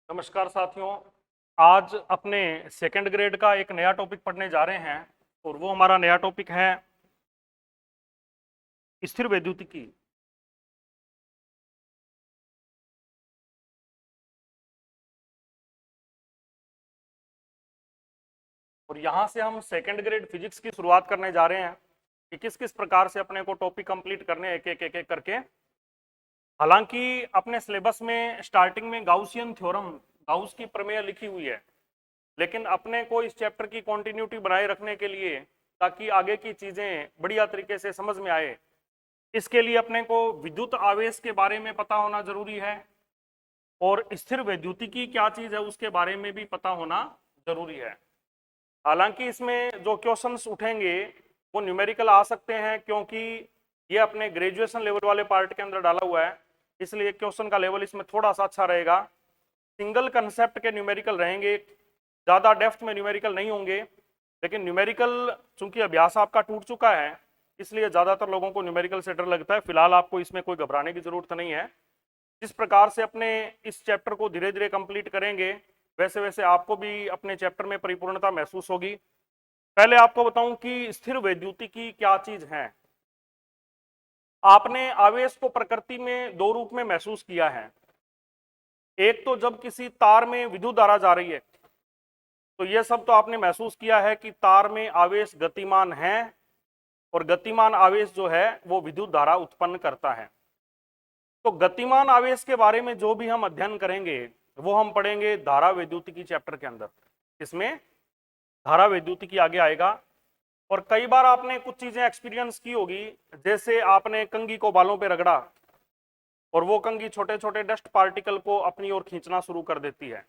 नमस्कार साथियों। आज अपने सेकंड ग्रेड का एक नया टॉपिक पढ़ने जा रहे हैं और वो हमारा नया टॉपिक है स्थिर वैद्युतिकी। और यहाँ से हम सेकंड ग्रेड फिजिक्स की शुरुआत करने जा रहे हैं कि किस किस प्रकार से अपने को टॉपिक कंप्लीट करने एक एक करके। हालांकि अपने सिलेबस में स्टार्टिंग में गाउसियन थ्योरम, गाउस की प्रमेय लिखी हुई है, लेकिन अपने को इस चैप्टर की कंटिन्यूटी बनाए रखने के लिए, ताकि आगे की चीजें बढ़िया तरीके से समझ में आए, इसके लिए अपने को विद्युत आवेश के बारे में पता होना जरूरी है और स्थिर वैद्युतिकी क्या चीज है उसके बारे में भी पता होना जरूरी है। हालांकि इसमें जो क्वेश्चंस उठेंगे वो न्यूमेरिकल आ सकते हैं, क्योंकि ये अपने ग्रेजुएशन लेवल वाले पार्ट के अंदर डाला हुआ है, इसलिए क्वेश्चन का लेवल इसमें थोड़ा सा अच्छा रहेगा। सिंगल कंसेप्ट के न्यूमेरिकल रहेंगे, ज़्यादा डेप्थ में न्यूमेरिकल नहीं होंगे, लेकिन न्यूमेरिकल चूंकि अभ्यास आपका टूट चुका है इसलिए ज़्यादातर लोगों को न्यूमेरिकल से डर लगता है। फिलहाल आपको इसमें कोई घबराने की जरूरत नहीं है। जिस प्रकार से अपने इस चैप्टर को धीरे धीरे कंप्लीट करेंगे वैसे वैसे आपको भी अपने चैप्टर में परिपूर्णता महसूस होगी। पहले आपको बताऊं कि स्थिर वैद्युतिकी क्या चीज है। आपने आवेश को प्रकृति में दो रूप में महसूस किया है। एक तो जब किसी तार में विद्युत धारा जा रही है, तो यह सब तो आपने महसूस किया है कि तार में आवेश गतिमान है और गतिमान आवेश जो है वो विद्युत धारा उत्पन्न करता है। तो गतिमान आवेश के बारे में जो भी हम अध्ययन करेंगे वो हम पढ़ेंगे धारा वैद्युतिकी चैप्टर के अंदर। इसमें धारा वैद्युतिकी आगे आएगा। और कई बार आपने कुछ चीजें एक्सपीरियंस की होगी, जैसे आपने कंघी को बालों पे रगड़ा और वो कंघी छोटे छोटे डस्ट पार्टिकल को अपनी ओर खींचना शुरू कर देती है।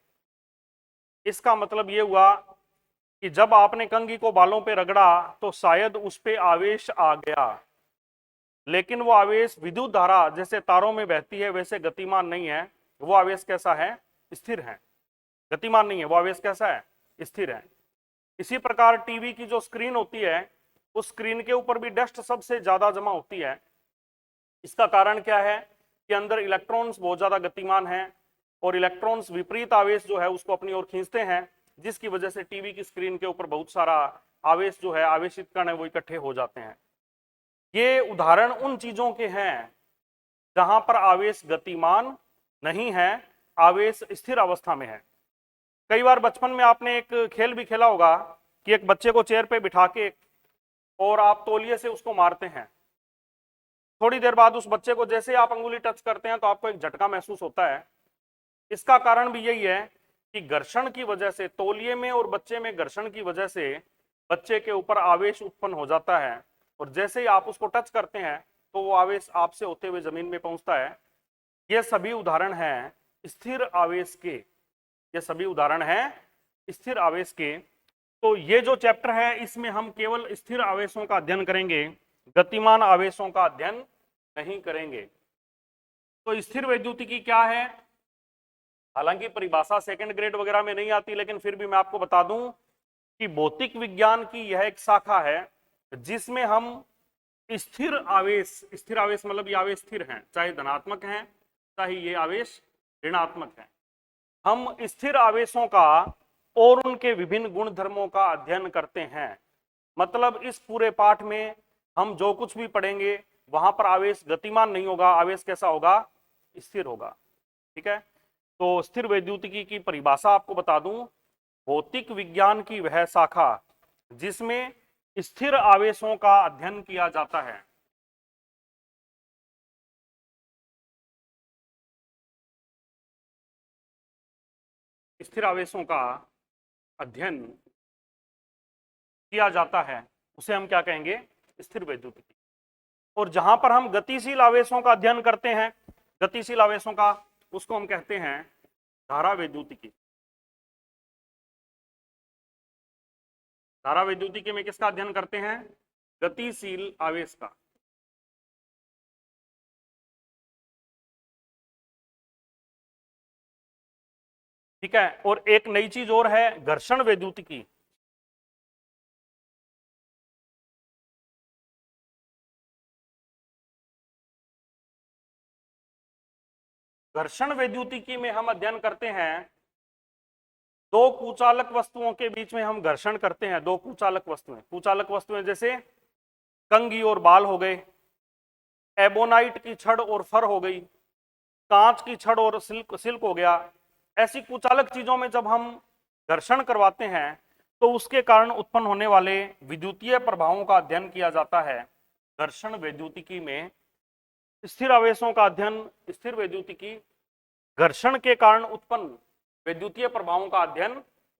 इसका मतलब ये हुआ कि जब आपने कंघी को बालों पे रगड़ा तो शायद उस पे आवेश आ गया, लेकिन वो आवेश विद्युत धारा जैसे तारों में बहती है वैसे गतिमान नहीं है। वो आवेश कैसा है? स्थिर है। गतिमान नहीं है, वो आवेश कैसा है? स्थिर है। इसी प्रकार टीवी की जो स्क्रीन होती है उस स्क्रीन के ऊपर भी डस्ट सबसे ज्यादा जमा होती है। इसका कारण क्या है कि अंदर इलेक्ट्रॉन्स बहुत ज्यादा गतिमान हैं और इलेक्ट्रॉन्स विपरीत आवेश जो है उसको अपनी ओर खींचते हैं, जिसकी वजह से टीवी की स्क्रीन के ऊपर बहुत सारा आवेश जो है, आवेशित कण है, वो इकट्ठे हो जाते हैं। ये उदाहरण उन चीजों के हैं जहां पर आवेश गतिमान नहीं है, आवेश स्थिर अवस्था में है। कई बार बचपन में आपने एक खेल भी खेला होगा कि एक बच्चे को चेयर पे बिठा के और आप तौलिए से उसको मारते हैं। थोड़ी देर बाद उस बच्चे को जैसे आप अंगुली टच करते हैं तो आपको एक झटका महसूस होता है। इसका कारण भी यही है कि घर्षण की वजह से, तौलिए में और बच्चे में घर्षण की वजह से बच्चे के ऊपर आवेश उत्पन्न हो जाता है और जैसे ही आप उसको टच करते हैं तो वो आवेश आपसे होते हुए जमीन में पहुंचता है। ये सभी उदाहरण हैं स्थिर आवेश के। ये सभी उदाहरण हैं स्थिर आवेश के। तो ये जो चैप्टर है इसमें हम केवल स्थिर आवेशों का अध्ययन करेंगे, गतिमान आवेशों का अध्ययन नहीं करेंगे। तो स्थिर वैद्युतिकी क्या है? हालांकि परिभाषा सेकंड ग्रेड वगैरह में नहीं आती, लेकिन फिर भी मैं आपको बता दूं कि भौतिक विज्ञान की यह एक शाखा है जिसमें हम स्थिर आवेश मतलब ये आवेश स्थिर हैं, चाहे धनात्मक हैं चाहे ये आवेश ऋणात्मक है, हम स्थिर आवेशों का और उनके विभिन्न गुण धर्मों का अध्ययन करते हैं। मतलब इस पूरे पाठ में हम जो कुछ भी पढ़ेंगे वहां पर आवेश गतिमान नहीं होगा, आवेश कैसा होगा? स्थिर होगा। ठीक है। तो स्थिर वैद्युतिकी की परिभाषा आपको बता दूं, भौतिक विज्ञान की वह शाखा जिसमें स्थिर आवेशों का अध्ययन किया जाता है। स्थिर आवेशों का अध्ययन किया जाता है उसे हम क्या कहेंगे? स्थिर वैद्युतिकी। और जहां पर हम गतिशील आवेशों का अध्ययन करते हैं, गतिशील आवेशों का, उसको हम कहते हैं धारा वैद्युतिकी। धारा वैद्युतिकी में किसका अध्ययन करते हैं? गतिशील आवेश का। ठीक है। और एक नई चीज और है, घर्षण वैद्युतिकी। घर्षण वैद्युतिकी में हम अध्ययन करते हैं दो कुचालक वस्तुओं के बीच में हम घर्षण करते हैं, दो कुचालक वस्तुएं जैसे कंघी और बाल हो गए, एबोनाइट की छड़ और फर हो गई, कांच की छड़ और सिल्क हो गया। ऐसी कुचालक चीजों में जब हम घर्षण करवाते हैं तो उसके कारण उत्पन्न होने वाले विद्युतीय प्रभावों का अध्ययन किया जाता है। घर्षण वैद्युतिकी में स्थिर आवेशों का अध्ययन, स्थिर वैद्युतिकी, घर्षण के कारण उत्पन्न वैद्युतीय प्रभावों का अध्ययन,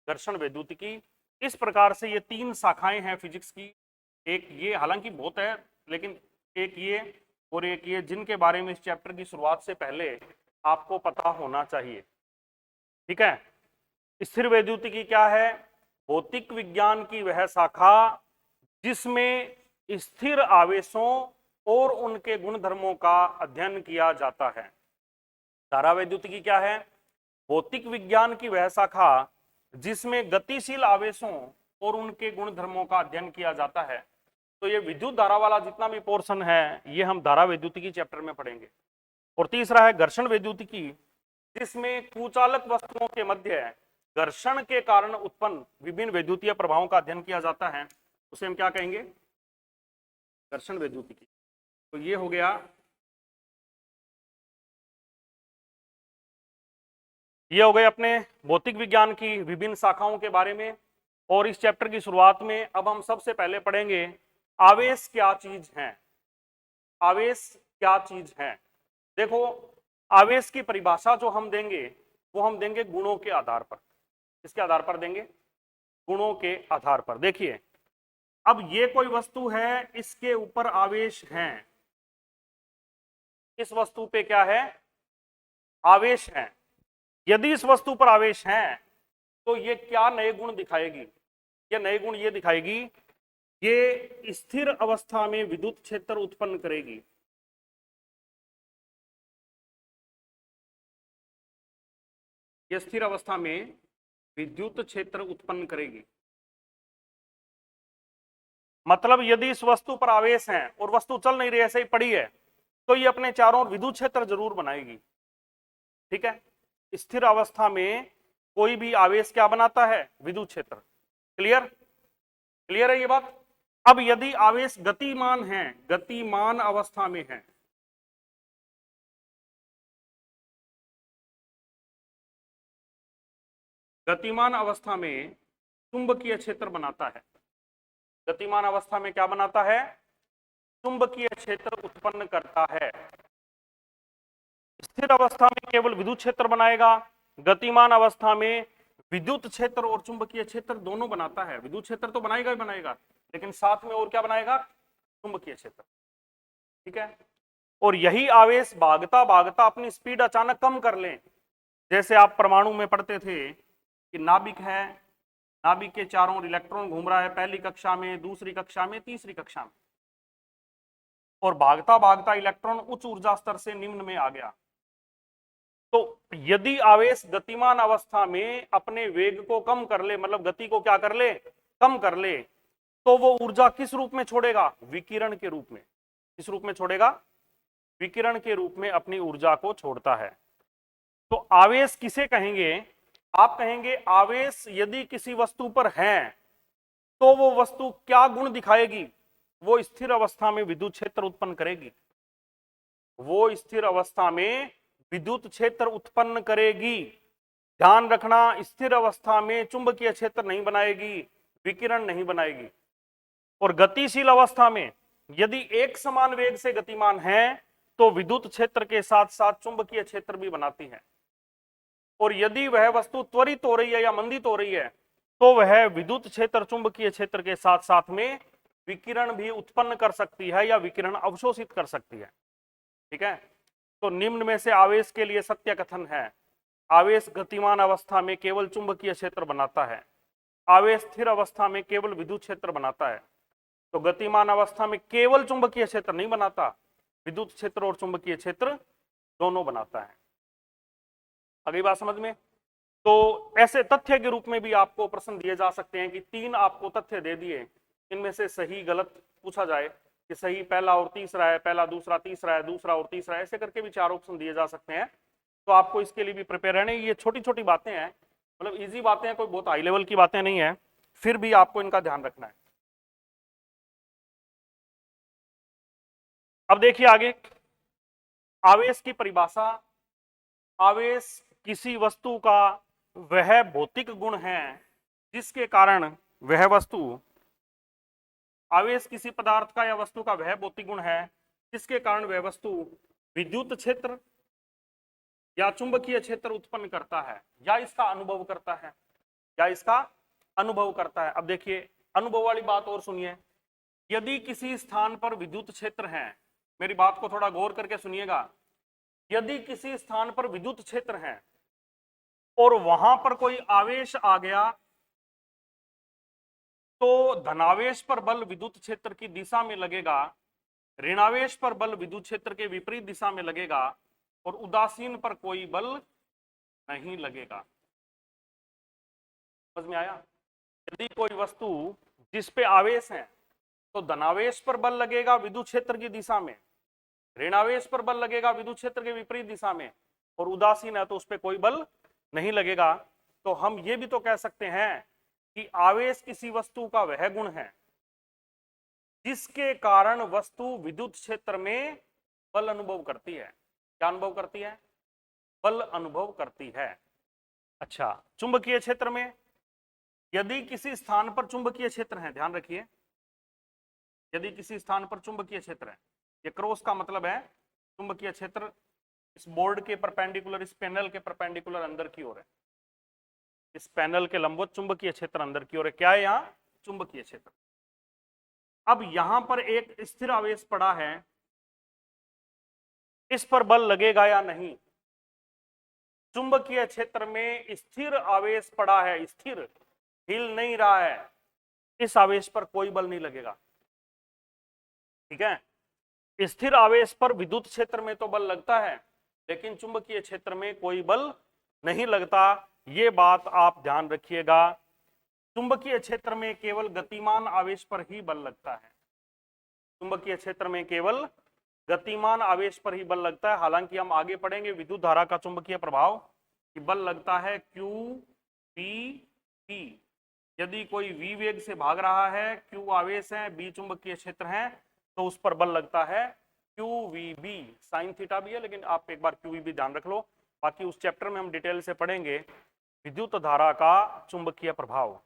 घर्षण वैद्युतिकी। इस प्रकार से ये तीन शाखाएं हैं फिजिक्स की। एक ये, हालांकि बहुत है, लेकिन एक ये और एक ये, जिनके बारे में इस चैप्टर की शुरुआत से पहले आपको पता होना चाहिए। ठीक है। स्थिर वैद्युतिकी क्या है? भौतिक विज्ञान की वह शाखा जिसमें स्थिर आवेशों और उनके गुणधर्मों का अध्ययन किया जाता है। धारा वैद्युतिकी क्या है? भौतिक विज्ञान की वह शाखा जिसमें गतिशील आवेशों और उनके गुणधर्मों का अध्ययन किया जाता है। तो ये विद्युत धारा वाला जितना भी पोर्शन है ये हम धारा वैद्युतिकी चैप्टर में पढ़ेंगे। और तीसरा है घर्षण वैद्युतिकी, जिसमें कुचालक वस्तुओं के मध्य घर्षण के कारण उत्पन्न विभिन्न वैद्युतीय प्रभावों का अध्ययन किया जाता है। उसे हम क्या कहेंगे? घर्षण वैद्युतिकी। तो ये हो गया, ये हो गए अपने भौतिक विज्ञान की विभिन्न शाखाओं के बारे में। और इस चैप्टर की शुरुआत में अब हम सबसे पहले पढ़ेंगे आवेश क्या चीज है। आवेश क्या चीज है? देखो, आवेश की परिभाषा जो हम देंगे वो हम देंगे गुणों के आधार पर। किसके आधार पर देंगे? गुणों के आधार पर। देखिए, अब ये कोई वस्तु है, इसके ऊपर आवेश हैं। इस वस्तु पे क्या है? आवेश है। यदि इस वस्तु पर आवेश है तो ये क्या नए गुण दिखाएगी? ये नए गुण ये दिखाएगी, ये स्थिर अवस्था में विद्युत क्षेत्र उत्पन्न करेगी। ये स्थिर अवस्था में विद्युत क्षेत्र उत्पन्न करेगी। मतलब यदि इस वस्तु पर आवेश है और वस्तु चल नहीं रही, ऐसे ही पड़ी है, तो ये अपने चारों ओर विद्युत क्षेत्र जरूर बनाएगी। ठीक है। स्थिर अवस्था में कोई भी आवेश क्या बनाता है? विद्युत क्षेत्र। क्लियर? क्लियर है ये बात? अब यदि आवेश गतिमान है, गतिमान अवस्था में है, गतिमान अवस्था में चुंबकीय क्षेत्र बनाता है। गतिमान अवस्था में क्या बनाता है? चुंबकीय क्षेत्र उत्पन्न करता है। स्थिर अवस्था में केवल विद्युत क्षेत्र बनाएगा, गतिमान अवस्था में विद्युत क्षेत्र और चुंबकीय क्षेत्र दोनों बनाता है। विद्युत क्षेत्र तो बनाएगा ही बनाएगा, लेकिन साथ में और क्या बनाएगा? चुंबकीय क्षेत्र। ठीक है। और यही आवेश भागता भागता अपनी स्पीड अचानक कम कर ले। जैसे आप परमाणु में पढ़ते थे कि नाभिक है, नाभिक के चारों ओर इलेक्ट्रॉन घूम रहा है, पहली कक्षा में, दूसरी कक्षा में, तीसरी कक्षा में, और भागता भागता इलेक्ट्रॉन उच्च ऊर्जा स्तर से निम्न में आ गया। तो यदि आवेश गतिमान अवस्था में अपने वेग को कम कर ले, मतलब गति को क्या कर ले? कम कर ले, तो वो ऊर्जा किस रूप में छोड़ेगा? विकिरण के रूप में। किस रूप में छोड़ेगा? विकिरण के रूप में अपनी ऊर्जा को छोड़ता है। तो आवेश किसे कहेंगे? आप कहेंगे आवेश यदि किसी वस्तु पर है तो वो वस्तु क्या गुण दिखाएगी? वो स्थिर अवस्था में विद्युत क्षेत्र उत्पन्न करेगी। वो स्थिर अवस्था में विद्युत क्षेत्र उत्पन्न करेगी। ध्यान रखना, स्थिर अवस्था में चुंबकीय क्षेत्र नहीं बनाएगी, विकिरण नहीं बनाएगी। और गतिशील अवस्था में यदि एक समान वेग से गतिमान है तो विद्युत क्षेत्र के साथ साथ चुंबकीय क्षेत्र भी बनाती है। और यदि वह वस्तु त्वरित हो रही है या मंदित हो रही है तो वह विद्युत क्षेत्र चुंबकीय क्षेत्र के साथ साथ में विकिरण भी उत्पन्न कर सकती है या विकिरण अवशोषित कर सकती है। ठीक है। तो निम्न में से आवेश के लिए सत्य कथन है। आवेश गतिमान अवस्था में केवल चुंबकीय क्षेत्र बनाता है, आवेश स्थिर अवस्था में केवल विद्युत क्षेत्र बनाता है। तो गतिमान अवस्था में केवल चुंबकीय क्षेत्र नहीं बनाता, विद्युत क्षेत्र और चुंबकीय क्षेत्र दोनों बनाता है। अगली बात समझ में? तो ऐसे तथ्य के रूप में भी आपको प्रश्न दिए जा सकते हैं कि तीन आपको तथ्य दे दिए, इनमें से सही गलत पूछा जाए कि सही पहला और तीसरा है, पहला दूसरा तीसरा है, दूसरा और तीसरा है, ऐसे करके भी चार ऑप्शन दिए जा सकते हैं। तो आपको इसके लिए भी प्रिपेयर रहना। ये छोटी छोटी बातें हैं, मतलब इजी बातें हैं, कोई बहुत हाई लेवल की बातें नहीं है, फिर भी आपको इनका ध्यान रखना है। अब देखिए आगे, आवेश की परिभाषा। आवेश किसी वस्तु का वह भौतिक गुण है जिसके कारण वह वस्तु, आवेश किसी पदार्थ का या वस्तु का वह भौतिक गुण है जिसके कारण वह वस्तु विद्युत क्षेत्र या चुंबकीय क्षेत्र उत्पन्न करता है या इसका अनुभव करता है, या इसका अनुभव करता है। अब देखिए अनुभव वाली बात और सुनिए, यदि किसी स्थान पर विद्युत क्षेत्र है, मेरी बात को थोड़ा गौर करके सुनिएगा, यदि किसी स्थान पर विद्युत क्षेत्र है और वहां पर कोई आवेश आ गया, तो धनावेश पर बल विद्युत क्षेत्र की दिशा में लगेगा, ऋणावेश पर बल विद्युत क्षेत्र के विपरीत दिशा में लगेगा और उदासीन पर कोई बल नहीं लगेगा। समझ में आया? यदि कोई वस्तु जिस पे आवेश है तो धनावेश पर बल लगेगा विद्युत क्षेत्र की दिशा में, ऋणावेश पर बल लगेगा विद्युत क्षेत्र के विपरीत दिशा में, और उदासीन है तो उस पर कोई बल नहीं लगेगा। तो हम ये भी तो कह सकते हैं कि आवेश किसी वस्तु का वह गुण है जिसके कारण वस्तु विद्युत क्षेत्र में बल अनुभव करती है। क्या अनुभव करती है? बल अनुभव करती है। अच्छा, चुंबकीय क्षेत्र में, यदि किसी स्थान पर चुंबकीय क्षेत्र है, ध्यान रखिए, यदि किसी स्थान पर चुंबकीय क्षेत्र है, ये क्रॉस का मतलब है चुंबकीय क्षेत्र इस बोर्ड के परपेंडिकुलर, इस पैनल के परपेंडिकुलर अंदर की ओर है, इस पैनल के लंबवत चुंबकीय क्षेत्र अंदर की ओर है। क्या है? यहां चुंबकीय क्षेत्र। अब यहां पर एक स्थिर आवेश पड़ा है, इस पर बल लगेगा या नहीं? चुंबकीय क्षेत्र में स्थिर आवेश पड़ा है, स्थिर, हिल नहीं रहा है, इस आवेश पर कोई बल नहीं लगेगा। ठीक है, स्थिर आवेश पर विद्युत क्षेत्र में तो बल लगता है, लेकिन चुंबकीय क्षेत्र में कोई बल नहीं लगता। ये बात आप ध्यान रखिएगा। चुंबकीय क्षेत्र में केवल गतिमान आवेश पर ही बल लगता है, चुंबकीय क्षेत्र में केवल गतिमान आवेश पर ही बल लगता है। हालांकि हम आगे पढ़ेंगे विद्युत धारा का चुंबकीय प्रभाव कि बल लगता है Q P P। यदि कोई V वेग से भाग रहा है, Q आवेश है, B चुंबकीय क्षेत्र है, तो उस पर बल लगता है QVB। साइन थीटा भी है, लेकिन आप एक बार QVB ध्यान रख लो, बाकी उस चैप्टर में हम डिटेल से पढ़ेंगे विद्युत धारा का चुंबकीय प्रभाव।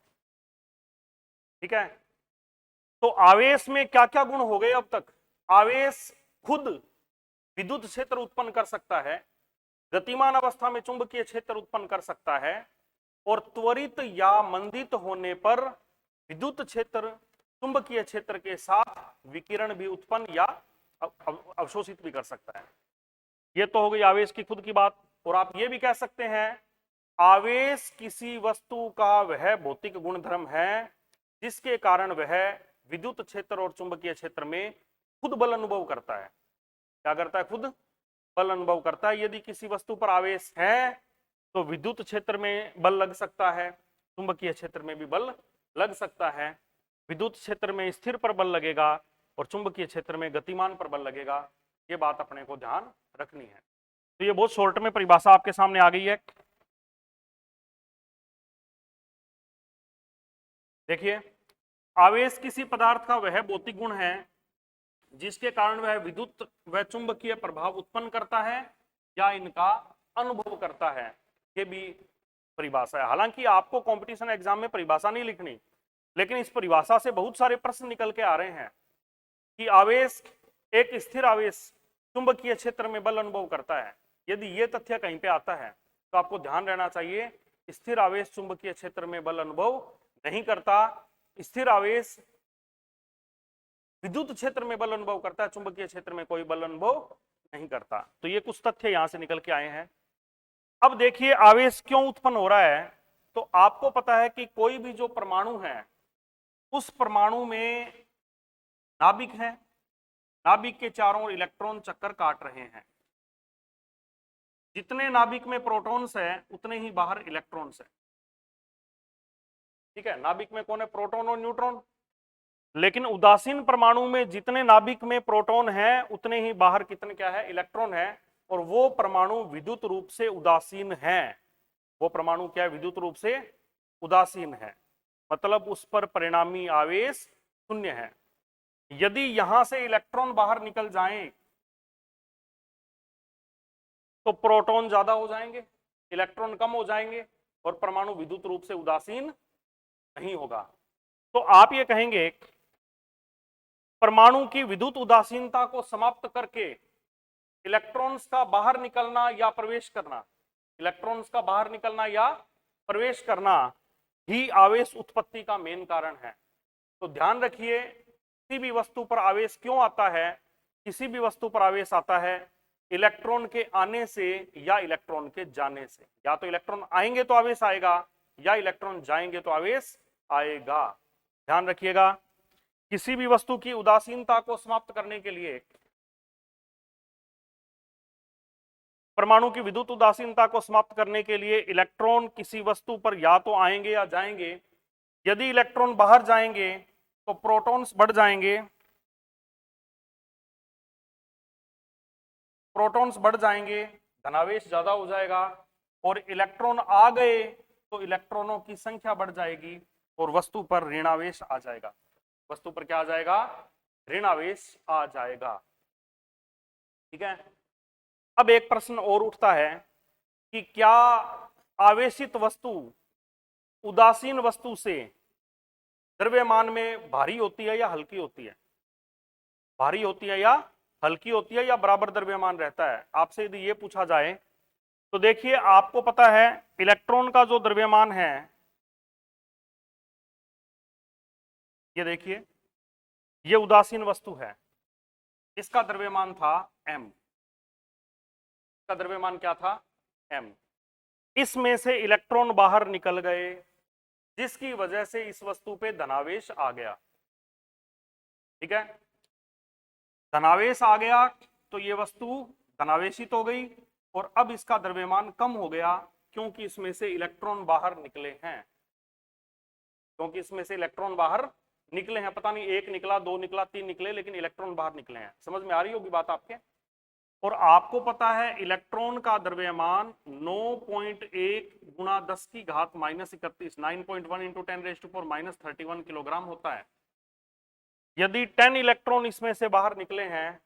ठीक है, तो आवेश में क्या क्या गुण हो गए अब तक? आवेश खुद विद्युत क्षेत्र उत्पन्न कर सकता है, गतिमान अवस्था में चुंबकीय क्षेत्र उत्पन्न कर सकता है, और त्वरित या मंदित होने पर विद्युत क्षेत्र चुंबकीय क्षेत्र के साथ विकिरण भी उत्पन्न या अवशोषित भी कर सकता है। यह तो हो गई आवेश की खुद की बात। और आप ये भी कह सकते हैं आवेश किसी वस्तु का वह भौतिक गुणधर्म है जिसके कारण वह विद्युत क्षेत्र और चुंबकीय क्षेत्र में खुद बल अनुभव करता है। क्या करता है? खुद बल अनुभव करता है। यदि किसी वस्तु पर आवेश है तो विद्युत क्षेत्र में बल लग सकता है, चुंबकीय क्षेत्र में भी बल लग सकता है। विद्युत क्षेत्र में स्थिर पर बल लगेगा और चुंबकीय क्षेत्र में गतिमान पर बल लगेगा। ये बात अपने को ध्यान रखनी है। तो ये बहुत शॉर्ट में परिभाषा आपके सामने आ गई है। देखिए, आवेश किसी पदार्थ का वह भौतिक गुण है जिसके कारण वह विद्युत व चुंबकीय प्रभाव उत्पन्न करता है या इनका अनुभव करता है। ये भी परिभाषा है। हालांकि आपको कंपटीशन एग्जाम में परिभाषा नहीं लिखनी, लेकिन इस परिभाषा से बहुत सारे प्रश्न निकल के आ रहे हैं कि आवेश, एक स्थिर आवेश चुंबकीय क्षेत्र में बल अनुभव करता है। यदि ये तथ्य कहीं पे आता है तो आपको ध्यान रहना चाहिए स्थिर आवेश चुंबकीय क्षेत्र में बल अनुभव नहीं करता, स्थिर आवेश विद्युत क्षेत्र में बल अनुभव करता है, चुंबकीय क्षेत्र में कोई बल अनुभव नहीं करता। तो ये कुछ तथ्य यहां से निकल के आए हैं। अब देखिए आवेश क्यों उत्पन्न हो रहा है। तो आपको पता है कि कोई भी जो परमाणु है उस परमाणु में नाभिक है, नाभिक के चारों ओर इलेक्ट्रॉन चक्कर काट रहे हैं। जितने नाभिक में प्रोटॉन्स है उतने ही बाहर इलेक्ट्रॉन्स है। ठीक है, नाभिक में कौन है? प्रोटॉन और न्यूट्रॉन। लेकिन उदासीन परमाणु में जितने नाभिक में प्रोटॉन है उतने ही बाहर कितने क्या है? इलेक्ट्रॉन है। और वो परमाणु विद्युत रूप से उदासीन है। वो परमाणु क्या है, विद्युत रूप से उदासीन है, मतलब उस पर परिणामी आवेश शून्य है। यदि यहां से इलेक्ट्रॉन बाहर निकल जाएं तो प्रोटॉन ज्यादा हो जाएंगे, इलेक्ट्रॉन कम हो जाएंगे और परमाणु विद्युत रूप से उदासीन नहीं होगा। तो आप ये कहेंगे परमाणु की विद्युत उदासीनता को समाप्त करके इलेक्ट्रॉन्स का बाहर निकलना या प्रवेश करना, इलेक्ट्रॉन्स का बाहर निकलना या प्रवेश करना ही आवेश उत्पत्ति का मेन कारण है। तो ध्यान रखिए, किसी भी वस्तु पर आवेश क्यों आता है, किसी भी वस्तु पर आवेश आता है इलेक्ट्रॉन के आने से या इलेक्ट्रॉन के जाने से। या तो इलेक्ट्रॉन आएंगे तो आवेश आएगा या इलेक्ट्रॉन जाएंगे तो आवेश आएगा। ध्यान रखिएगा, किसी भी वस्तु की उदासीनता को समाप्त करने के लिए, परमाणु की विद्युत उदासीनता को समाप्त करने के लिए इलेक्ट्रॉन किसी वस्तु पर या तो आएंगे या जाएंगे। यदि इलेक्ट्रॉन बाहर जाएंगे तो प्रोटॉन्स बढ़ जाएंगे, प्रोटॉन्स बढ़ जाएंगे, धनावेश ज्यादा हो जाएगा, और इलेक्ट्रॉन आ गए तो इलेक्ट्रॉनों की संख्या बढ़ जाएगी और वस्तु पर ऋणावेश आ जाएगा। वस्तु पर क्या आ जाएगा, ऋणावेश आ जाएगा। ठीक है। अब एक प्रश्न और उठता है कि क्या आवेशित वस्तु उदासीन वस्तु से द्रव्यमान में भारी होती है या हल्की होती है, भारी होती है या हल्की होती है या बराबर द्रव्यमान रहता है। आपसे यदि ये पूछा जाए तो देखिए, आपको पता है इलेक्ट्रॉन का जो द्रव्यमान है, ये देखिए ये उदासीन वस्तु है, इसका द्रव्यमान था m, इसका द्रव्यमान क्या था m। इसमें से इलेक्ट्रॉन बाहर निकल गए जिसकी वजह से इस वस्तु पे धनावेश आ गया। ठीक है, धनावेश आ गया तो ये वस्तु धनावेशित हो गई और अब इसका द्रव्यमान कम हो गया क्योंकि इसमें से इलेक्ट्रॉन बाहर निकले हैं, क्योंकि इसमें से इलेक्ट्रॉन बाहर निकले हैं। पता नहीं एक निकला, दो निकला, तीन निकले, लेकिन इलेक्ट्रॉन बाहर निकले हैं। समझ में आ रही होगी बात आपके। और आपको पता है इलेक्ट्रॉन का द्रव्यमान 9.1 गुणा 10 की घात -31 9.1 इंटू 10⁻⁻³ किलोग्राम होता है। यदि 10 इलेक्ट्रॉन इसमें से बाहर निकले हैं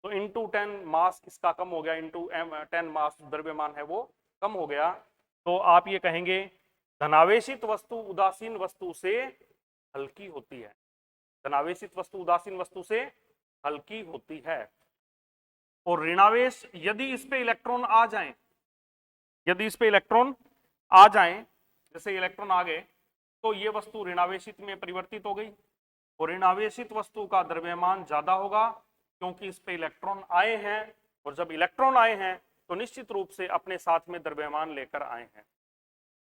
तो इंटू 10 मास इसका कम हो गया, इंटू 10 मास द्रव्यमान है वो कम हो गया। तो आप ये कहेंगे धनावेशित वस्तु उदासीन वस्तु से हल्की होती है, धनावेशित वस्तु उदासीन वस्तु से हल्की होती है। और ऋणावेश, यदि इस पे इलेक्ट्रॉन आ जाएं, यदि इस पे इलेक्ट्रॉन आ जाएं, जैसे इलेक्ट्रॉन आ गए तो ये वस्तु ऋणावेशित में परिवर्तित हो गई और ऋणावेशित वस्तु का द्रव्यमान ज्यादा होगा क्योंकि इस पे इलेक्ट्रॉन आए हैं, और जब इलेक्ट्रॉन आए हैं तो निश्चित रूप से अपने साथ में द्रव्यमान लेकर आए हैं।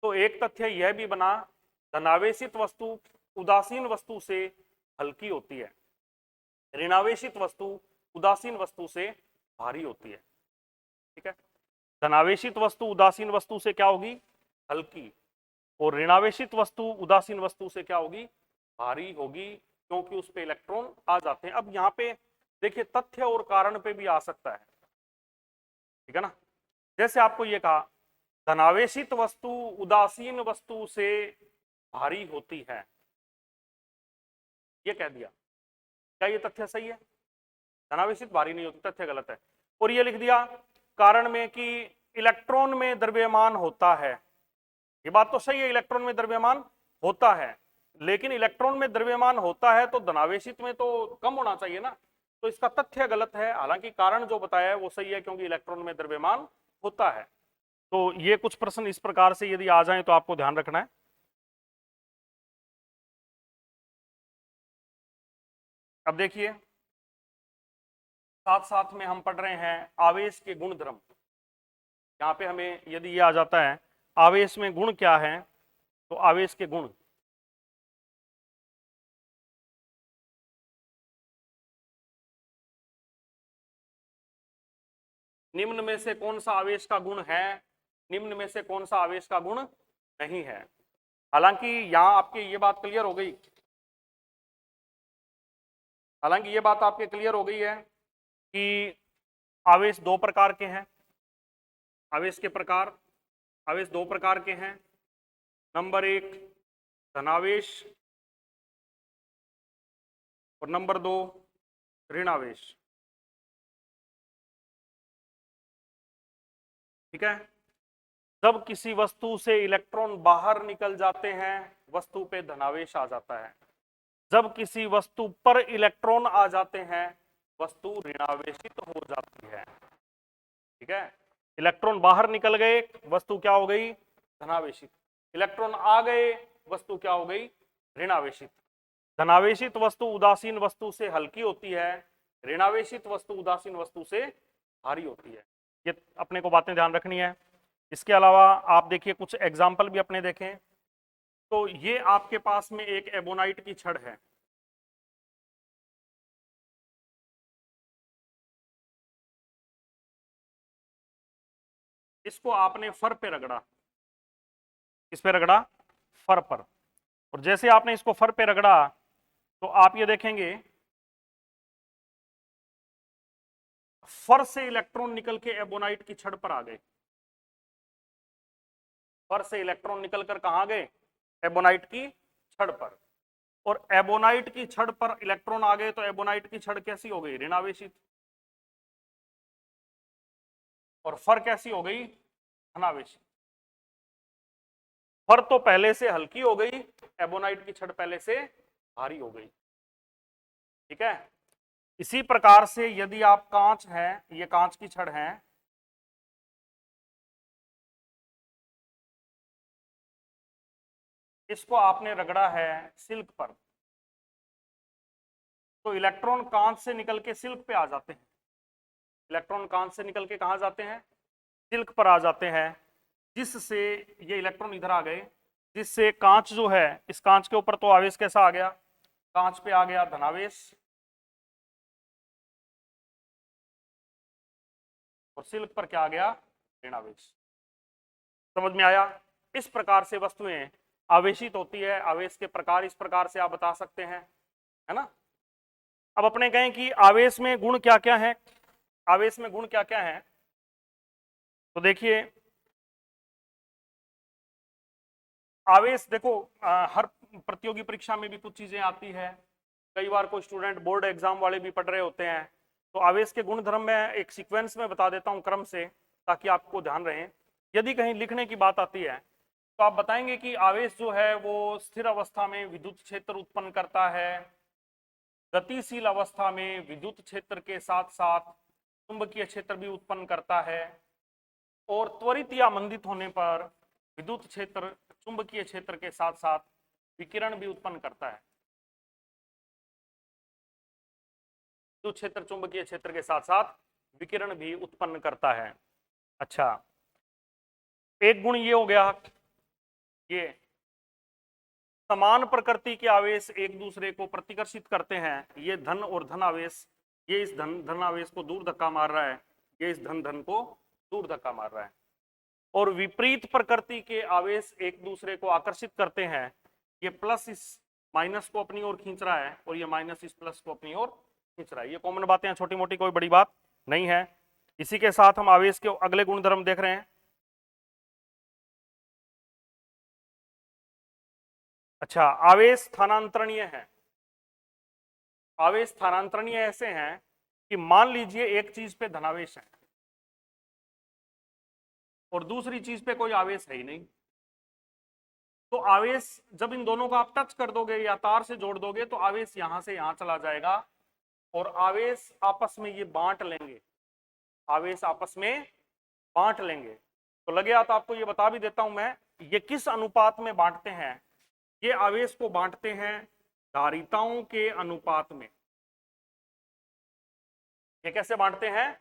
तो एक तथ्य यह भी बना, धनावेशित वस्तु उदासीन वस्तु से हल्की होती है, ऋणावेशित वस्तु उदासीन वस्तु से भारी होती है। ठीक है, धनावेशित वस्तु उदासीन वस्तु से क्या होगी, हल्की, और ऋणावेशित वस्तु उदासीन वस्तु से क्या होगी, भारी होगी, क्योंकि उस पे इलेक्ट्रॉन आ जाते हैं। अब यहाँ पे देखिए तथ्य और कारण पे भी आ सकता है। ठीक है ना, जैसे आपको ये कहा धनावेशित वस्तु उदासीन वस्तु से भारी होती है, ये कह दिया, क्या ये तथ्य सही है? धनावेशित भारी नहीं होती, तथ्य गलत है। और ये लिख दिया कारण में कि इलेक्ट्रॉन में द्रव्यमान होता है, ये बात तो सही है, इलेक्ट्रॉन में द्रव्यमान होता है, लेकिन इलेक्ट्रॉन में द्रव्यमान होता है तो धनावेशित में तो कम होना चाहिए ना, तो इसका तथ्य गलत है। हालांकि कारण जो बताया है वो सही है क्योंकि इलेक्ट्रॉन में द्रव्यमान होता है। तो ये कुछ प्रश्न इस प्रकार से यदि आ जाएं तो आपको ध्यान रखना है। अब देखिए, साथ साथ में हम पढ़ रहे हैं आवेश के गुण धर्म। यहाँ पे हमें यदि ये आ जाता है आवेश में गुण क्या है, तो आवेश के गुण, निम्न में से कौन सा आवेश का गुण है, निम्न में से कौन सा आवेश का गुण नहीं है। हालांकि यहां आपकी ये बात क्लियर हो गई, हालांकि ये बात आपके क्लियर हो गई है कि आवेश दो प्रकार के हैं। आवेश के प्रकार, आवेश दो प्रकार के हैं। नंबर एक धनावेश और नंबर दो ऋणावेश। ठीक है। जब किसी वस्तु से इलेक्ट्रॉन बाहर निकल जाते हैं वस्तु पे धनावेश आ जाता है, जब किसी वस्तु पर इलेक्ट्रॉन आ जाते हैं वस्तु ऋणावेशित हो जाती है। ठीक है। इलेक्ट्रॉन बाहर निकल गए वस्तु क्या हो गई? धनावेशित। इलेक्ट्रॉन आ गए वस्तु क्या हो गई? ऋणावेशित। धनावेशित वस्तु उदासीन वस्तु से हल्की होती है, ऋणावेशित वस्तु उदासीन वस्तु से भारी होती है। ये अपने को बातें ध्यान रखनी है। इसके अलावा आप देखिए कुछ एग्जाम्पल भी अपने देखें तो ये आपके पास में एक एबोनाइट की छड़ है। इसको आपने फर पे रगड़ा। किस पे रगड़ा? फर पर। और जैसे आपने इसको फर पे रगड़ा तो आप ये देखेंगे फर से इलेक्ट्रॉन निकल के एबोनाइट की छड़ पर आ गए। फर से इलेक्ट्रॉन निकलकर कहां गए? एबोनाइट की छड़ पर। और एबोनाइट की छड़ पर इलेक्ट्रॉन आ गए तो एबोनाइट की छड़ कैसी हो गई? ऋणावेशित। और फर कैसी हो गई? धनावेशित। फर तो पहले से हल्की हो गई, एबोनाइट की छड़ पहले से भारी हो गई। ठीक है। इसी प्रकार से यदि आप कांच है, ये कांच की छड़ है, इसको आपने रगड़ा है सिल्क पर तो इलेक्ट्रॉन कांच से निकल के सिल्क पे आ जाते हैं। इलेक्ट्रॉन कांच से निकल के कहां जाते हैं? सिल्क पर आ जाते हैं, जिससे ये इलेक्ट्रॉन इधर आ गए, जिससे कांच जो है, इस कांच के ऊपर तो आवेश कैसा आ गया? कांच पे आ गया धनावेश और सिल्क पर क्या आ गया? ऋणावेश। समझ में आया? इस प्रकार से वस्तुएं आवेशित होती है। आवेश के प्रकार इस प्रकार से आप बता सकते हैं, है ना। अब अपने कहें कि आवेश में गुण क्या क्या है? आवेश में गुण क्या क्या है? तो देखिए आवेश देखो हर प्रतियोगी परीक्षा में भी कुछ चीजें आती है। कई बार कोई स्टूडेंट बोर्ड एग्जाम वाले भी पढ़ रहे होते हैं तो आवेश के गुणधर्म में एक सीक्वेंस में बता देता हूं क्रम से, ताकि आपको ध्यान रहे। यदि कहीं लिखने की बात आती है तो आप बताएंगे कि आवेश जो है वो स्थिर अवस्था में विद्युत क्षेत्र उत्पन्न करता है, गतिशील अवस्था में विद्युत क्षेत्र के साथ साथ चुंबकीय क्षेत्र भी उत्पन्न करता है, और त्वरित या मंदित होने पर विद्युत क्षेत्र चुंबकीय क्षेत्र के साथ साथ विकिरण भी उत्पन्न करता है। विद्युत क्षेत्र चुंबकीय क्षेत्र के साथ साथ विकिरण भी उत्पन्न करता है। अच्छा, एक गुण ये हो गया, ये समान प्रकृति के आवेश एक दूसरे को प्रतिकर्षित करते हैं। ये धन और धन आवेश, ये इस धन आवेश को दूर धक्का मार रहा है, ये इस धन को दूर धक्का मार रहा है। और विपरीत प्रकृति के आवेश एक दूसरे को आकर्षित करते हैं। ये प्लस इस माइनस को अपनी ओर खींच रहा है और ये माइनस इस प्लस को अपनी ओर खींच रहा है। ये कॉमन बातें हैं, छोटी मोटी कोई बड़ी बात नहीं है। इसी के साथ हम आवेश के अगले गुणधर्म देख रहे हैं। अच्छा, आवेश स्थानांतरणीय है। आवेश स्थानांतरणीय ऐसे हैं कि मान लीजिए एक चीज पे धनावेश है और दूसरी चीज पे कोई आवेश है ही नहीं, तो आवेश जब इन दोनों को आप टच कर दोगे या तार से जोड़ दोगे तो आवेश यहां से यहां चला जाएगा और आवेश आपस में ये बांट लेंगे। आवेश आपस में बांट लेंगे। तो लगे तो आपको ये बता भी देता हूं मैं, ये किस अनुपात में बांटते हैं। ये आवेश को बांटते हैं धारिताओं के अनुपात में। ये कैसे बांटते हैं?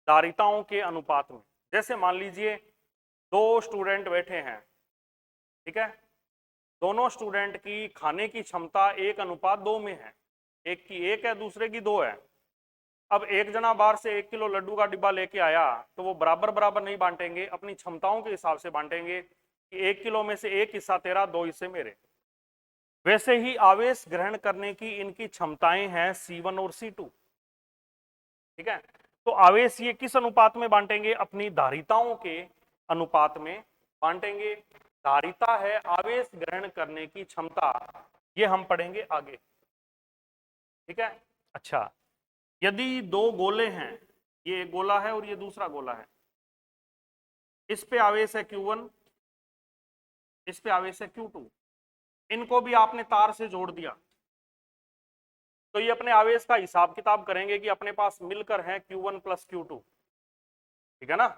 धारिताओं के अनुपात में। जैसे मान लीजिए दो स्टूडेंट बैठे हैं, ठीक है, दोनों स्टूडेंट की खाने की क्षमता 1:2 में है। एक की 1 है, दूसरे की 2 है। अब एक जना बाहर से 1 किलो लड्डू का डिब्बा लेके आया तो वो बराबर बराबर नहीं बांटेंगे, अपनी क्षमताओं के हिसाब से बांटेंगे कि 1 किलो में से 1 हिस्सा तेरा, 2 हिस्से मेरे। वैसे ही आवेश ग्रहण करने की इनकी क्षमताएं हैं C1 और C2। ठीक है, तो आवेश ये किस अनुपात में बांटेंगे? अपनी धारिताओं के अनुपात में बांटेंगे। धारिता है आवेश ग्रहण करने की क्षमता, ये हम पढ़ेंगे आगे। ठीक है। अच्छा, यदि दो गोले हैं, ये एक गोला है और ये दूसरा गोला है, इस पे आवेश है Q1, इस पे आवेश है Q2, इनको भी आपने तार से जोड़ दिया, तो ये अपने आवेश का हिसाब किताब करेंगे कि अपने पास मिलकर है Q1 प्लस Q2। ठीक है ना,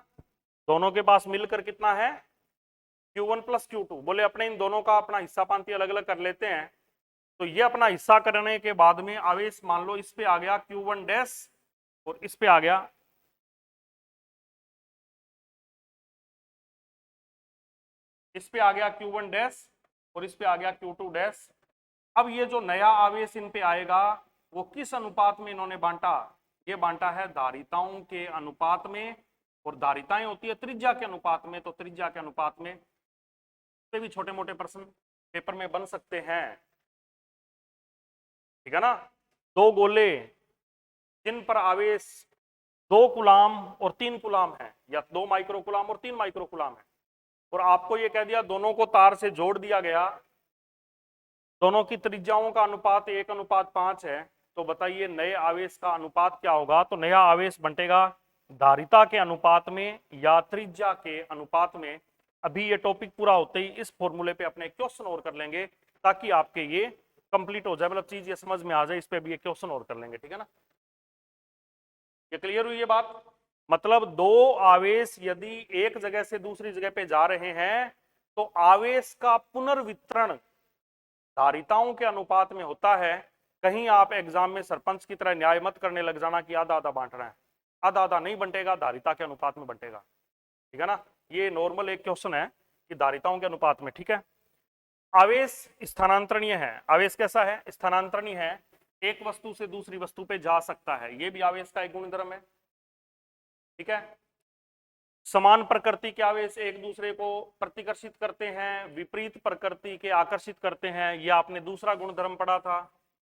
दोनों के पास मिलकर कितना है Q1 प्लस Q2। बोले अपने इन दोनों का अपना हिस्सा पांति अलग अलग कर लेते हैं। तो ये अपना हिस्सा करने के बाद में आवेश मान लो इस पे आ गया Q1 डैश और इस पे आ गया Q1 डैश और इस पे आ गया Q2 डैश। अब ये जो नया आवेश इन पे आएगा वो किस अनुपात में इन्होंने बांटा, ये बांटा है धारिताओं के अनुपात में, और धारिताएं होती है त्रिज्या के अनुपात में, तो त्रिज्या के अनुपात में से भी छोटे मोटे प्रश्न पेपर में बन सकते हैं। ठीक है ना, दो गोले जिन पर आवेश 2 कूलाम और 3 कूलाम है, या 2 माइक्रो कूलाम और 3 माइक्रो कूलाम है, और आपको ये कह दिया दोनों को तार से जोड़ दिया गया, दोनों की त्रिज्याओं का अनुपात 1:5 है, तो बताइए नए आवेश का अनुपात क्या होगा। तो नया आवेश बंटेगा धारिता के अनुपात में या त्रिज्या के अनुपात में। अभी ये टॉपिक पूरा होते ही इस फॉर्मूले पे अपने क्वेश्चन और कर लेंगे, ताकि आपके ये कंप्लीट हो जाए, मतलब चीज ये समझ में आ जाए, इस पे भी ये क्वेश्चन और कर लेंगे। ठीक है ना, ये क्लियर हुई ये बात। मतलब दो आवेश यदि एक जगह से दूसरी जगह पे जा रहे हैं, तो आवेश का पुनर्वितरण धारिताओं के अनुपात में होता है। कहीं आप एग्जाम में सरपंच की तरह न्याय मत करने लग जाना कि आधा आधा बांट रहे हैं, आधा आधा नहीं बंटेगा, धारिता के अनुपात में बंटेगा। ठीक है ना, ये नॉर्मल एक क्वेश्चन है कि धारिताओं के अनुपात में। ठीक है, आवेश स्थानांतरणीय है। आवेश कैसा है, स्थानांतरणीय है, एक वस्तु से दूसरी वस्तु पे जा सकता है, ये भी आवेश का एक गुणधर्म है। ठीक है, समान प्रकृति के आवेश एक दूसरे को प्रतिकर्षित करते हैं, विपरीत प्रकृति के आकर्षित करते हैं, ये आपने दूसरा गुणधर्म पढ़ा था,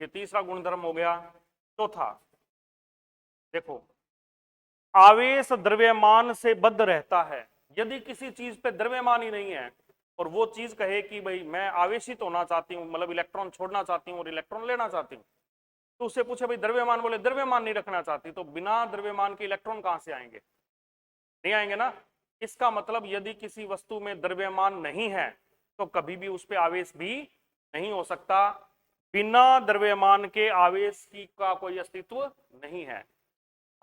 ये तीसरा गुणधर्म हो गया। चौथा देखो, आवेश द्रव्यमान से बद्ध रहता है। यदि किसी चीज पे द्रव्यमान ही नहीं है और वो चीज कहे कि भाई मैं आवेशित होना चाहती हूँ, मतलब इलेक्ट्रॉन छोड़ना चाहती हूँ और इलेक्ट्रॉन लेना चाहती हूँ, तो उससे पूछे भाई द्रव्यमान, बोले द्रव्यमान नहीं रखना चाहती, तो बिना द्रव्यमान के इलेक्ट्रॉन कहां से आएंगे, नहीं आएंगे ना। इसका मतलब यदि किसी वस्तु में द्रव्यमान नहीं है तो कभी भी उस पर आवेश भी नहीं हो सकता। बिना द्रव्यमान के आवेश की का कोई अस्तित्व नहीं है।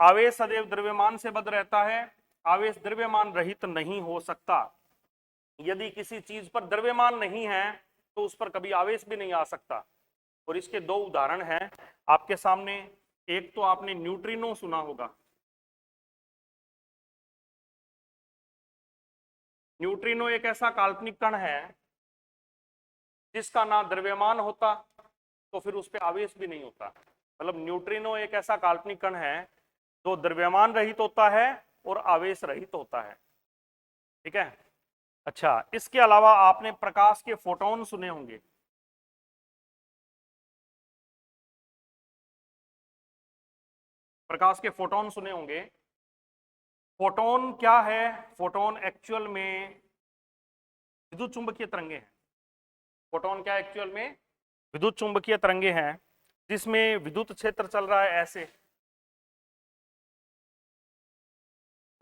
आवेश सदैव द्रव्यमान से बद्ध रहता है, आवेश द्रव्यमान रहित नहीं हो सकता। यदि किसी चीज पर द्रव्यमान नहीं है तो उस पर कभी आवेश भी नहीं आ सकता। और इसके दो उदाहरण हैं आपके सामने। एक तो आपने न्यूट्रिनो सुना होगा, न्यूट्रिनो एक ऐसा काल्पनिक कण है जिसका ना द्रव्यमान होता तो फिर उस पर आवेश भी नहीं होता। मतलब न्यूट्रिनो एक ऐसा काल्पनिक कण है जो द्रव्यमान रहित होता है और आवेश रहित होता है। ठीक है, अच्छा, इसके अलावा आपने प्रकाश के फोटोन सुने होंगे। प्रकाश के फोटोन सुने होंगे। फोटोन क्या है, फोटोन एक्चुअल में विद्युत चुंबकीय तरंगे हैं। फोटोन क्या एक्चुअल में विद्युत चुंबकीय तरंगे हैं, जिसमें विद्युत क्षेत्र चल रहा है ऐसे,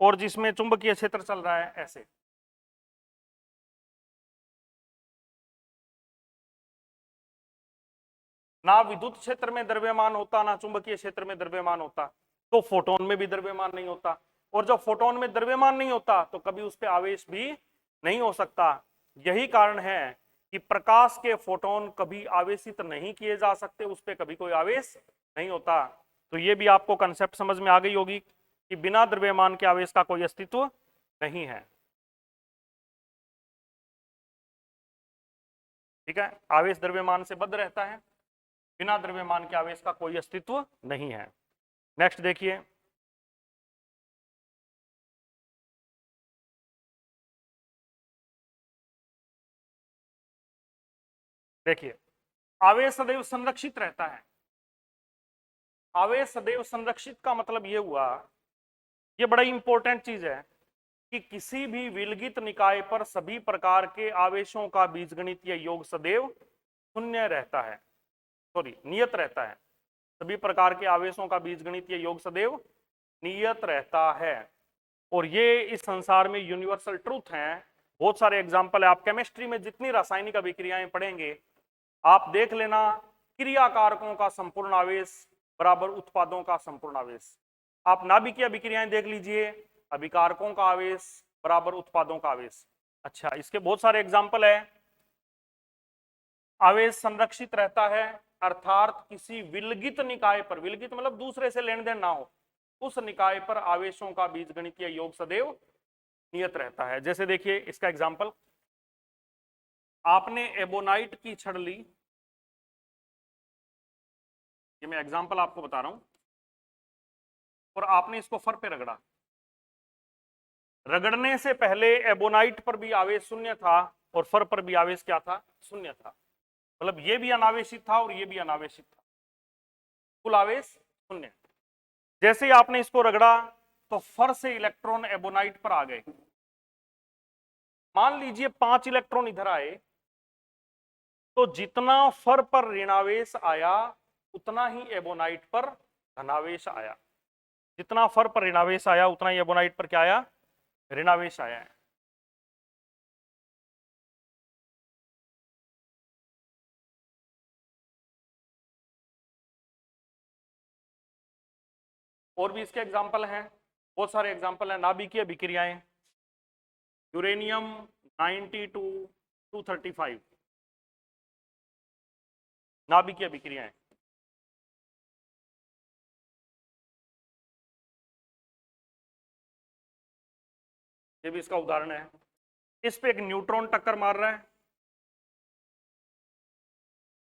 और जिसमें चुंबकीय क्षेत्र चल रहा है ऐसे। ना विद्युत क्षेत्र में द्रव्यमान होता ना चुंबकीय क्षेत्र में द्रव्यमान होता, तो फोटोन में भी द्रव्यमान नहीं होता। और जब फोटोन में द्रव्यमान नहीं होता तो कभी उस पर आवेश भी नहीं हो सकता। यही कारण है कि प्रकाश के फोटोन कभी आवेशित नहीं किए जा सकते, उस पर कभी कोई आवेश नहीं होता। तो ये भी आपको कंसेप्ट समझ में आ गई होगी कि बिना द्रव्यमान के आवेश का कोई अस्तित्व नहीं है। ठीक है, आवेश द्रव्यमान से बद्ध रहता है, बिना द्रव्यमान के आवेश का कोई अस्तित्व नहीं है। नेक्स्ट देखिए, देखिए आवेश सदैव संरक्षित रहता है। आवेश सदैव संरक्षित का मतलब ये हुआ, ये बड़ा इंपॉर्टेंट चीज है। कि किसी भी विलगित निकाय पर सभी प्रकार के आवेशों का बीजगणितीय योग सदैव शून्य रहता है, सॉरी नियत रहता है। सभी प्रकार के आवेशों का बीजगणितीय योग सदैव नियत रहता है। और ये इस संसार में यूनिवर्सल ट्रूथ है। बहुत सारे एग्जाम्पल है, आप केमिस्ट्री में जितनी रासायनिक अभिक्रियाएं पढ़ेंगे आप देख लेना, क्रिया कारकों का संपूर्ण आवेश बराबर उत्पादों का संपूर्ण आवेश। आप नाभिकीय अभिक्रियाएं देख लीजिए, अभिकारकों का आवेश बराबर उत्पादों का आवेश। अच्छा, इसके बहुत सारे एग्जाम्पल है। आवेश संरक्षित रहता है अर्थात किसी विलगित निकाय पर, विलगित मतलब दूसरे से लेन देन ना हो, उस निकाय पर आवेशों का बीजगणितीय योग सदैव नियत रहता है। जैसे देखिए इसका एग्जाम्पल, आपने एबोनाइट की छड़ ली, ये मैं एग्जाम्पल आपको बता रहा हूं, और आपने इसको फर पे रगड़ा। रगड़ने से पहले एबोनाइट पर भी आवेश शून्य था और फर पर भी आवेश क्या था, शून्य था। मतलब ये भी अनावेशित था और ये भी अनावेशित था, कुल आवेश शून्य। जैसे ही आपने इसको रगड़ा तो फर से इलेक्ट्रॉन एबोनाइट पर आ गए। मान लीजिए 5 इलेक्ट्रॉन इधर आए, तो जितना फर पर ऋणावेश आया उतना ही एबोनाइट पर धनावेश आया। जितना फर पर ऋणावेश आया उतना ही एबोनाइट पर क्या आया, ऋणावेश आया है। और भी इसके एग्जाम्पल हैं, बहुत सारे एग्जाम्पल हैं। नाभिकीय अभिक्रियाएं, यूरेनियम 92 235, नाभिकीय अभिक्रियाएं। ये भी इसका उदाहरण है। इस पे एक न्यूट्रॉन टक्कर मार रहा है,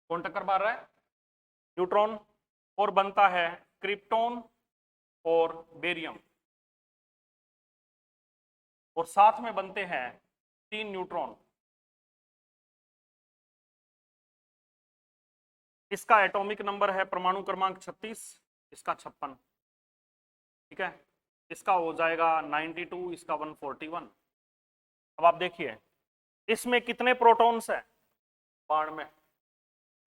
कौन टक्कर मार रहा है, न्यूट्रॉन, और बनता है क्रिप्टॉन और बेरियम, और साथ में बनते हैं 3 न्यूट्रॉन। इसका एटॉमिक नंबर है परमाणु क्रमांक 36, इसका 56, ठीक है। इसका हो जाएगा 92, इसका 141। अब आप देखिए इसमें कितने प्रोटॉन्स हैं, 92।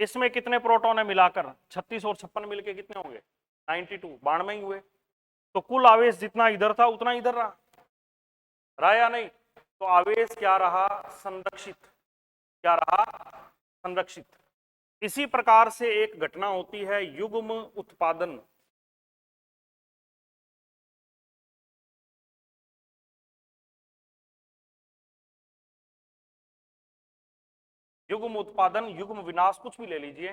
इसमें कितने प्रोटॉन है मिलाकर, 36 और 56 मिलके कितने होंगे, 92, 92 ही हुए। तो कुल आवेश जितना इधर था उतना इधर रहा या नहीं? तो आवेश क्या रहा, संरक्षित। क्या रहा, संरक्षित। इसी प्रकार से एक घटना होती है युग्म उत्पादन। युग्म उत्पादन, युग्म विनाश, कुछ भी ले लीजिए।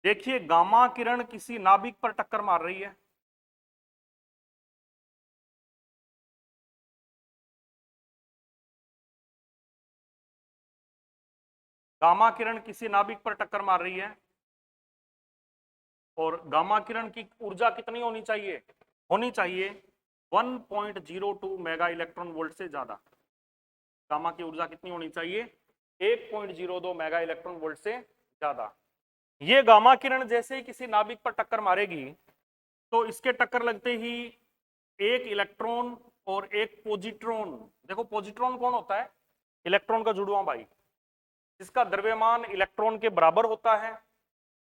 देखिए गामा किरण किसी नाभिक पर टक्कर मार रही है, गामा किरण किसी नाभिक पर टक्कर मार रही है, और गामा किरण की ऊर्जा कितनी होनी चाहिए, होनी चाहिए 1.02 मेगा इलेक्ट्रॉन वोल्ट से ज्यादा। गामा की ऊर्जा कितनी होनी चाहिए, 1.02 मेगा इलेक्ट्रॉन वोल्ट से ज्यादा। ये गामा किरण जैसे ही किसी नाभिक पर टक्कर मारेगी तो इसके टक्कर लगते ही एक इलेक्ट्रॉन और एक पॉजिट्रॉन, देखो पॉजिट्रॉन कौन होता है, इलेक्ट्रॉन का जुड़वां भाई, जिसका द्रव्यमान इलेक्ट्रॉन के बराबर होता है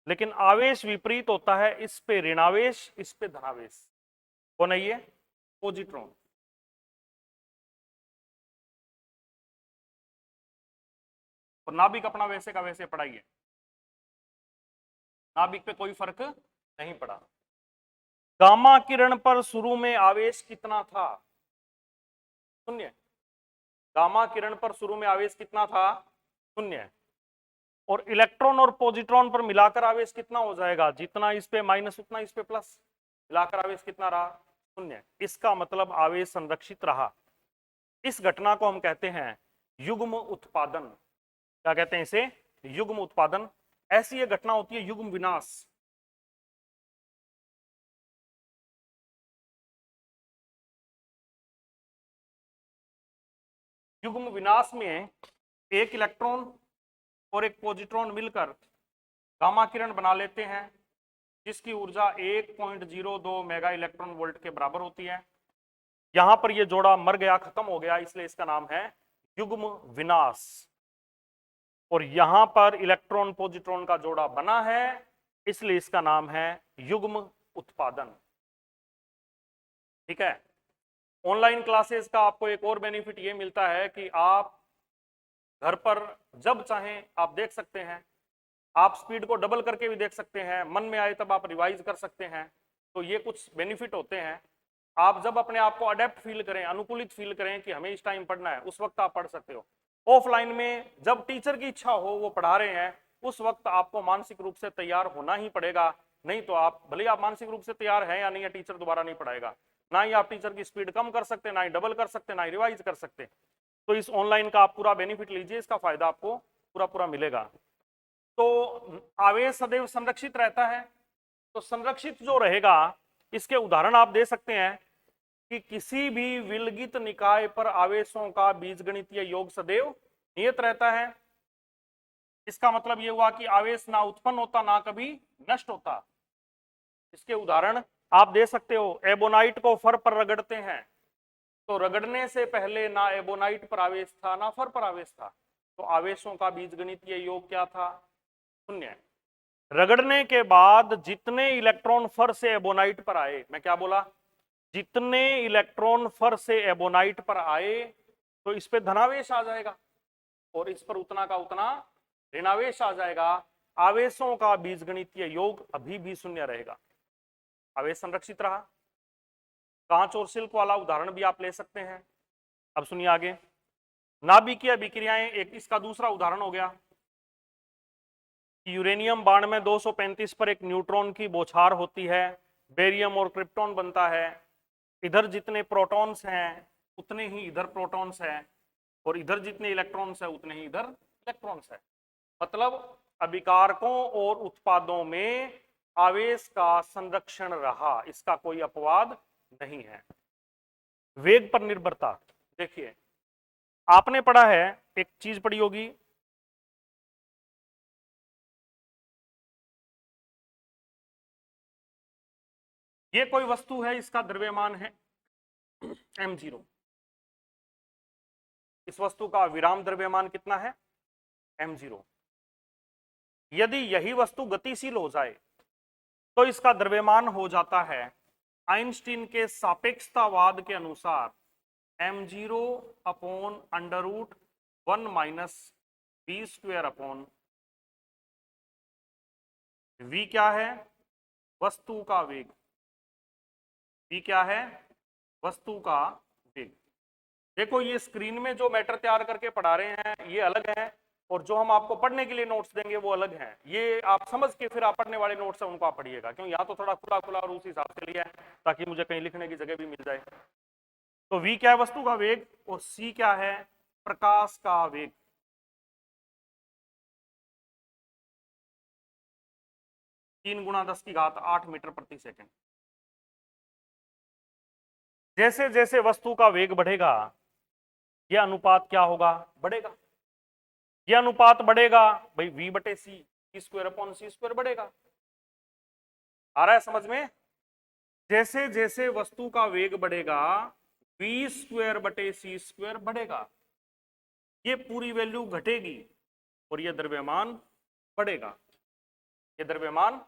लेकिन आवेश विपरीत होता है, इस पे ऋणावेश इस पे धनावेश। कौन है ये, पॉजिट्रॉन। और नाभिक अपना वैसे का वैसे पढ़ाइए, नाभिक पे कोई फर्क नहीं पड़ा। गामा किरण पर शुरू में आवेश कितना था, शून्य। गामा किरण पर शुरू में आवेश कितना था, शून्य। और इलेक्ट्रॉन और पॉजिट्रॉन पर मिलाकर आवेश कितना हो जाएगा, जितना इस पे माइनस उतना इस पे प्लस, मिलाकर आवेश कितना रहा, शून्य। इसका मतलब आवेश संरक्षित रहा। इस घटना को हम कहते हैं युग्म उत्पादन। क्या कहते हैं इसे, युग्म उत्पादन। ऐसी ये घटना होती है युग्म विनाश। युग्म विनाश में एक इलेक्ट्रॉन और एक पॉजिट्रॉन मिलकर गामा किरण बना लेते हैं जिसकी ऊर्जा 1.02 मेगा इलेक्ट्रॉन वोल्ट के बराबर होती है। यहां पर ये जोड़ा मर गया, खत्म हो गया, इसलिए इसका नाम है युग्म विनाश। और यहां पर इलेक्ट्रॉन पॉजिट्रॉन का जोड़ा बना है, इसलिए इसका नाम है युग्म उत्पादन। ठीक है। ऑनलाइन क्लासेस का आपको एक और बेनिफिट ये मिलता है कि आप घर पर जब चाहें आप देख सकते हैं, आप स्पीड को डबल करके भी देख सकते हैं, मन में आए तब आप रिवाइज कर सकते हैं। तो ये कुछ बेनिफिट होते हैं। आप जब अपने आप को अडेप्ट फील करें, अनुकूलित फील करें कि हमें इस टाइम पढ़ना है, उस वक्त आप पढ़ सकते हो। ऑफलाइन में जब टीचर की इच्छा हो, वो पढ़ा रहे हैं, उस वक्त आपको मानसिक रूप से तैयार होना ही पड़ेगा। नहीं तो आप भले आप मानसिक रूप से तैयार हैं या नहीं, या टीचर दोबारा नहीं पढ़ाएगा। ना ही आप टीचर की स्पीड कम कर सकते, ना ही डबल कर सकते, ना ही रिवाइज कर सकते। तो इस ऑनलाइन का आप पूरा बेनिफिट लीजिए, इसका फायदा आपको पूरा पूरा मिलेगा। तो आवेश सदैव संरक्षित रहता है। तो संरक्षित जो रहेगा, इसके उदाहरण आप दे सकते हैं कि किसी भी विलगित निकाय पर आवेशों का बीजगणितीय योग सदैव नियत रहता है। इसका मतलब यह हुआ कि आवेश ना उत्पन्न होता, ना कभी नष्ट होता। इसके उदाहरण आप दे सकते हो। एबोनाइट को फर पर रगड़ते हैं, तो रगड़ने से पहले ना एबोनाइट पर आवेश था, ना फर पर आवेश था। तो आवेशों का बीजगणितीय योग क्या था? शून्य। रगड़ने के बाद जितने इलेक्ट्रॉन फर से एबोनाइट पर आए, मैं क्या बोला, जितने इलेक्ट्रॉन फर से एबोनाइट पर आए, तो इस पे धनावेश आ जाएगा और इस पर उतना का उतना ऋणावेश आ जाएगा। आवेशों का बीजगणितीय योग अभी भी शून्य रहेगा, आवेश संरक्षित रहा। कांच और सिल्क वाला उदाहरण भी आप ले सकते हैं। अब सुनिए आगे, नाभिकीय अभिक्रियाएं एक इसका दूसरा उदाहरण हो गया। यूरेनियम बाण में 235 पर एक न्यूट्रॉन की बौछार होती है, बेरियम और क्रिप्टॉन बनता है। इधर जितने प्रोटॉन्स हैं उतने ही इधर प्रोटॉन्स हैं, और इधर जितने इलेक्ट्रॉन्स हैं उतने ही इधर इलेक्ट्रॉन्स हैं। मतलब अभिकारकों और उत्पादों में आवेश का संरक्षण रहा, इसका कोई अपवाद नहीं है। वेग पर निर्भरता, देखिए आपने पढ़ा है, एक चीज पढ़ी होगी, ये कोई वस्तु है, इसका द्रव्यमान है m0। इस वस्तु का विराम द्रव्यमान कितना है? m0। यदि यही वस्तु गतिशील हो जाए तो इसका द्रव्यमान हो जाता है आइंस्टीन के सापेक्षतावाद के अनुसार m0 upon under root 1 minus v square upon v क्या है? वस्तु का वेग। v क्या है? वस्तु का वेग। देखो ये स्क्रीन में जो मैटर तैयार करके पढ़ा रहे हैं ये अलग है, और जो हम आपको पढ़ने के लिए नोट्स देंगे वो अलग हैं। ये आप समझ के फिर आप पढ़ने वाले नोट्स हैं उनको आप पढ़िएगा, क्यों यहाँ तो थोड़ा खुला खुला और उस हिसाब से लिया है ताकि मुझे कहीं लिखने की जगह भी मिल जाए। तो v क्या है? वस्तु का वेग। और c क्या है? प्रकाश का वेग। तीन गुणा 10 की घात 8 मीटर प्रति सेकेंड। जैसे जैसे वस्तु का वेग बढ़ेगा यह अनुपात क्या होगा? बढ़ेगा। यह अनुपात बढ़ेगा भाई, v बटे सी, स्क्वायर अपॉन सी स्क्वायर बढ़ेगा। आ रहा है समझ में? जैसे जैसे वस्तु का वेग बढ़ेगा v स्क्वायर बटे सी स्क्वायर बढ़ेगा। ये पूरी वैल्यू घटेगी और ये द्रव्यमान बढ़ेगा, ये द्रव्यमान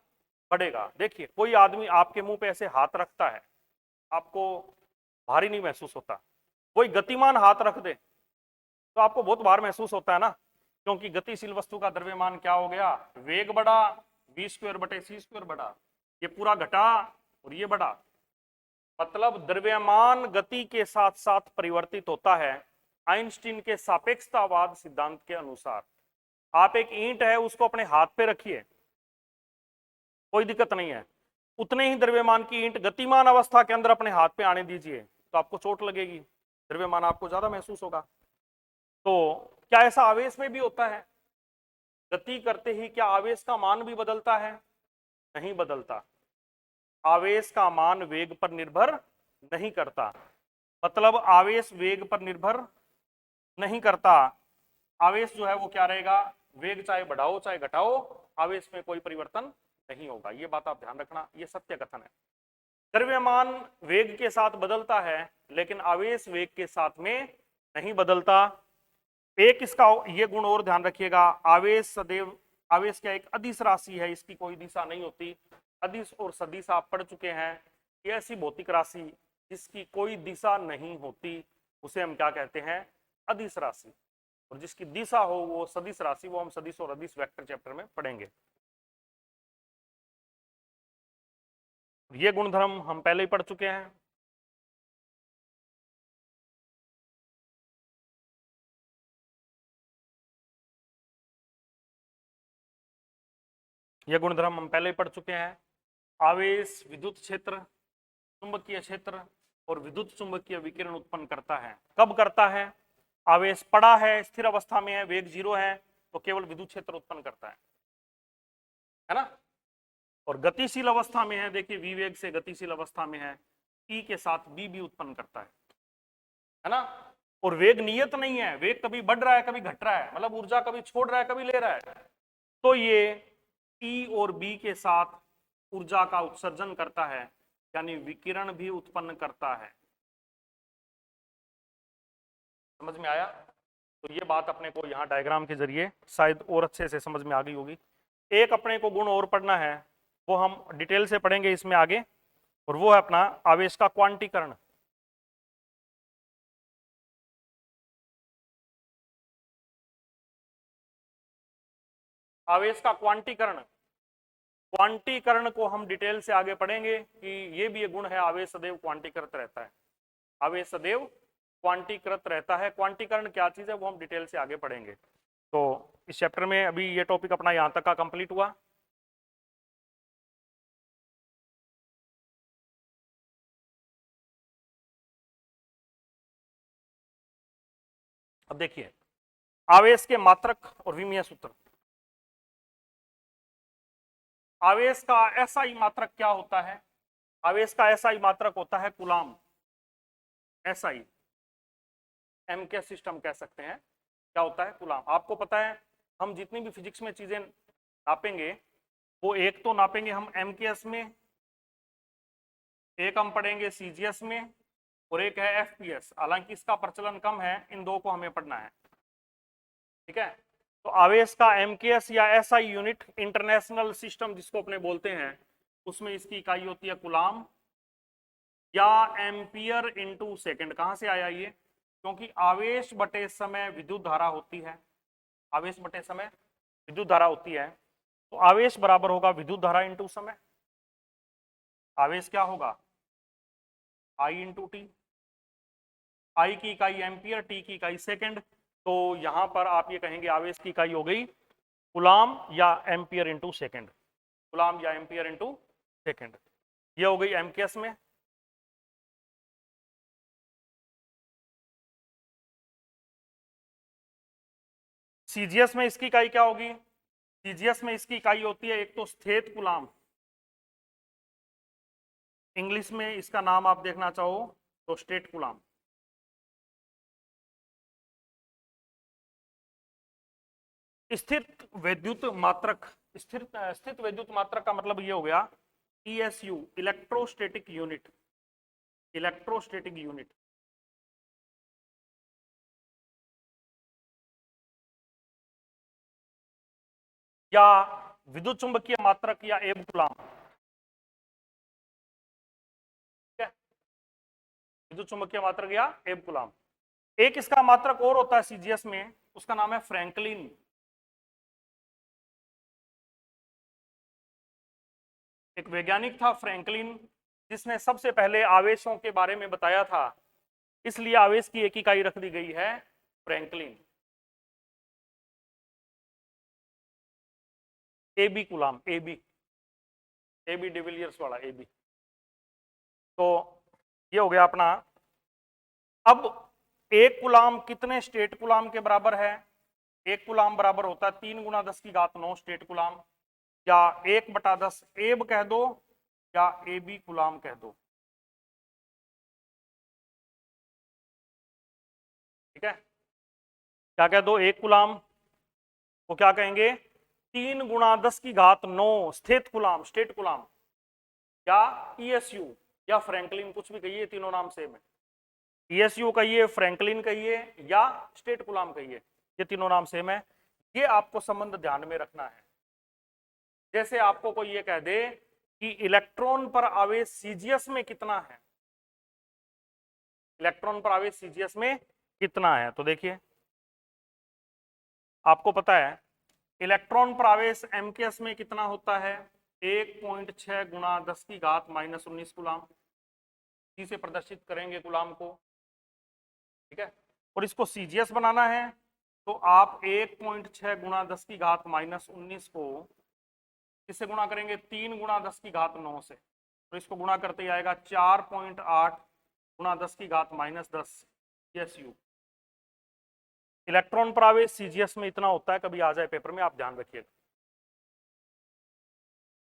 बढ़ेगा। देखिए कोई आदमी आपके मुंह पे ऐसे हाथ रखता है, आपको भारी नहीं महसूस होता। कोई गतिमान हाथ रख दे तो आपको बहुत भार महसूस होता है ना, क्योंकि गतिशील वस्तु का द्रव्यमान क्या हो गया? वेग बढ़ा, v स्क्वायर बटे सी स्क्वायर बढ़ा, ये पूरा घटा और ये बढ़ा। मतलब द्रव्यमान गति के साथ साथ परिवर्तित होता है आइंस्टीन के सापेक्षतावाद सिद्धांत के अनुसार। आप एक ईंट है उसको अपने हाथ पे रखिए, कोई दिक्कत नहीं है, उतने ही द्रव्यमान की ईंट गतिमान अवस्था के अंदर अपने हाथ पे आने दीजिए तो आपको चोट लगेगी, द्रव्यमान आपको ज्यादा महसूस होगा। तो क्या ऐसा आवेश में भी होता है? गति करते ही क्या आवेश का मान भी बदलता है? नहीं बदलता। आवेश का मान वेग पर निर्भर नहीं करता। मतलब आवेश वेग पर निर्भर नहीं करता। आवेश जो है वो क्या रहेगा? वेग चाहे बढ़ाओ चाहे घटाओ, आवेश में कोई परिवर्तन नहीं होगा। ये बात आप ध्यान रखना, ये सत्य कथन है। द्रव्यमान वेग के साथ बदलता है लेकिन आवेश वेग के साथ में नहीं बदलता। एक इसका ये गुण और ध्यान रखिएगा, आवेश सदैव, आवेश क्या एक अदिश राशि है, इसकी कोई दिशा नहीं होती। अदिश और सदिश आप पढ़ चुके हैं, ये ऐसी भौतिक राशि जिसकी कोई दिशा नहीं होती उसे हम क्या कहते हैं, अदिश राशि। और जिसकी दिशा हो वो सदिश राशि, वो हम सदिश और अदिश वेक्टर चैप्टर में पढ़ेंगे। ये गुणधर्म हम पहले ही पढ़ चुके हैं। ये गुणधर्म हम पहले ही पढ़ चुके हैं। आवेश विद्युत क्षेत्र, चुंबकीय क्षेत्र और विद्युत चुंबकीय विकिरण उत्पन्न करता है। कब करता है? आवेश पड़ा है, स्थिर अवस्था में है, वेग 0 है, तो केवल विद्युत क्षेत्र उत्पन्न करता है ना। और गतिशील अवस्था में है, देखिए v वेग से गतिशील अवस्था में है, E के साथ B भी उत्पन्न करता है ना। और वेग नियत नहीं है, वेग कभी बढ़ रहा है कभी घट रहा है, मतलब ऊर्जा कभी छोड़ रहा है कभी ले रहा है। तो ये E और B के साथ ऊर्जा का उत्सर्जन करता है, यानी विकिरण भी उत्पन्न करता है। समझ में आया? तो ये बात अपने को यहाँ डायग्राम के जरिए शायद और अच्छे से समझ में आ गई होगी। एक अपने को गुण और पढ़ना है, वो हम डिटेल से पढ़ेंगे इसमें आगे, और वो है अपना आवेश का क्वांटीकरण। आवेश का क्वांटीकरण, क्वांटीकरण को हम डिटेल से आगे पढ़ेंगे कि ये भी एक गुण है, आवेश सदैव क्वांटीकृत रहता है। आवेश सदैव क्वांटीकृत रहता है। क्वांटीकरण क्या चीज है वो हम डिटेल से आगे पढ़ेंगे। तो इस चैप्टर में अभी ये टॉपिक अपना यहां तक का कंप्लीट हुआ। अब देखिए आवेश के मात्रक और विमीय सूत्र। आवेश का एसआई मात्रक क्या होता है? आवेश का एसआई मात्रक होता है कूलाम। एसआई एम के सिस्टम कह सकते हैं, क्या होता है? कूलाम। आपको पता है हम जितनी भी फिजिक्स में चीजें नापेंगे वो एक तो नापेंगे हम एमकेएस में, एक हम पढ़ेंगे सीजीएस में, और एक है एफपीएस। हालांकि इसका प्रचलन कम है, इन दो को हमें पढ़ना है, ठीक है। तो आवेश का एमकेएस या एसआई यूनिट, इंटरनेशनल सिस्टम जिसको अपने बोलते हैं, उसमें इसकी इकाई होती है कूलाम या एम्पियर इनटू सेकंड। कहां से आया ये? क्योंकि आवेश बटे समय विद्युत धारा होती है, आवेश बटे समय विद्युत धारा होती है, तो आवेश बराबर होगा विद्युत धारा इंटू समय। आवेश क्या होगा? आई इंटू टी। आई की इकाई एम्पियर, टी की इकाई सेकंड। तो यहां पर आप ये कहेंगे आवेश की इकाई हो गई कूलाम या एम्पियर इंटू सेकंड, कूलाम या एम्पियर इंटू सेकंड। ये हो गई एमकेएस में। सीजीएस में इसकी इकाई क्या होगी? सीजीएस में इसकी इकाई होती है एक तो स्थित कूलाम, इंग्लिश में इसका नाम आप देखना चाहो तो स्टेट कूलाम। स्थित विद्युत मात्रक, स्थित विद्युत मात्रक का मतलब ये हो गया ईएसयू, इलेक्ट्रोस्टैटिक यूनिट, इलेक्ट्रोस्टैटिक यूनिट। या विद्युत चुंबकीय मात्रक या एब कूलाम, ठीक है, विद्युत चुंबकीय मात्रक या एब कूलाम। एक इसका मात्रक और होता है सीजीएस में, उसका नाम है फ्रैंकलिन। एक वैज्ञानिक था फ्रैंकलिन, जिसने सबसे पहले आवेशों के बारे में बताया था, इसलिए आवेश की एक इकाई रख दी गई है Franklin. AB coulomb, AB, AB de Villiers वाला एबी। तो ये हो गया अपना। अब एक कूलाम कितने स्टेट कूलाम के बराबर है? एक कूलाम बराबर होता है 3 × 10⁹ स्टेट कूलाम, या 1/10 एब कह दो या एबी कूलाम कह दो, ठीक है। क्या कह दो? एक कूलाम को क्या कहेंगे? 3 × 10⁹ स्थित कूलाम, स्टेट कूलाम, या ईएसयू या फ्रैंकलिन, कुछ भी कहिए, तीनों नाम सेम है। ईएसयू कहिए, फ्रैंकलिन कहिए या स्टेट कूलाम कहिए, ये तीनों नाम सेम है। ये आपको संबंध ध्यान में रखना है। जैसे आपको कोई ये कह दे कि इलेक्ट्रॉन पर आवेश सीजीएस में कितना है, इलेक्ट्रॉन पर आवेश सीजीएस में कितना है, तो देखिए आपको पता है इलेक्ट्रॉन पर आवेश एमकेएस में कितना होता है, 1.6 गुणा 10 की घात -19 गुलाम। इसी से प्रदर्शित करेंगे गुलाम को, ठीक है। और इसको सीजीएस बनाना है तो आप 1.6 गुणा 10 की घात -19 को किससे गुणा करेंगे, 3 गुणा 10 की घात 9 से। तो इसको गुणा करते ही आएगा 4.8 गुणा 10 की घात -10 एसयू। इलेक्ट्रॉन पर आवेश सीजीएस में इतना होता है, कभी आ जाए पेपर में आप ध्यान रखिएगा,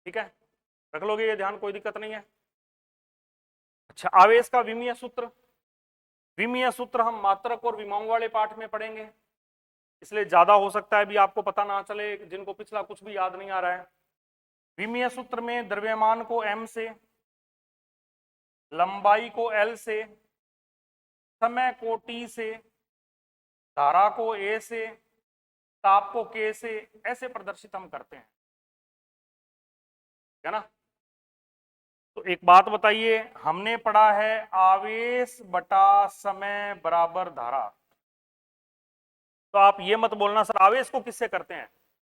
ठीक है, रख लोगे ये ध्यान, कोई दिक्कत नहीं है। अच्छा, आवेश का विमीय सूत्र, विमीय सूत्र हम मात्रक और विमाओं वाले पाठ में पढ़ेंगे, इसलिए ज्यादा हो सकता है भी आपको पता ना चले, जिनको पिछला कुछ भी याद नहीं आ रहा है। विमीय सूत्र में द्रव्यमान को m से, लंबाई को l से, समय को t से, धारा को a से, ताप को k से, ऐसे प्रदर्शित हम करते हैं, है ना। तो एक बात बताइए, हमने पढ़ा है आवेश बटा समय बराबर धारा, तो आप ये मत बोलना सर आवेश को किससे करते हैं।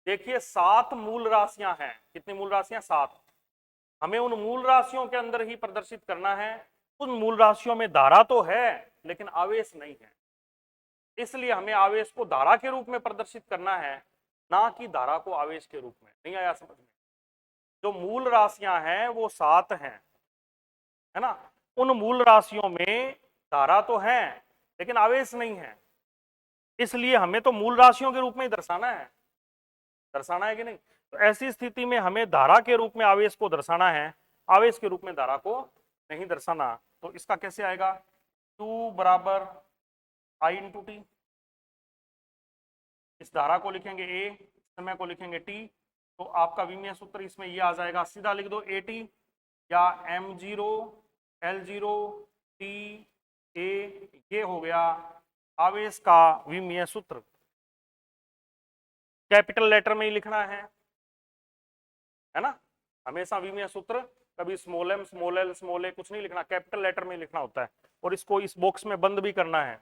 देखिए 7 मूल राशियां हैं, कितनी मूल राशियां, 7। हमें उन मूल राशियों के अंदर ही प्रदर्शित करना है। उन मूल राशियों में धारा तो है लेकिन आवेश नहीं है, इसलिए हमें आवेश को धारा के रूप में प्रदर्शित करना है, ना कि धारा को आवेश के रूप में। नहीं आया समझ में। जो मूल राशियां हैं वो 7 हैं, है ना। उन मूल राशियों में धारा तो है लेकिन आवेश नहीं है, इसलिए हमें तो मूल राशियों के रूप में ही दर्शाना है कि नहीं। तो ऐसी स्थिति में हमें धारा के रूप में आवेश को दर्शाना है, आवेश के रूप में धारा को नहीं दर्शाना। तो इसका कैसे आएगा, Q बराबर I इंटू टी, इस धारा को लिखेंगे A, समय को लिखेंगे T, तो आपका विमीय सूत्र इसमें ये आ जाएगा, सीधा लिख दो AT या M0 L0 T A, ये हो गया आवेश का विमीय सूत्र। कैपिटल लेटर में ही लिखना है ना, हमेशा विमीय सूत्र कभी small m small l small a कुछ नहीं लिखना, कैपिटल लेटर में लिखना होता है। और इसको इस बॉक्स में बंद भी करना है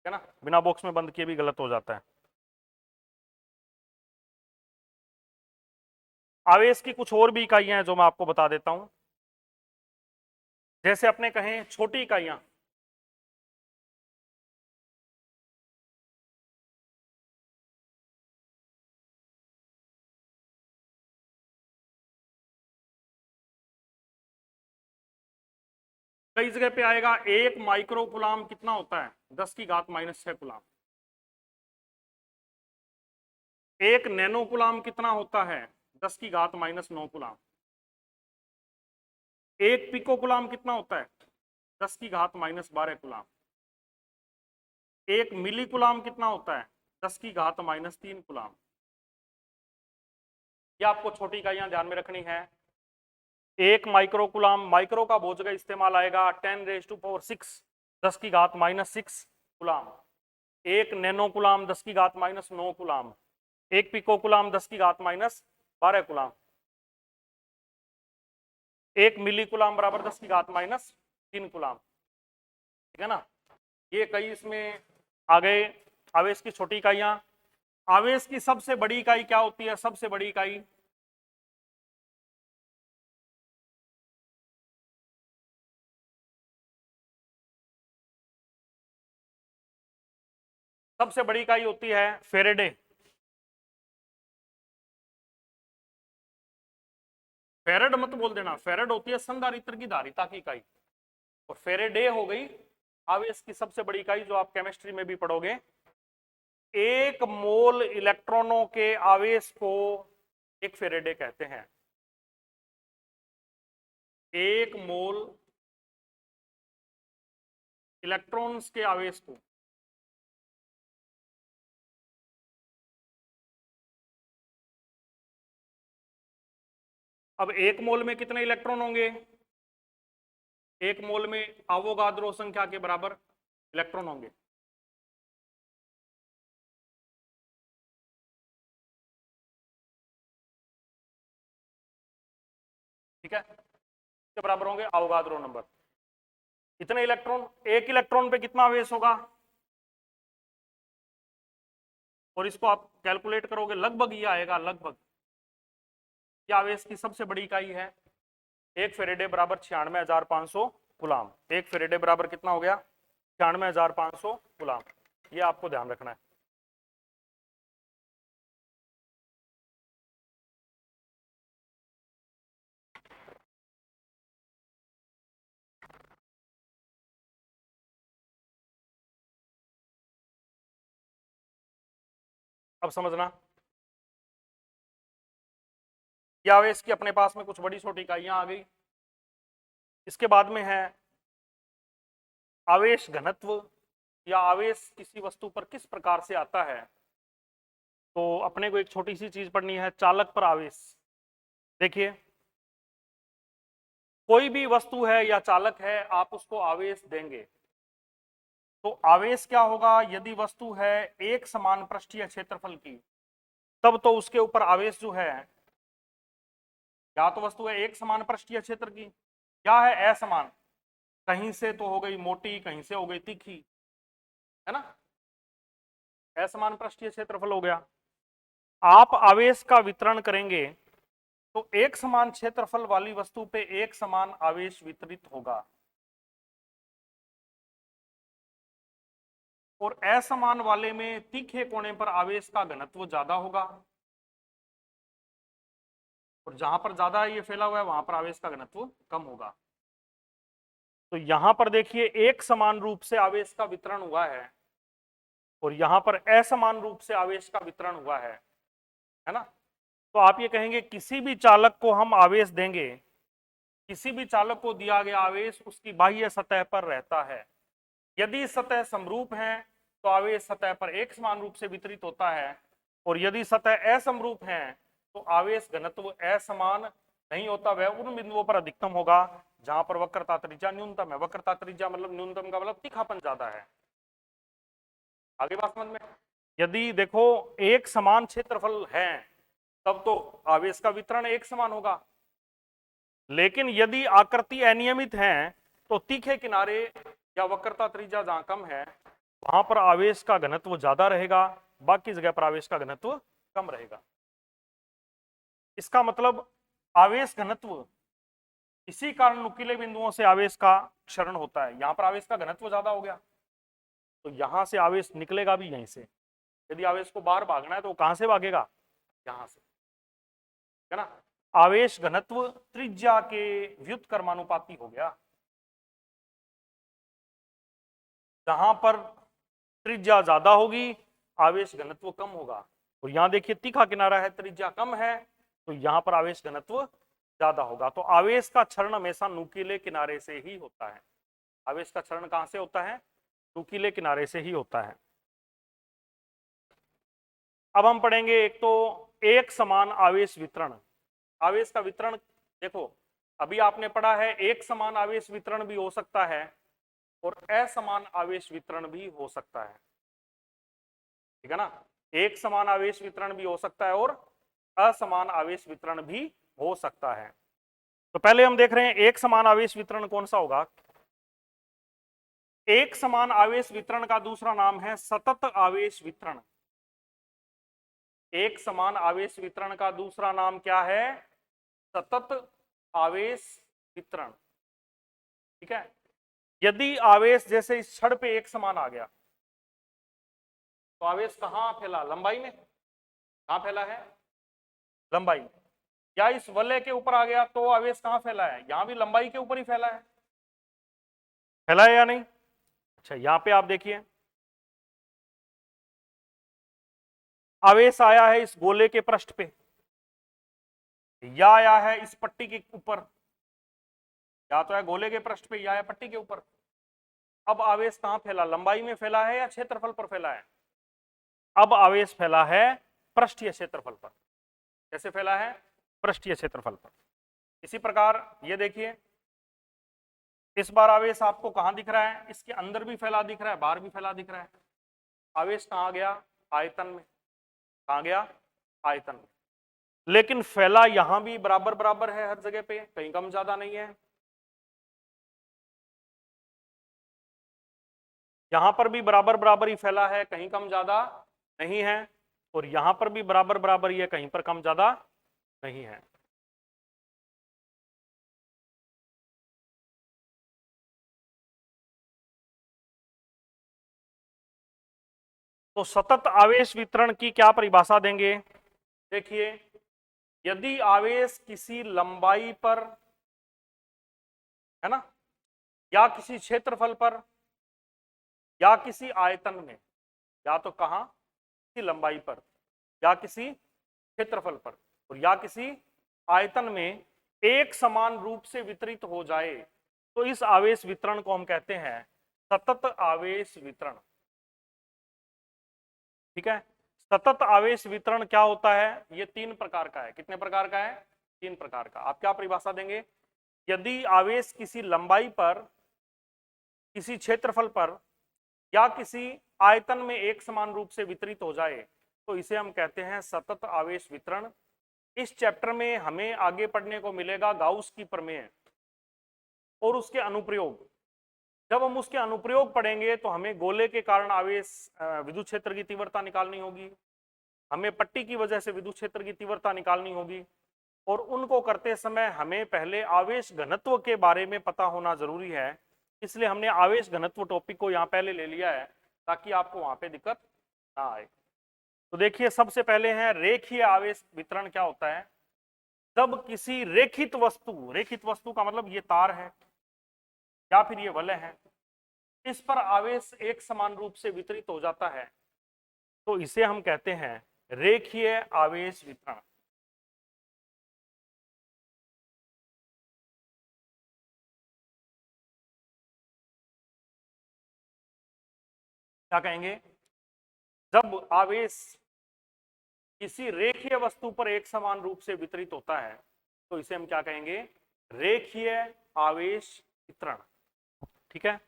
ना, बिना बॉक्स में बंद किए भी गलत हो जाता है। आवेश की कुछ और भी इकाइयां हैं जो मैं आपको बता देता हूं, जैसे अपने कहें छोटी इकाइयां, कई जगह पे आएगा 1 माइक्रो कूलाम कितना होता है, 10 की घात -6 कूलाम। 1 नैनो कूलाम कितना होता है, 10 की घात -9 कूलाम। 1 पिको कूलाम कितना होता है, 10 की घात -12 कूलाम। 1 मिली कूलाम कितना होता है, 10 की घात -3 कूलाम। ये आपको छोटी इकाइयां ध्यान में रखनी है। 1 माइक्रो कूलाम, माइक्रो का बहुत जगह इस्तेमाल आएगा, 10⁻⁶, 10 की घात -6 कूलाम। 1 नैनो कूलाम 10 की घात -9 कूलाम। 1 पिको कूलाम 10 की घात -12 कूलाम। 1 मिली कूलाम बराबर 10 की घात -3 कूलाम, ठीक है ना। ये कई इसमें आ गए आवेश की छोटी इकाइयां। आवेश की सबसे बड़ी इकाई क्या होती है, सबसे बड़ी इकाई, सबसे बड़ी इकाई होती है फेरेडे। फेरेड मत बोल देना, फेरेड होती है संधारित्र की धारिता की इकाई, और फेरेडे हो गई आवेश की सबसे बड़ी इकाई, जो आप केमिस्ट्री में भी पढ़ोगे। 1 मोल इलेक्ट्रॉनों के आवेश को 1 फेरेडे कहते हैं। 1 मोल इलेक्ट्रॉन्स के आवेश को अब 1 मोल में कितने इलेक्ट्रॉन होंगे, 1 मोल में अवोगाद्रो संख्या के बराबर इलेक्ट्रॉन होंगे। ठीक है, के बराबर होंगे अवोगाद्रो नंबर। कितने इलेक्ट्रॉन, एक इलेक्ट्रॉन पे कितना आवेश होगा, और इसको आप कैलकुलेट करोगे लगभग ये आएगा, लगभग ये आवेश की सबसे बड़ी इकाई है। 1 फेरेडे बराबर 96,500 कूलाम। 1 फेरेडे बराबर कितना हो गया, 96,500 कूलाम। ये आपको ध्यान रखना है। अब समझना, ये आवेश की अपने पास में कुछ बड़ी छोटी इकाइयां आ गई। इसके बाद में है आवेश घनत्व, या आवेश किसी वस्तु पर किस प्रकार से आता है। तो अपने को एक छोटी सी चीज पढ़नी है, चालक पर आवेश। देखिए, कोई भी वस्तु है या चालक है, आप उसको आवेश देंगे तो आवेश क्या होगा, यदि वस्तु है एक समान पृष्ठीय क्षेत्रफल की, तब तो उसके ऊपर आवेश जो है, या तो वस्तु है एक समान पृष्ठीय क्षेत्र की, या है असमान, कहीं से तो हो गई मोटी, कहीं से हो गई तीखी, है ना, असमान पृष्ठीय क्षेत्रफल हो गया। आप आवेश का वितरण करेंगे तो एक समान क्षेत्रफल वाली वस्तु पे एक समान आवेश वितरित होगा, और असमान वाले में तीखे कोने पर आवेश का घनत्व ज्यादा होगा, और जहां पर ज्यादा ये फैला हुआ है वहां पर आवेश का घनत्व कम होगा। तो यहां पर देखिए, एक समान रूप से आवेश का वितरण हुआ है, और यहां पर असमान रूप से आवेश का वितरण हुआ है ना। तो आप ये कहेंगे किसी भी चालक को हम आवेश देंगे, किसी भी चालक को दिया गया आवेश उसकी बाह्य सतह पर रहता है। यदि सतह समरूप है तो आवेश सतह पर एक समान रूप से वितरित होता है, और यदि सतह असमरूप है तो आवेश घनत्व असमान नहीं होता, वह उन बिंदुओं पर अधिकतम होगा जहां पर वक्रता त्रिज्या न्यूनतम है। वक्रता त्रिज्या मतलब न्यूनतम का मतलब तीखापन ज्यादा है। आगे बात समझ में, यदि देखो एक समान क्षेत्रफल है तब तो आवेश का वितरण एक समान होगा, लेकिन यदि आकृति अनियमित है तो तीखे किनारे या वक्रता त्रिज्या जहां कम है वहां पर आवेश का घनत्व ज्यादा रहेगा, बाकी जगह पर आवेश का घनत्व कम रहेगा। इसका मतलब आवेश घनत्व, इसी कारण नुकीले बिंदुओं से आवेश का क्षरण होता है। यहां पर आवेश का घनत्व ज्यादा हो गया तो यहां से आवेश निकलेगा भी यहीं से। यदि आवेश को बाहर भागना है तो कहां से भागेगा, यहां से, है ना। आवेश घनत्व त्रिज्या के व्युत्क्रमानुपाती हो गया। जहां पर त्रिज्या ज्यादा होगी आवेश घनत्व कम होगा, और यहां देखिए तीखा किनारा है, त्रिज्या कम है, तो यहां पर आवेश घनत्व ज्यादा होगा। तो आवेश का क्षरण हमेशा नुकीले किनारे से ही होता है। आवेश का क्षरण कहां से होता है, नुकीले किनारे से ही होता है। अब हम पढ़ेंगे एक तो एक समान आवेश वितरण। आवेश का वितरण देखो, अभी आपने पढ़ा है एक समान आवेश वितरण भी हो सकता है और असमान आवेश वितरण भी हो सकता है, ठीक है ना। एक समान आवेश वितरण भी हो सकता है और असमान आवेश वितरण भी हो सकता है। तो पहले हम देख रहे हैं एक समान आवेश वितरण कौन सा होगा। एक समान आवेश वितरण का दूसरा नाम है सतत आवेश वितरण। एक समान आवेश वितरण का दूसरा नाम क्या है, सतत आवेश वितरण, ठीक है। यदि आवेश जैसे इस छड़ पे एक समान आ गया तो आवेश कहां फैला, लंबाई में, कहां फैला है, लंबाई। या इस वलय के ऊपर आ गया तो आवेश कहां फैला है, यहां भी लंबाई के ऊपर ही फैला है, फैला है या नहीं। अच्छा, यहां पे आप देखिए आवेश आया है इस गोले के पृष्ठ पे, या आया है इस पट्टी के ऊपर, या तो है गोले के पृष्ठ पे या है पट्टी के ऊपर। अब आवेश कहां फैला, लंबाई में फैला है या क्षेत्रफल पर फैला है। अब आवेश फैला है पृष्ठीय क्षेत्रफल पर। कैसे फैला है, पृष्ठीय क्षेत्रफल पर। इसी प्रकार ये देखिए इस बार आवेश आपको कहां दिख रहा है? इसके अंदर भी फैला दिख रहा है, बाहर भी फैला दिख रहा है। आवेश कहां गया? आयतन में। कहां गया? आयतन में। लेकिन फैला यहां भी बराबर बराबर है हर जगह पे, कहीं कम ज्यादा नहीं है। यहां पर भी बराबर बराबर ही फैला है, कहीं कम ज्यादा नहीं है। और यहां पर भी बराबर बराबर ही है, कहीं पर कम ज्यादा नहीं है। तो सतत आवेश वितरण की क्या परिभाषा देंगे? देखिए, यदि आवेश किसी लंबाई पर, है ना, या किसी क्षेत्रफल पर, या किसी आयतन में, या तो कहां? किसी लंबाई पर, या किसी क्षेत्रफल पर, और या किसी आयतन में एक समान रूप से वितरित हो जाए, तो इस आवेश वितरण को हम कहते हैं सतत आवेश वितरण। ठीक है। सतत आवेश वितरण क्या होता है? ये 3 प्रकार का है। कितने प्रकार का है? 3 प्रकार का। आप क्या परिभाषा देंगे? यदि आवेश किसी लंबाई पर, किसी क्षेत्रफल पर, या किसी आयतन में एक समान रूप से वितरित हो जाए, तो इसे हम कहते हैं सतत आवेश वितरण। इस चैप्टर में हमें आगे पढ़ने को मिलेगा गाउस की प्रमेय और उसके अनुप्रयोग। जब हम उसके अनुप्रयोग पढ़ेंगे तो हमें गोले के कारण आवेश विद्युत क्षेत्र की तीव्रता निकालनी होगी, हमें पट्टी की वजह से विद्युत क्षेत्र की तीव्रता निकालनी होगी, और उनको करते समय हमें पहले आवेश घनत्व के बारे में पता होना जरूरी है। इसलिए हमने आवेश घनत्व टॉपिक को यहाँ पहले ले लिया है ताकि आपको वहां पे दिक्कत ना आए। तो देखिए, सबसे पहले है रेखीय आवेश वितरण। क्या होता है? जब किसी रेखित वस्तु का मतलब ये तार है या फिर ये वलय है, इस पर आवेश एक समान रूप से वितरित हो जाता है, तो इसे हम कहते हैं रेखीय आवेश वितरण। क्या कहेंगे? जब आवेश किसी रेखीय वस्तु पर एक समान रूप से वितरित होता है, तो इसे हम क्या कहेंगे? रेखीय आवेश वितरण। ठीक है।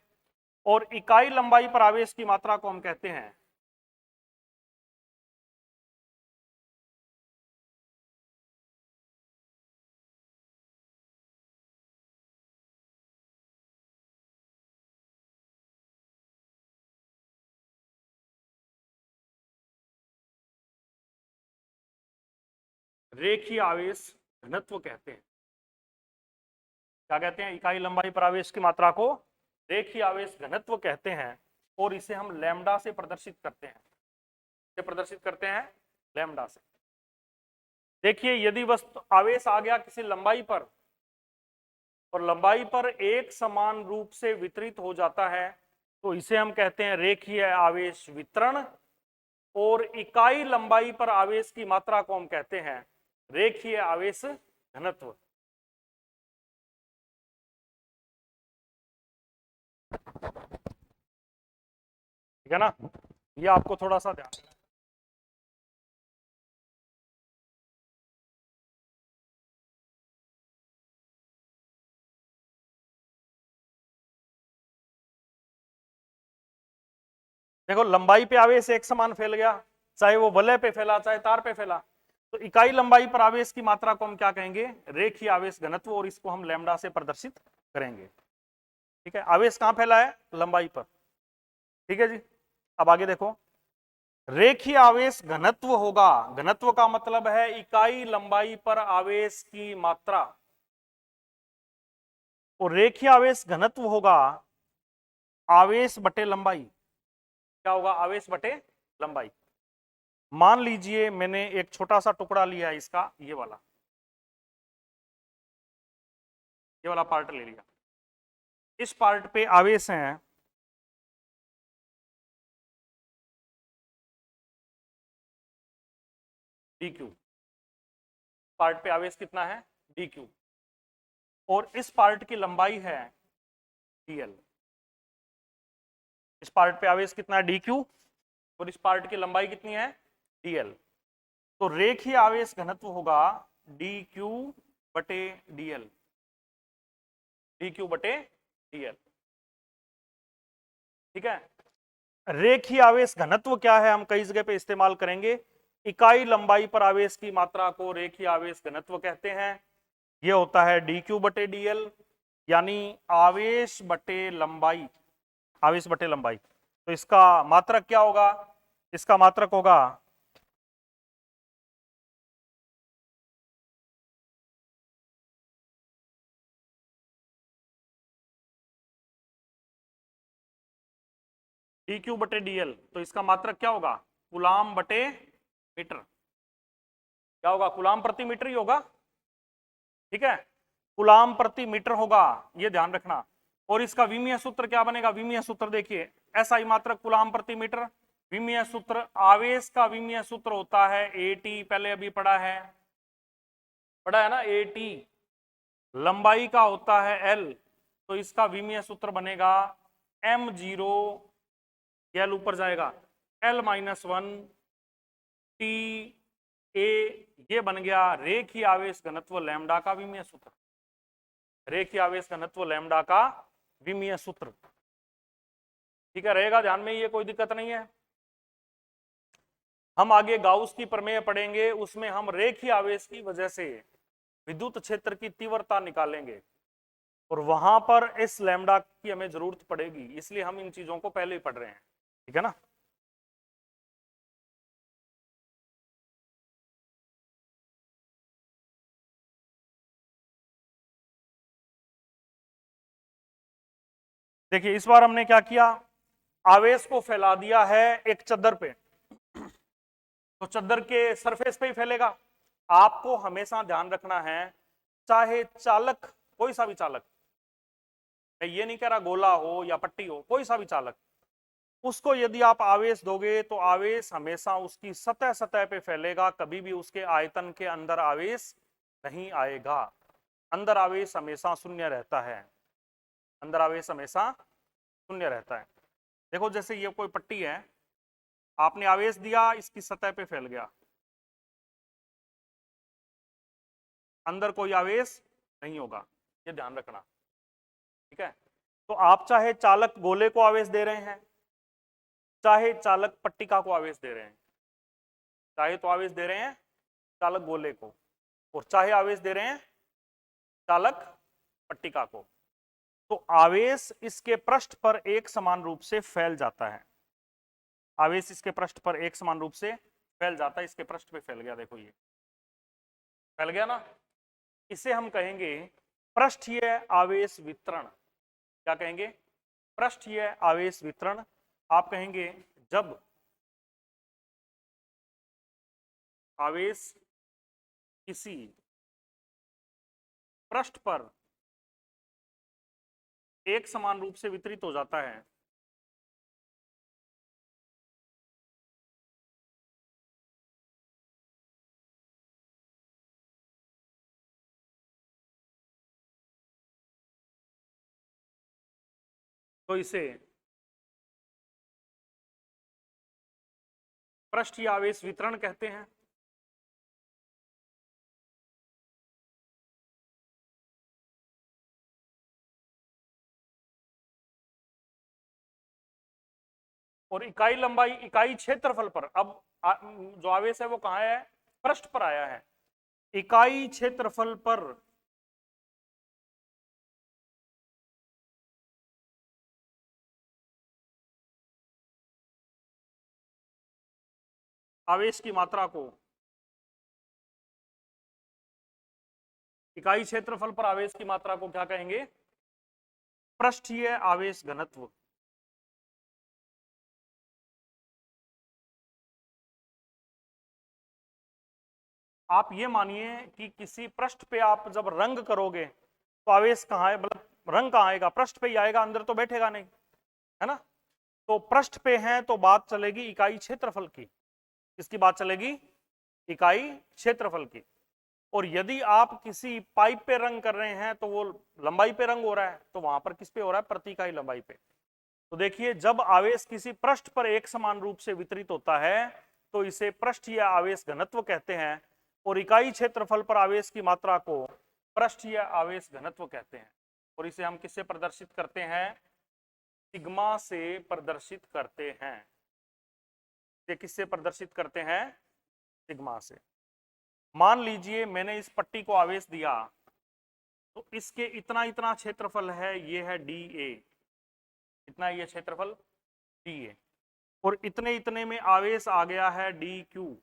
और इकाई लंबाई पर आवेश की मात्रा को हम कहते हैं रेखीय आवेश घनत्व कहते हैं। क्या कहते हैं? इकाई लंबाई पर आवेश की मात्रा को रेखीय आवेश घनत्व कहते हैं, और इसे हम लैम्डा से प्रदर्शित करते हैं। से प्रदर्शित करते हैं लैम्डा से। देखिए, यदि वस्तु आवेश आ गया किसी लंबाई पर और लंबाई पर एक समान रूप से वितरित हो जाता है, तो इसे हम कहते हैं रेखीय आवेश वितरण। और इकाई लंबाई पर आवेश की मात्रा को हम कहते हैं रेखीय आवेश घनत्व। ठीक है ना? ये आपको थोड़ा सा ध्यान रखना है। देखो, लंबाई पे आवेश एक समान फैल गया, चाहे वो वलय पे फैला चाहे तार पे फैला, तो इकाई लंबाई पर आवेश की मात्रा को हम क्या कहेंगे? रेखीय आवेश घनत्व, और इसको हम लैम्डा से प्रदर्शित करेंगे। ठीक है। आवेश कहां फैला है? लंबाई पर। ठीक है जी। अब आगे देखो, रेखीय आवेश घनत्व होगा। घनत्व का मतलब है इकाई लंबाई पर आवेश की मात्रा, और रेखीय आवेश घनत्व होगा आवेश बटे लंबाई। क्या होगा? आवेश बटे लंबाई। मान लीजिए मैंने एक छोटा सा टुकड़ा लिया इसका, ये वाला पार्ट ले लिया। इस पार्ट पे आवेश है डी क्यू। पार्ट पे आवेश कितना है? D Q. और इस पार्ट की लंबाई है डीएल। इस पार्ट पे आवेश कितना है? D Q. और इस पार्ट की लंबाई कितनी है? डीएल। तो रेखीय आवेश घनत्व होगा डी क्यू बटे डीएल। डी क्यू बटे dl। ठीक है, रेखीय आवेश घनत्व क्या है, हम कई जगह पे इस्तेमाल करेंगे। इकाई लंबाई पर आवेश की मात्रा को रेखीय आवेश घनत्व कहते हैं। यह होता है dq बटे dl, यानी आवेश बटे लंबाई, आवेश बटे लंबाई। तो इसका मात्रक क्या होगा, इसका मात्रक होगा dq बटे dl। तो इसका मात्रक क्या होगा, कूलाम बटे मीटर। क्या होगा, कूलाम प्रति मीटर ही होगा। ठीक है, कूलाम प्रति मीटर होगा, ये ध्यान रखना। और इसका विमीय सूत्र क्या बनेगा, विमीय सूत्र देखिए, एसआई मात्रक कूलाम प्रति मीटर। विमीय सूत्र, आवेश का विमीय सूत्र होता है एटी, पहले अभी पढ़ा है ना एटी। लंबाई का होता है एल, तो इसका विमीय सूत्र बनेगा m0, एल ऊपर जाएगा, l माइनस 1 टी ए। ये बन गया रेखीय आवेश घनत्व लैम्डा का विमीय सूत्र, रेखीय आवेश घनत्व लैम्डा का विमीय सूत्र। ठीक है, रहेगा ध्यान में, ये कोई दिक्कत नहीं है। हम आगे गाउस की प्रमेय पढ़ेंगे, उसमें हम रेखीय आवेश की वजह से विद्युत क्षेत्र की तीव्रता निकालेंगे, और वहां पर इस लैम्डा की हमें जरूरत पड़ेगी, इसलिए हम इन चीजों को पहले ही पढ़ रहे हैं। ठीक है ना। देखिए इस बार हमने क्या किया, आवेश को फैला दिया है एक चद्दर पे, तो चद्दर के सरफेस पे ही फैलेगा। आपको हमेशा ध्यान रखना है, चाहे चालक कोई सा भी चालक, मैं ये नहीं कह रहा गोला हो या पट्टी हो, कोई सा भी चालक, उसको यदि आप आवेश दोगे तो आवेश हमेशा उसकी सतह सतह पे फैलेगा, कभी भी उसके आयतन के अंदर आवेश नहीं आएगा। अंदर आवेश हमेशा शून्य रहता है, अंदर आवेश हमेशा शून्य रहता है। देखो जैसे ये कोई पट्टी है, आपने आवेश दिया, इसकी सतह पे फैल गया, अंदर कोई आवेश नहीं होगा, ये ध्यान रखना। ठीक है, तो आप चाहे चालक गोले को आवेश दे रहे हैं, चाहे चालक पट्टिका को आवेश दे रहे हैं, चाहे तो आवेश दे रहे हैं चालक गोले को, और चाहे आवेश दे रहे हैं चालक पट्टिका को, तो आवेश इसके पृष्ठ पर एक समान रूप से फैल जाता है। आवेश इसके पृष्ठ पर एक समान रूप से फैल जाता है, इसके पृष्ठ पे फैल गया, देखो ये फैल गया ना। इसे हम कहेंगे पृष्ठीय आवेश वितरण। क्या कहेंगे, पृष्ठीय आवेश वितरण। आप कहेंगे जब आवेश किसी पृष्ठ पर एक समान रूप से वितरित हो जाता है, तो इसे पृष्ठीय आवेश वितरण कहते हैं। और इकाई लंबाई, इकाई क्षेत्रफल पर, अब जो आवेश है वो कहाँ है, पृष्ठ पर आया है, इकाई क्षेत्रफल पर आवेश की मात्रा को, इकाई क्षेत्रफल पर आवेश की मात्रा को क्या कहेंगे, पृष्ठीय आवेश घनत्व। आप ये मानिए कि किसी पृष्ठ पे आप जब रंग करोगे तो आवेश कहाँ है, मतलब रंग कहाँ आएगा, पृष्ठ पे ही आएगा, अंदर तो बैठेगा नहीं, है ना। तो पृष्ठ पे है तो बात चलेगी इकाई क्षेत्रफल की, किसकी बात चलेगी, इकाई क्षेत्रफल की। और यदि आप किसी पाइप पे रंग कर रहे हैं तो वो लंबाई पे रंग हो रहा है, तो वहां पर किस पे हो रहा है, प्रति इकाई लंबाई पे। तो देखिए जब आवेश किसी पृष्ठ पर एक समान रूप से वितरित होता है तो इसे पृष्ठीय आवेश घनत्व कहते हैं, और इकाई क्षेत्रफल पर आवेश की मात्रा को पृष्ठीय आवेश घनत्व कहते हैं। और इसे हम किससे प्रदर्शित करते हैं? सिग्मा से प्रदर्शित करते हैं। ये किससे प्रदर्शित करते हैं? सिग्मा से। मान लीजिए मैंने इस पट्टी को आवेश दिया, तो इसके इतना इतना क्षेत्रफल है, ये है डी ए, इतना ये क्षेत्रफल डी ए, और इतने इतने में आवेश आ गया है डी क्यू,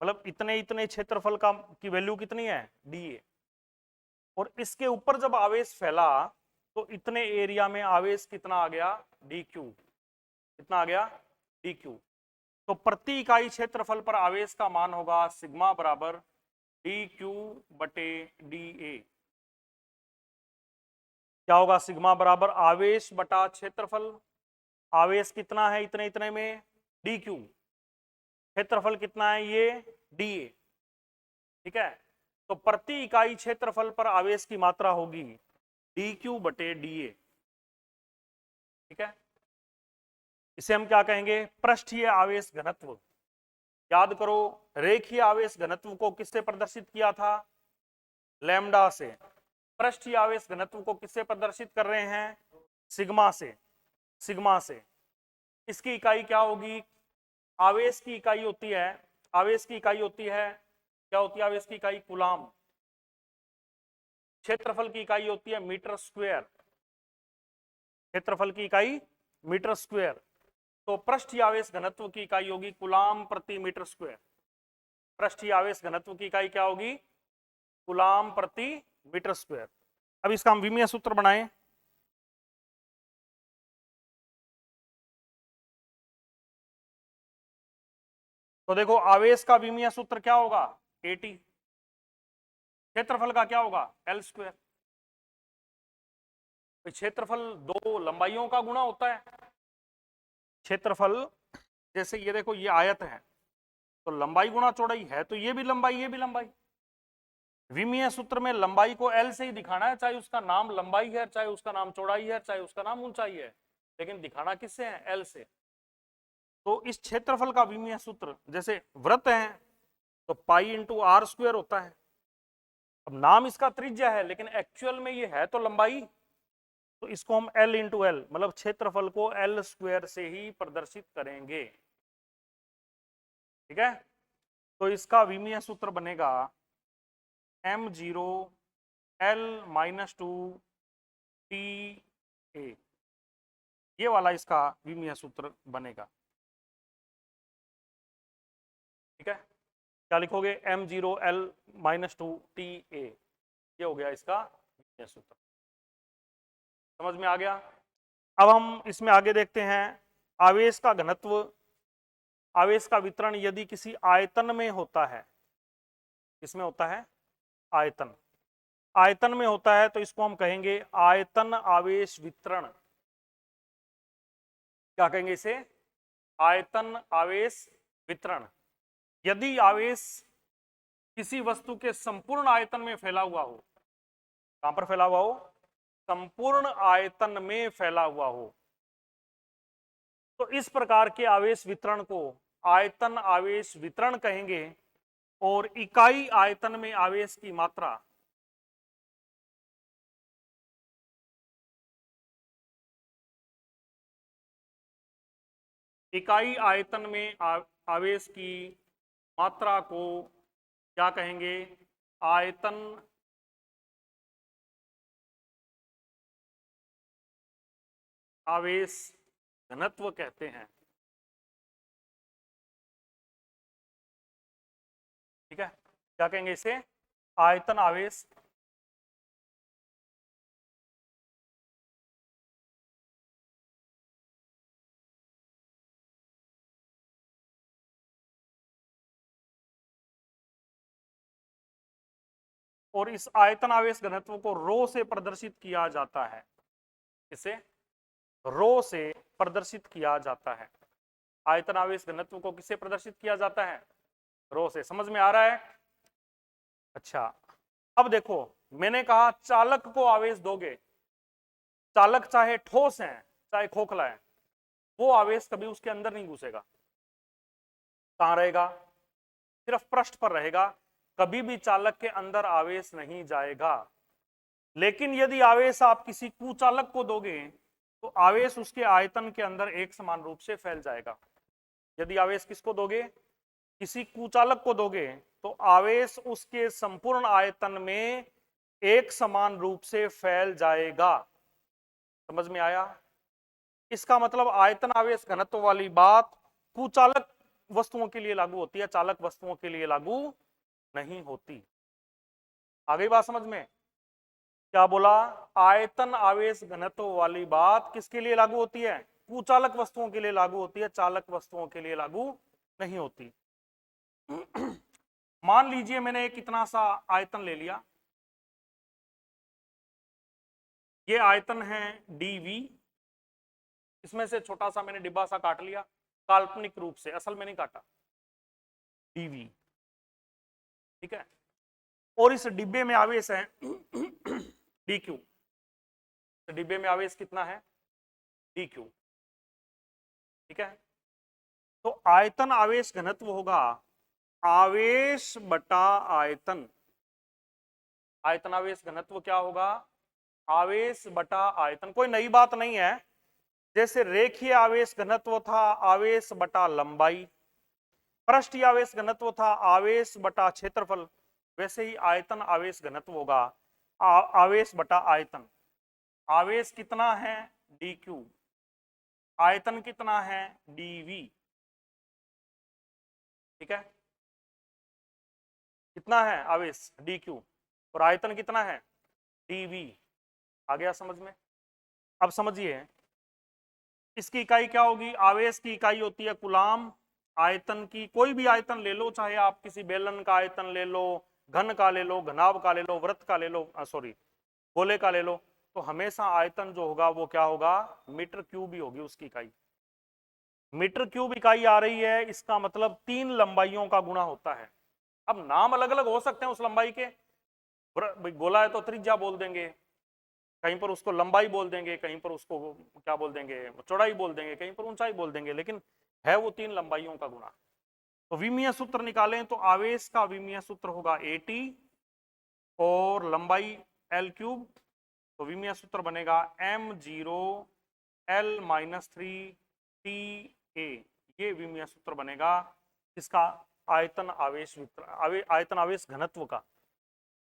मतलब इतने इतने क्षेत्रफल का की वैल्यू कितनी है? D A. और इसके ऊपर जब आवेश फैला तो इतने एरिया में आवेश कितना आ गया? D Q. कितना आ गया? D Q. तो प्रति इकाई क्षेत्रफल पर आवेश का मान होगा सिग्मा बराबर डी क्यू बटे डी ए। क्या होगा? सिग्मा बराबर आवेश बटा क्षेत्रफल। आवेश कितना है इतने इतने में? D Q. क्षेत्रफल कितना है? ये डी ए। ठीक है, तो प्रति इकाई क्षेत्रफल पर आवेश की मात्रा होगी डी क्यू बटे डी ए। ठीक है, इसे हम क्या कहेंगे? पृष्ठीय आवेश घनत्व। याद करो, रेखीय आवेश घनत्व को किससे प्रदर्शित किया था? लैम्डा से। पृष्ठीय आवेश घनत्व को किससे प्रदर्शित कर रहे हैं? सिग्मा से। सिग्मा से। इसकी इकाई क्या होगी? आवेश की इकाई होती है, आवेश की इकाई होती है, क्या होती है आवेश की इकाई? कूलाम। क्षेत्रफल की इकाई होती है मीटर स्क्वायर। क्षेत्रफल की इकाई मीटर स्क्वायर। तो पृष्ठीय आवेश घनत्व की इकाई होगी कूलाम प्रति मीटर स्क्वायर। पृष्ठीय आवेश घनत्व की इकाई क्या होगी? कूलाम प्रति मीटर स्क्वायर। अब इसका हम विमीय सूत्र बनाएं। तो देखो, आवेश का विमीय सूत्र क्या होगा? एटी। क्षेत्रफल का क्या होगा? L square. क्षेत्रफल दो लंबाइयों का गुणा होता है। क्षेत्रफल, जैसे ये देखो, ये आयत है, तो लंबाई गुणा चौड़ाई है, तो ये भी लंबाई, ये भी लंबाई। विमीय सूत्र में लंबाई को एल से ही दिखाना है, चाहे उसका नाम लंबाई है, चाहे उसका नाम चौड़ाई है, चाहे उसका नाम ऊंचाई है, लेकिन दिखाना किससे है? एल से। तो इस क्षेत्रफल का विमीय सूत्र, जैसे वृत्त है तो पाई इंटू आर स्क्वायर होता है। अब नाम इसका त्रिज्या है, लेकिन एक्चुअल में ये है तो लंबाई, तो इसको हम एल इंटू एल, मतलब क्षेत्रफल को एल स्क्वायर से ही प्रदर्शित करेंगे। ठीक है, तो इसका विमीय सूत्र बनेगा m0 l minus two T A. ये वाला इसका विमीय सूत्र बनेगा। ठीक है, क्या लिखोगे? m0 l minus two T A. ये हो गया इसका विमीय सूत्र। समझ में आ गया? अब हम इसमें आगे देखते हैं। आवेश का घनत्व, आवेश का वितरण यदि किसी आयतन में होता है, किसमें होता है? आयतन। आयतन में होता है तो इसको हम कहेंगे आयतन आवेश वितरण। क्या कहेंगे इसे? आयतन आवेश वितरण। यदि आवेश किसी वस्तु के संपूर्ण आयतन में फैला हुआ हो, कहां पर फैला हुआ हो? संपूर्ण आयतन में फैला हुआ हो, तो इस प्रकार के आवेश वितरण को आयतन आवेश वितरण कहेंगे। और इकाई आयतन में आवेश की मात्रा, इकाई आयतन में आवेश की मात्रा को क्या कहेंगे? आयतन आवेश घनत्व कहते हैं। ठीक है, क्या कहेंगे इसे? आयतन आवेश और इस आयतन आवेश घनत्व को रो से प्रदर्शित किया जाता है। इसे रो से प्रदर्शित किया जाता है। आयतन आवेश घनत्व को किससे प्रदर्शित किया जाता है? रो से। समझ में आ रहा है? अच्छा, अब देखो, मैंने कहा चालक को आवेश दोगे, चालक चाहे ठोस है चाहे खोखला है, वो आवेश कभी उसके अंदर नहीं घुसेगा। कहां रहेगा? सिर्फ पृष्ठ पर रहेगा, कभी भी चालक के अंदर आवेश नहीं जाएगा। लेकिन यदि आवेश आप किसी कुचालक को दोगे तो आवेश उसके आयतन के अंदर एक समान रूप से फैल जाएगा। यदि आवेश किसको दोगे, किसी कुचालक को दोगे, तो आवेश उसके संपूर्ण आयतन में एक समान रूप से फैल जाएगा। समझ में आया? इसका मतलब आयतन आवेश घनत्व वाली बात कुचालक वस्तुओं के लिए लागू होती है, चालक वस्तुओं के लिए लागू नहीं होती। आ गई बात समझ में? क्या बोला? आयतन आवेश घनत्व वाली बात किसके लिए लागू होती है? कुचालक वस्तुओं के लिए लागू होती है, चालक वस्तुओं के लिए लागू नहीं होती। मान लीजिए मैंने एक इतना सा आयतन ले लिया, ये आयतन है dv, इसमें से छोटा सा मैंने डिब्बा सा काट लिया, काल्पनिक रूप से, असल में नहीं काटा, dv, ठीक है। और इस डिब्बे में आवेश है dq, तो डिब्बे में आवेश कितना है? dq, ठीक है। तो आयतन आवेश घनत्व होगा आवेश बटा आयतन। आयतन आवेश घनत्व क्या होगा? आवेश बटा आयतन। कोई नई बात नहीं है। जैसे रेखीय आवेश घनत्व था आवेश बटा लंबाई, पृष्ठीय आवेश घनत्व था आवेश बटा क्षेत्रफल, वैसे ही आयतन आवेश घनत्व होगा आवेश बटा आयतन। आवेश कितना है? dq, आयतन कितना है? dv, ठीक है। कितना है आवेश? dq, और आयतन कितना है? dv। आ गया समझ में? अब समझिए इसकी इकाई क्या होगी? आवेश की इकाई होती है कूलाम। आयतन की कोई भी आयतन ले लो, चाहे आप किसी बेलन का आयतन ले लो, घन का ले लो, घनाभ का ले लो, वृत्त का ले लो, सॉरी गोले का ले लो, तो हमेशा आयतन जो होगा वो क्या होगा? मीटर क्यूब ही होगी उसकी इकाई। मीटर क्यूब इकाई आ रही है, इसका मतलब 3 लंबाइयों का गुणा होता है। अब नाम अलग अलग हो सकते हैं उस लंबाई के, गोला है तो त्रिज्या बोल देंगे, कहीं पर उसको लंबाई बोल देंगे, कहीं पर उसको क्या बोल देंगे? चौड़ाई बोल देंगे, कहीं पर ऊंचाई बोल देंगे, लेकिन है वो 3 लंबाइयों का गुणा। तो विमीय सूत्र निकालें तो आवेश का विमीय सूत्र होगा AT और लंबाई L क्यूब, तो विमीय सूत्र बनेगा m0 L-3TA। ये विमीय सूत्र बनेगा इसका आयतन आवेश आयतन आवेश घनत्व का।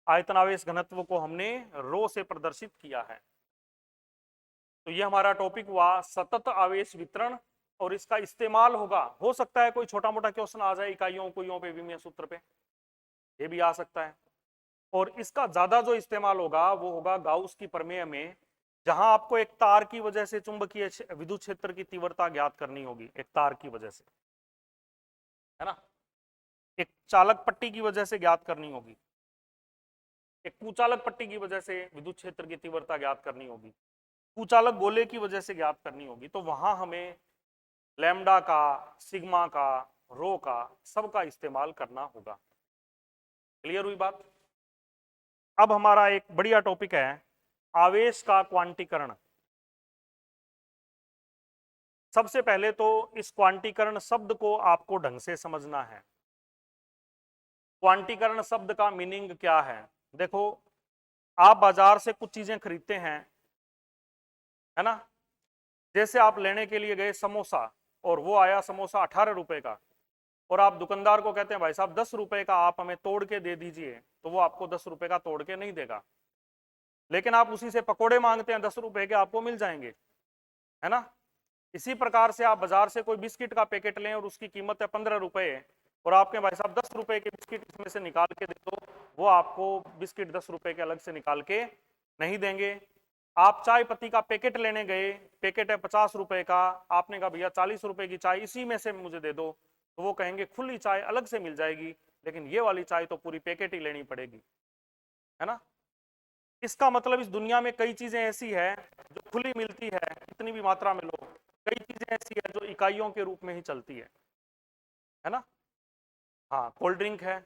आयतन आवेश घनत्व को हमने रो से प्रदर्शित किया है। तो ये हमारा टॉपिक हुआ सतत आवेश वितरण, और इसका इस्तेमाल होगा, हो सकता है कोई छोटा मोटा क्वेश्चन आ जाए इकाइयों कुइयों पे, विमीय सूत्र पे, ये भी आ सकता है। और इसका ज्यादा जो इस्तेमाल होगा वो होगा गाउस की प्रमेय में, जहां आपको एक तार की वजह से चुंबकीय विद्युत क्षेत्र की तीव्रता ज्ञात करनी होगी, एक तार की वजह से, है ना, एक चालक पट्टी की वजह से ज्ञात करनी होगी, एक कुचालक पट्टी की वजह से विद्युत क्षेत्र की तीव्रता ज्ञात करनी होगी, कुचालक गोले की वजह से ज्ञात करनी होगी। तो वहां हमें लैम्डा का, सिग्मा का, रो का, सबका इस्तेमाल करना होगा। क्लियर हुई बात? अब हमारा एक बढ़िया टॉपिक है आवेश का क्वांटीकरण। सबसे पहले तो इस क्वांटीकरण शब्द को आपको ढंग से समझना है। क्वांटीकरण शब्द का मीनिंग क्या है? देखो, आप बाजार से कुछ चीजें खरीदते हैं, है ना, जैसे आप लेने के लिए गए समोसा, और वो आया समोसा 18 रुपए का, और आप दुकानदार को कहते हैं भाई साहब 10 रुपए का आप हमें तोड़ के दे दीजिए, तो वो आपको 10 रुपए का तोड़ के नहीं देगा। लेकिन आप उसी से पकोड़े मांगते हैं, 10 रुपए के आपको मिल जाएंगे, है ना। इसी प्रकार से आप बाजार से कोई बिस्किट का पैकेट लें और उसकी कीमत है 15 रुपए, और आपके भाई साहब 10 रुपए के बिस्किट इसमें से निकाल के दे दो, वो आपको बिस्किट 10 रुपए के अलग से निकाल के नहीं देंगे। आप चाय पत्ती का पैकेट लेने गए, पैकेट है 50 रुपए का, आपने कहा भैया 40 रुपए की चाय इसी में से मुझे दे दो, तो वो कहेंगे खुली चाय अलग से मिल जाएगी, लेकिन ये वाली चाय तो पूरी पैकेट ही लेनी पड़ेगी, है ना। इसका मतलब इस दुनिया में कई चीजें ऐसी है जो खुली मिलती है, कितनी भी मात्रा में लो, कई चीजें ऐसी है जो इकाइयों के रूप में ही चलती है ना। हाँ, कोल्ड ड्रिंक है,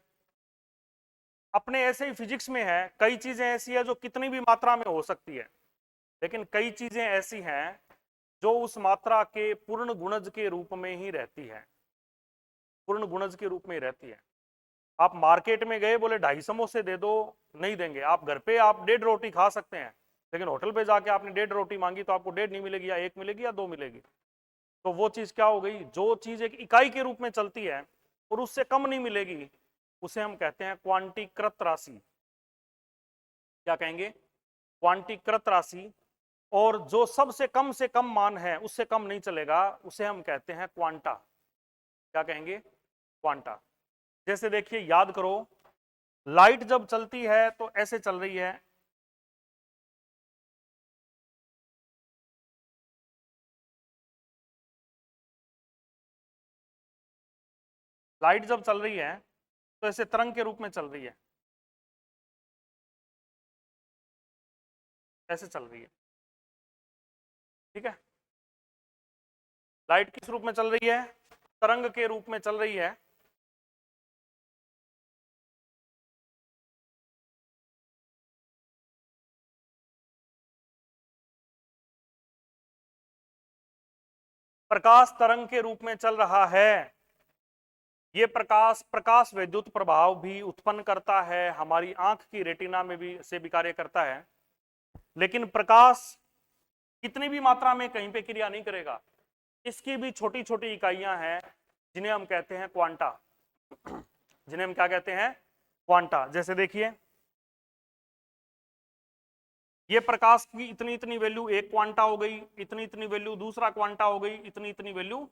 अपने ऐसे ही फिजिक्स में है, कई चीजें ऐसी है जो कितनी भी मात्रा में हो सकती है, लेकिन कई चीजें ऐसी हैं जो उस मात्रा के पूर्ण गुणज के रूप में ही रहती है, पूर्ण गुणज के रूप में ही रहती है। आप मार्केट में गए, बोले 2.5 समोसे दे दो, नहीं देंगे। आप घर पे आप 1.5 रोटी खा सकते हैं, लेकिन होटल पे जाके आपने 1.5 रोटी मांगी तो आपको 1.5 नहीं मिलेगी, या 1 मिलेगी या 2 मिलेगी। तो वो चीज क्या हो गई, जो चीज एक इकाई के रूप में चलती है और उससे कम नहीं मिलेगी, उसे हम कहते हैं क्वांटीकृत राशि। क्या कहेंगे, क्वांटीकृत राशि। और जो सबसे कम से कम मान है, उससे कम नहीं चलेगा, उसे हम कहते हैं क्वांटा। क्या कहेंगे, क्वांटा। जैसे देखिए, याद करो, लाइट जब चलती है तो ऐसे चल रही है, लाइट जब चल रही है तो ऐसे तरंग के रूप में चल रही है, ऐसे चल रही है, ठीक है। लाइट किस रूप में चल रही है, तरंग के रूप में चल रही है। प्रकाश तरंग के रूप में चल रहा है। ये प्रकाश, प्रकाश विद्युत प्रभाव भी उत्पन्न करता है, हमारी आंख की रेटिना में भी से भी कार्य करता है, लेकिन प्रकाश कितनी भी मात्रा में कहीं पे क्रिया नहीं करेगा। इसकी भी छोटी छोटी इकाइयां हैं, जिन्हें हम कहते हैं क्वांटा, जिन्हें हम क्या कहते हैं, क्वांटा। जैसे देखिए, ये प्रकाश की इतनी इतनी वैल्यू एक क्वांटा हो गई, इतनी इतनी वैल्यू दूसरा क्वांटा हो गई, इतनी इतनी वैल्यू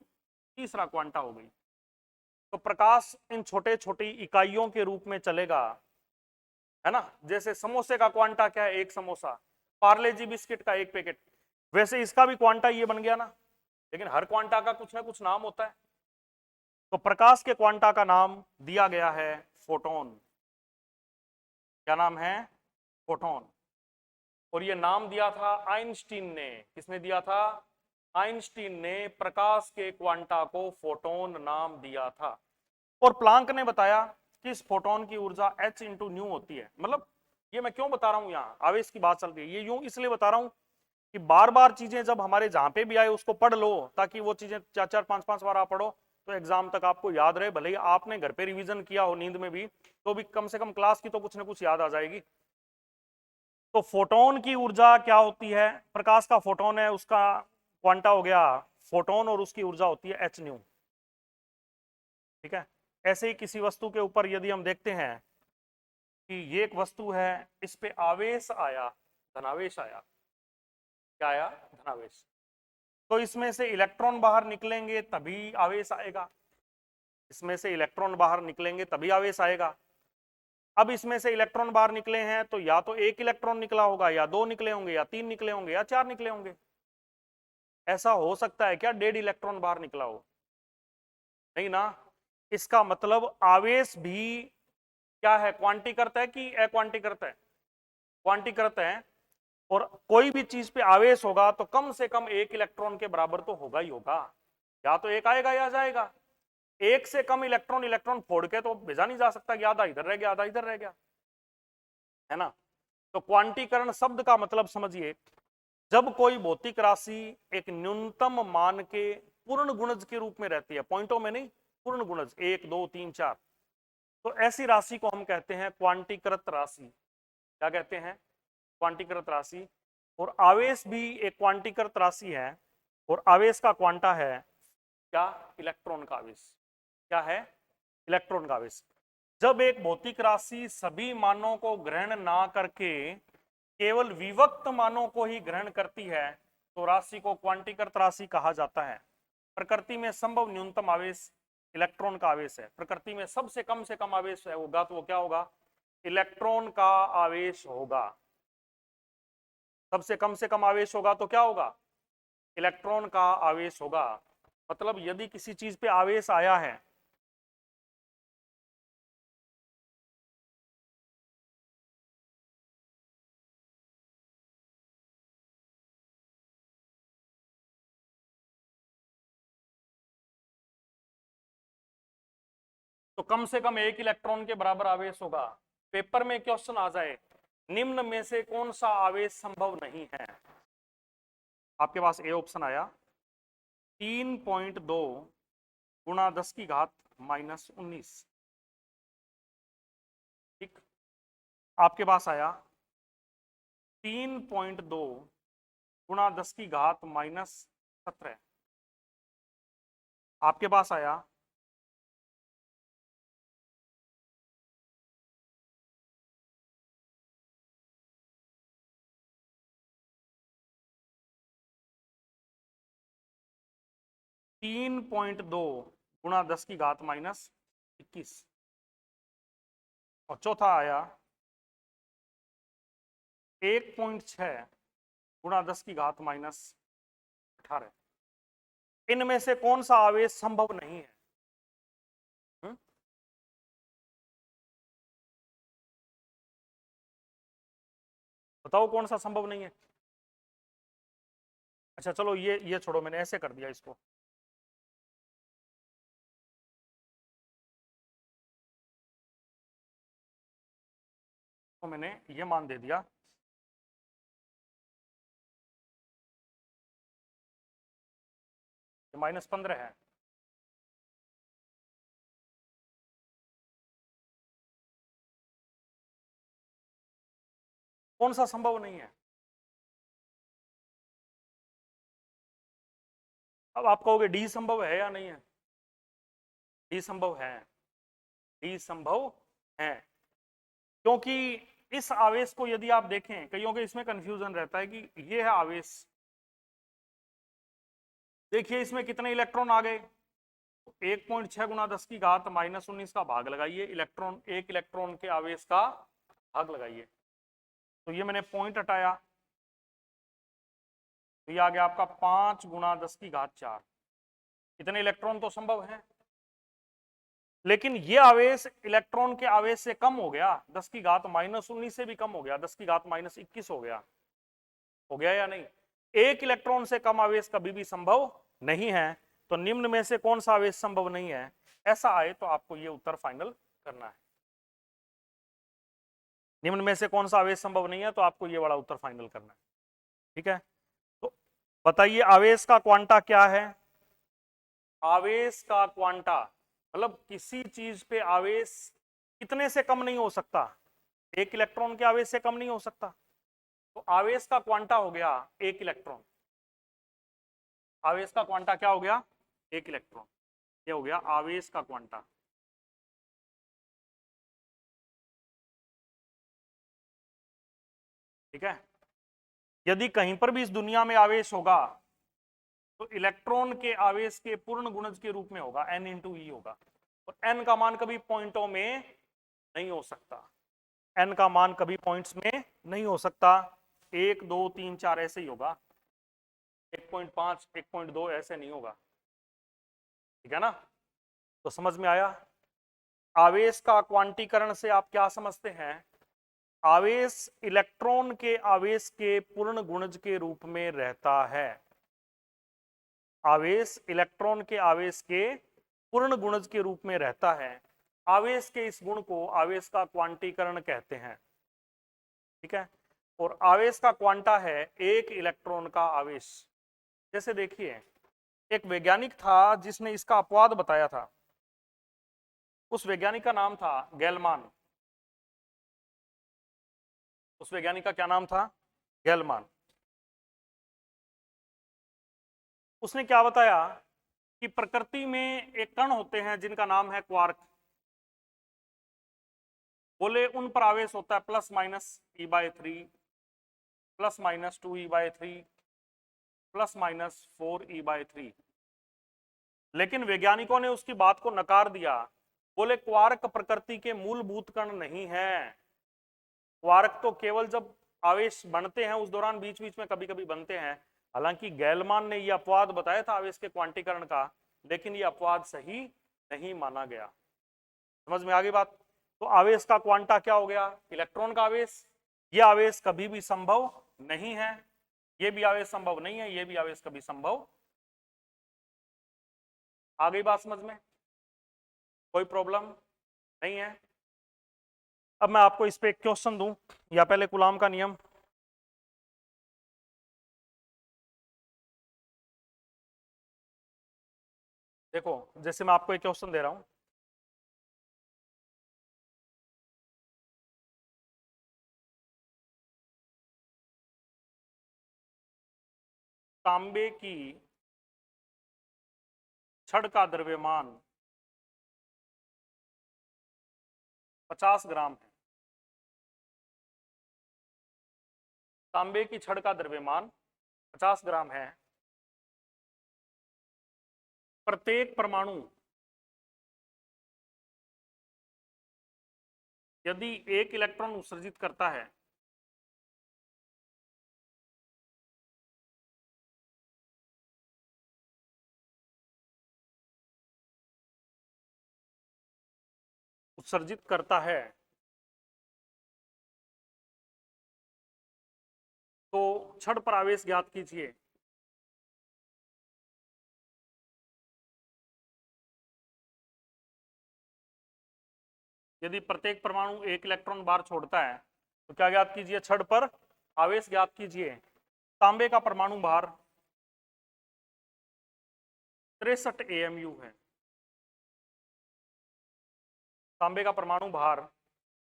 तीसरा क्वांटा हो गई। तो प्रकाश इन छोटे छोटी इकाइयों के रूप में चलेगा, है ना। जैसे समोसे का क्वांटा क्या है, एक समोसा, पार्ले जी बिस्किट का एक पैकेट, वैसे इसका भी क्वांटा ये बन गया ना। लेकिन हर क्वांटा का कुछ ना कुछ नाम होता है। तो प्रकाश के क्वांटा का नाम दिया गया है फोटोन। क्या नाम है, फोटोन। और ये नाम दिया था आइंस्टीन ने। किसने दिया था, आइंस्टीन ने प्रकाश के क्वांटा को फोटोन नाम दिया था। और प्लांक ने बताया कि इस फोटोन की ऊर्जा h इंटू न्यू होती है। मतलब ये मैं क्यों बता रहा हूं, यहाँ आवेश की बात चल रही है, ये यूं इसलिए बता रहा हूं कि बार बार चीजें जब हमारे जहां पे भी आए उसको पढ़ लो, ताकि वो चीजें 4-4 5-5 बार आप पढ़ो तो एग्जाम तक आपको याद रहे। भले ही आपने घर पे रिवीजन किया हो नींद में भी, तो भी कम से कम क्लास की तो कुछ ना कुछ याद आ जाएगी। तो फोटोन की ऊर्जा क्या होती है, प्रकाश का फोटोन है, उसका क्वांटा हो गया फोटोन, और उसकी ऊर्जा होती है एच न्यू, ठीक है। ऐसे ही किसी वस्तु के ऊपर यदि हम देखते हैं कि ये एक वस्तु है, इस पे आवेश आया, धनावेश आया, क्या आया, धनावेश, तो इसमें से इलेक्ट्रॉन बाहर निकलेंगे तभी आवेश आएगा, इसमें से इलेक्ट्रॉन बाहर निकलेंगे तभी आवेश आएगा। अब इसमें से इलेक्ट्रॉन बाहर निकले हैं तो या तो एक इलेक्ट्रॉन निकला होगा, या 2 निकले होंगे, या 3 निकले होंगे, या 4 निकले होंगे। ऐसा हो सकता है क्या 1.5 इलेक्ट्रॉन बाहर निकला हो, नहीं ना। इसका मतलब आवेश भी क्या है, क्वांटी करता है कि अक्वांटी करता है, क्वांटी करता है। और कोई भी चीज पे आवेश होगा तो कम से कम एक इलेक्ट्रॉन के बराबर तो होगा ही होगा, या तो एक आएगा या जाएगा। एक से कम इलेक्ट्रॉन इलेक्ट्रॉन फोड़ के तो भेजा नहीं जा सकता कि आधा इधर रह गया आधा इधर रह गया, है ना। तो क्वांटीकरण शब्द का मतलब समझिए, जब कोई भौतिक राशि एक न्यूनतम मान के पूर्ण गुणज के रूप में रहती है, पॉइंटों में नहीं, पूर्ण गुणज 1 2 3 4, तो ऐसी राशि को हम कहते हैं क्वांटीकृत राशि। क्या कहते हैं, क्वांटीकृत राशि। और आवेश भी एक क्वांटीकृत राशि है, और आवेश का क्वांटा है क्या, इलेक्ट्रॉन का आवेश। क्या है, इलेक्ट्रॉन का आवेश। जब एक भौतिक राशि सभी मानों को ग्रहण ना करके केवल विभक्त मानों को ही ग्रहण करती है, तो राशि को क्वांटीकृत राशि कहा जाता है। प्रकृति में संभव न्यूनतम आवेश इलेक्ट्रॉन का आवेश है। प्रकृति में सबसे कम से कम आवेश होगा तो वो क्या होगा, इलेक्ट्रॉन का आवेश होगा। सबसे कम से कम आवेश होगा तो क्या होगा, इलेक्ट्रॉन का आवेश होगा। मतलब यदि किसी चीज पे आवेश आया है, तो कम से कम एक इलेक्ट्रॉन के बराबर आवेश होगा। पेपर में क्वेश्चन आ जाए, निम्न में से कौन सा आवेश संभव नहीं है, आपके पास ए ऑप्शन आया 3.2 × 10⁻⁻19, आपके पास आया 3.2 गुणा 10⁻⁻17। आपके पास आया 3.2 गुणा 10⁻21। और चौथा आया 1.6 गुणा 10⁻18। इनमें से कौन सा आवेश संभव नहीं है? हुँ? बताओ कौन सा संभव नहीं है। अच्छा चलो ये छोड़ो, मैंने ऐसे कर दिया इसको। तो मैंने ये मान दे दिया -15 है। कौन सा संभव नहीं है? अब आप कहोगे डी संभव है या नहीं है? डी संभव है, डी संभव है। क्योंकि इस आवेश को यदि आप देखें, कईयों के इसमें कंफ्यूजन रहता है कि ये है आवेश, देखिए इसमें कितने इलेक्ट्रॉन आ गए। 1.6 गुणा 10⁻⁻19 का भाग लगाइए, इलेक्ट्रॉन, एक इलेक्ट्रॉन के आवेश का भाग लगाइए। तो ये मैंने पॉइंट हटाया, तो ये आ गया आपका 5 गुणा 10⁻4। इतने इलेक्ट्रॉन तो संभव है, लेकिन ये आवेश इलेक्ट्रॉन के आवेश से कम हो गया, 10⁻⁻19 से भी कम हो गया, 10⁻⁻21 हो गया या नहीं? एक इलेक्ट्रॉन से कम आवेश कभी भी संभव नहीं है। तो निम्न में से कौन सा आवेश संभव नहीं है, ऐसा आए तो आपको ये उत्तर फाइनल करना है। निम्न में से कौन सा आवेश संभव नहीं है, तो आपको ये वाला उत्तर फाइनल करना है। ठीक है, तो बताइए आवेश का क्वांटा क्या है? आवेश का क्वांटा मतलब किसी चीज पे आवेश कितने से कम नहीं हो सकता, एक इलेक्ट्रॉन के आवेश से कम नहीं हो सकता। तो आवेश का क्वांटा हो गया एक इलेक्ट्रॉन। आवेश का क्वांटा क्या हो गया? एक इलेक्ट्रॉन। ये हो गया आवेश का क्वांटा। ठीक है, यदि कहीं पर भी इस दुनिया में आवेश होगा तो इलेक्ट्रॉन के आवेश के पूर्ण गुणज के रूप में होगा, n इंटू ई होगा। और n का मान कभी पॉइंटों में नहीं हो सकता, n का मान कभी पॉइंट्स में नहीं हो सकता। 1 2 3 4 ऐसे ही होगा, 1.5 1.2 ऐसे नहीं होगा। ठीक है ना, तो समझ में आया। आवेश का क्वांटीकरण से आप क्या समझते हैं? आवेश इलेक्ट्रॉन के आवेश के पूर्ण गुणज के रूप में रहता है। आवेश इलेक्ट्रॉन के आवेश के पूर्ण गुणज के रूप में रहता है। आवेश के इस गुण को आवेश का क्वांटीकरण कहते हैं। ठीक है, और आवेश का क्वांटा है एक इलेक्ट्रॉन का आवेश। जैसे देखिए एक वैज्ञानिक था जिसने इसका अपवाद बताया था, उस वैज्ञानिक का नाम था गैलमान। उस वैज्ञानिक का क्या नाम था? गैलमान। उसने क्या बताया कि प्रकृति में एक कण होते हैं जिनका नाम है क्वार्क। बोले उन पर आवेश होता है +-e/3, +-2e/3, +-4e/3। लेकिन वैज्ञानिकों ने उसकी बात को नकार दिया। बोले क्वार्क प्रकृति के मूलभूत कण नहीं है। क्वार्क तो केवल जब आवेश बनते हैं उस दौरान बीच बीच में कभी कभी बनते हैं। हालांकि गैलमान ने यह अपवाद बताया था आवेश के क्वांटीकरण का, लेकिन यह अपवाद सही नहीं माना गया। समझ में आ गई बात? तो आवेश का क्वांटा क्या हो गया? इलेक्ट्रॉन का आवेश। यह आवेश कभी भी संभव नहीं है, यह भी आवेश संभव नहीं है, यह भी आवेश कभी संभव। आ गई बात समझ में? कोई प्रॉब्लम नहीं है? अब मैं आपको इस पे एक क्वेश्चन दूं या पहले कूलाम का नियम। देखो जैसे मैं आपको एक क्वेश्चन दे रहा हूं, तांबे की छड़ का द्रव्यमान 50 ग्राम है। तांबे की छड़ का द्रव्यमान 50 ग्राम है। प्रत्येक परमाणु यदि एक इलेक्ट्रॉन उत्सर्जित करता है तो छड़ पर आवेश ज्ञात कीजिए। यदि प्रत्येक परमाणु एक इलेक्ट्रॉन बाहर छोड़ता है तो क्या ज्ञात कीजिए? छड़ पर आवेश ज्ञात कीजिए। तांबे का परमाणु भार 63 AMU है। तांबे का परमाणु भार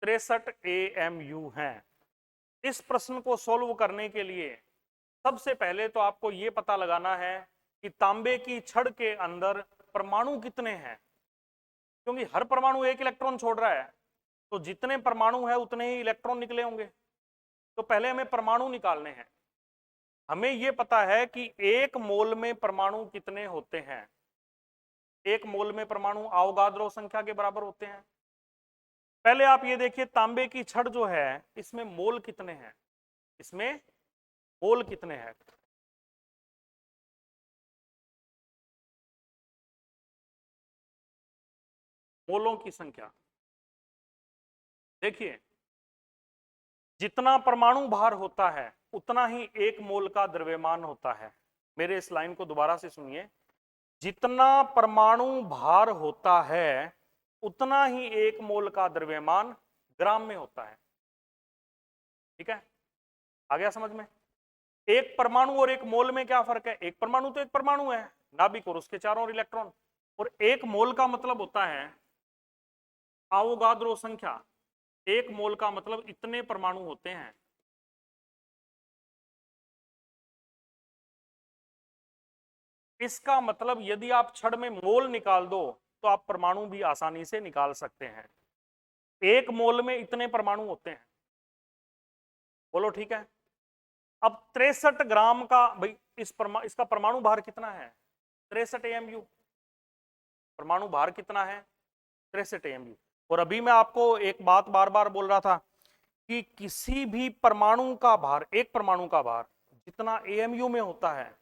63 AMU है। इस प्रश्न को सोल्व करने के लिए सबसे पहले तो आपको यह पता लगाना है कि तांबे की छड़ के अंदर परमाणु कितने हैं, क्योंकि हर परमाणु एक इलेक्ट्रॉन छोड़ रहा है, तो जितने परमाणु है उतने ही इलेक्ट्रॉन निकले होंगे। तो पहले हमें परमाणु निकालने हैं। हमें यह पता है कि एक मोल में परमाणु कितने होते हैं। एक मोल में परमाणु अवोगाद्रो संख्या के बराबर होते हैं। पहले आप ये देखिए तांबे की छड़ जो है इसमें मोल कितने हैं, इसमें मोल कितने हैं। मोलों की संख्या देखिए, जितना परमाणु भार होता है उतना ही एक मोल का द्रव्यमान होता है। मेरे इस लाइन को दोबारा से सुनिए, जितना परमाणु भार होता है उतना ही एक मोल का द्रव्यमान ग्राम में होता है। ठीक है, आ गया समझ में? एक परमाणु और एक मोल में क्या फर्क है? एक परमाणु तो एक परमाणु है, नाभिक और उसके चारों ओर इलेक्ट्रॉन, और एक मोल का मतलब होता है अवोगाद्रो संख्या। एक मोल का मतलब इतने परमाणु होते हैं। इसका मतलब यदि आप छड़ में मोल निकाल दो तो आप परमाणु भी आसानी से निकाल सकते हैं। एक मोल में इतने परमाणु होते हैं। बोलो ठीक है। अब 63 ग्राम का भाई इसका परमाणु भार कितना है? 63 AMU। परमाणु भार कितना है? 63 AMU। और अभी मैं आपको एक बात बार बार बोल रहा था कि किसी भी परमाणु का भार, एक परमाणु का भार जितना AMU में होता है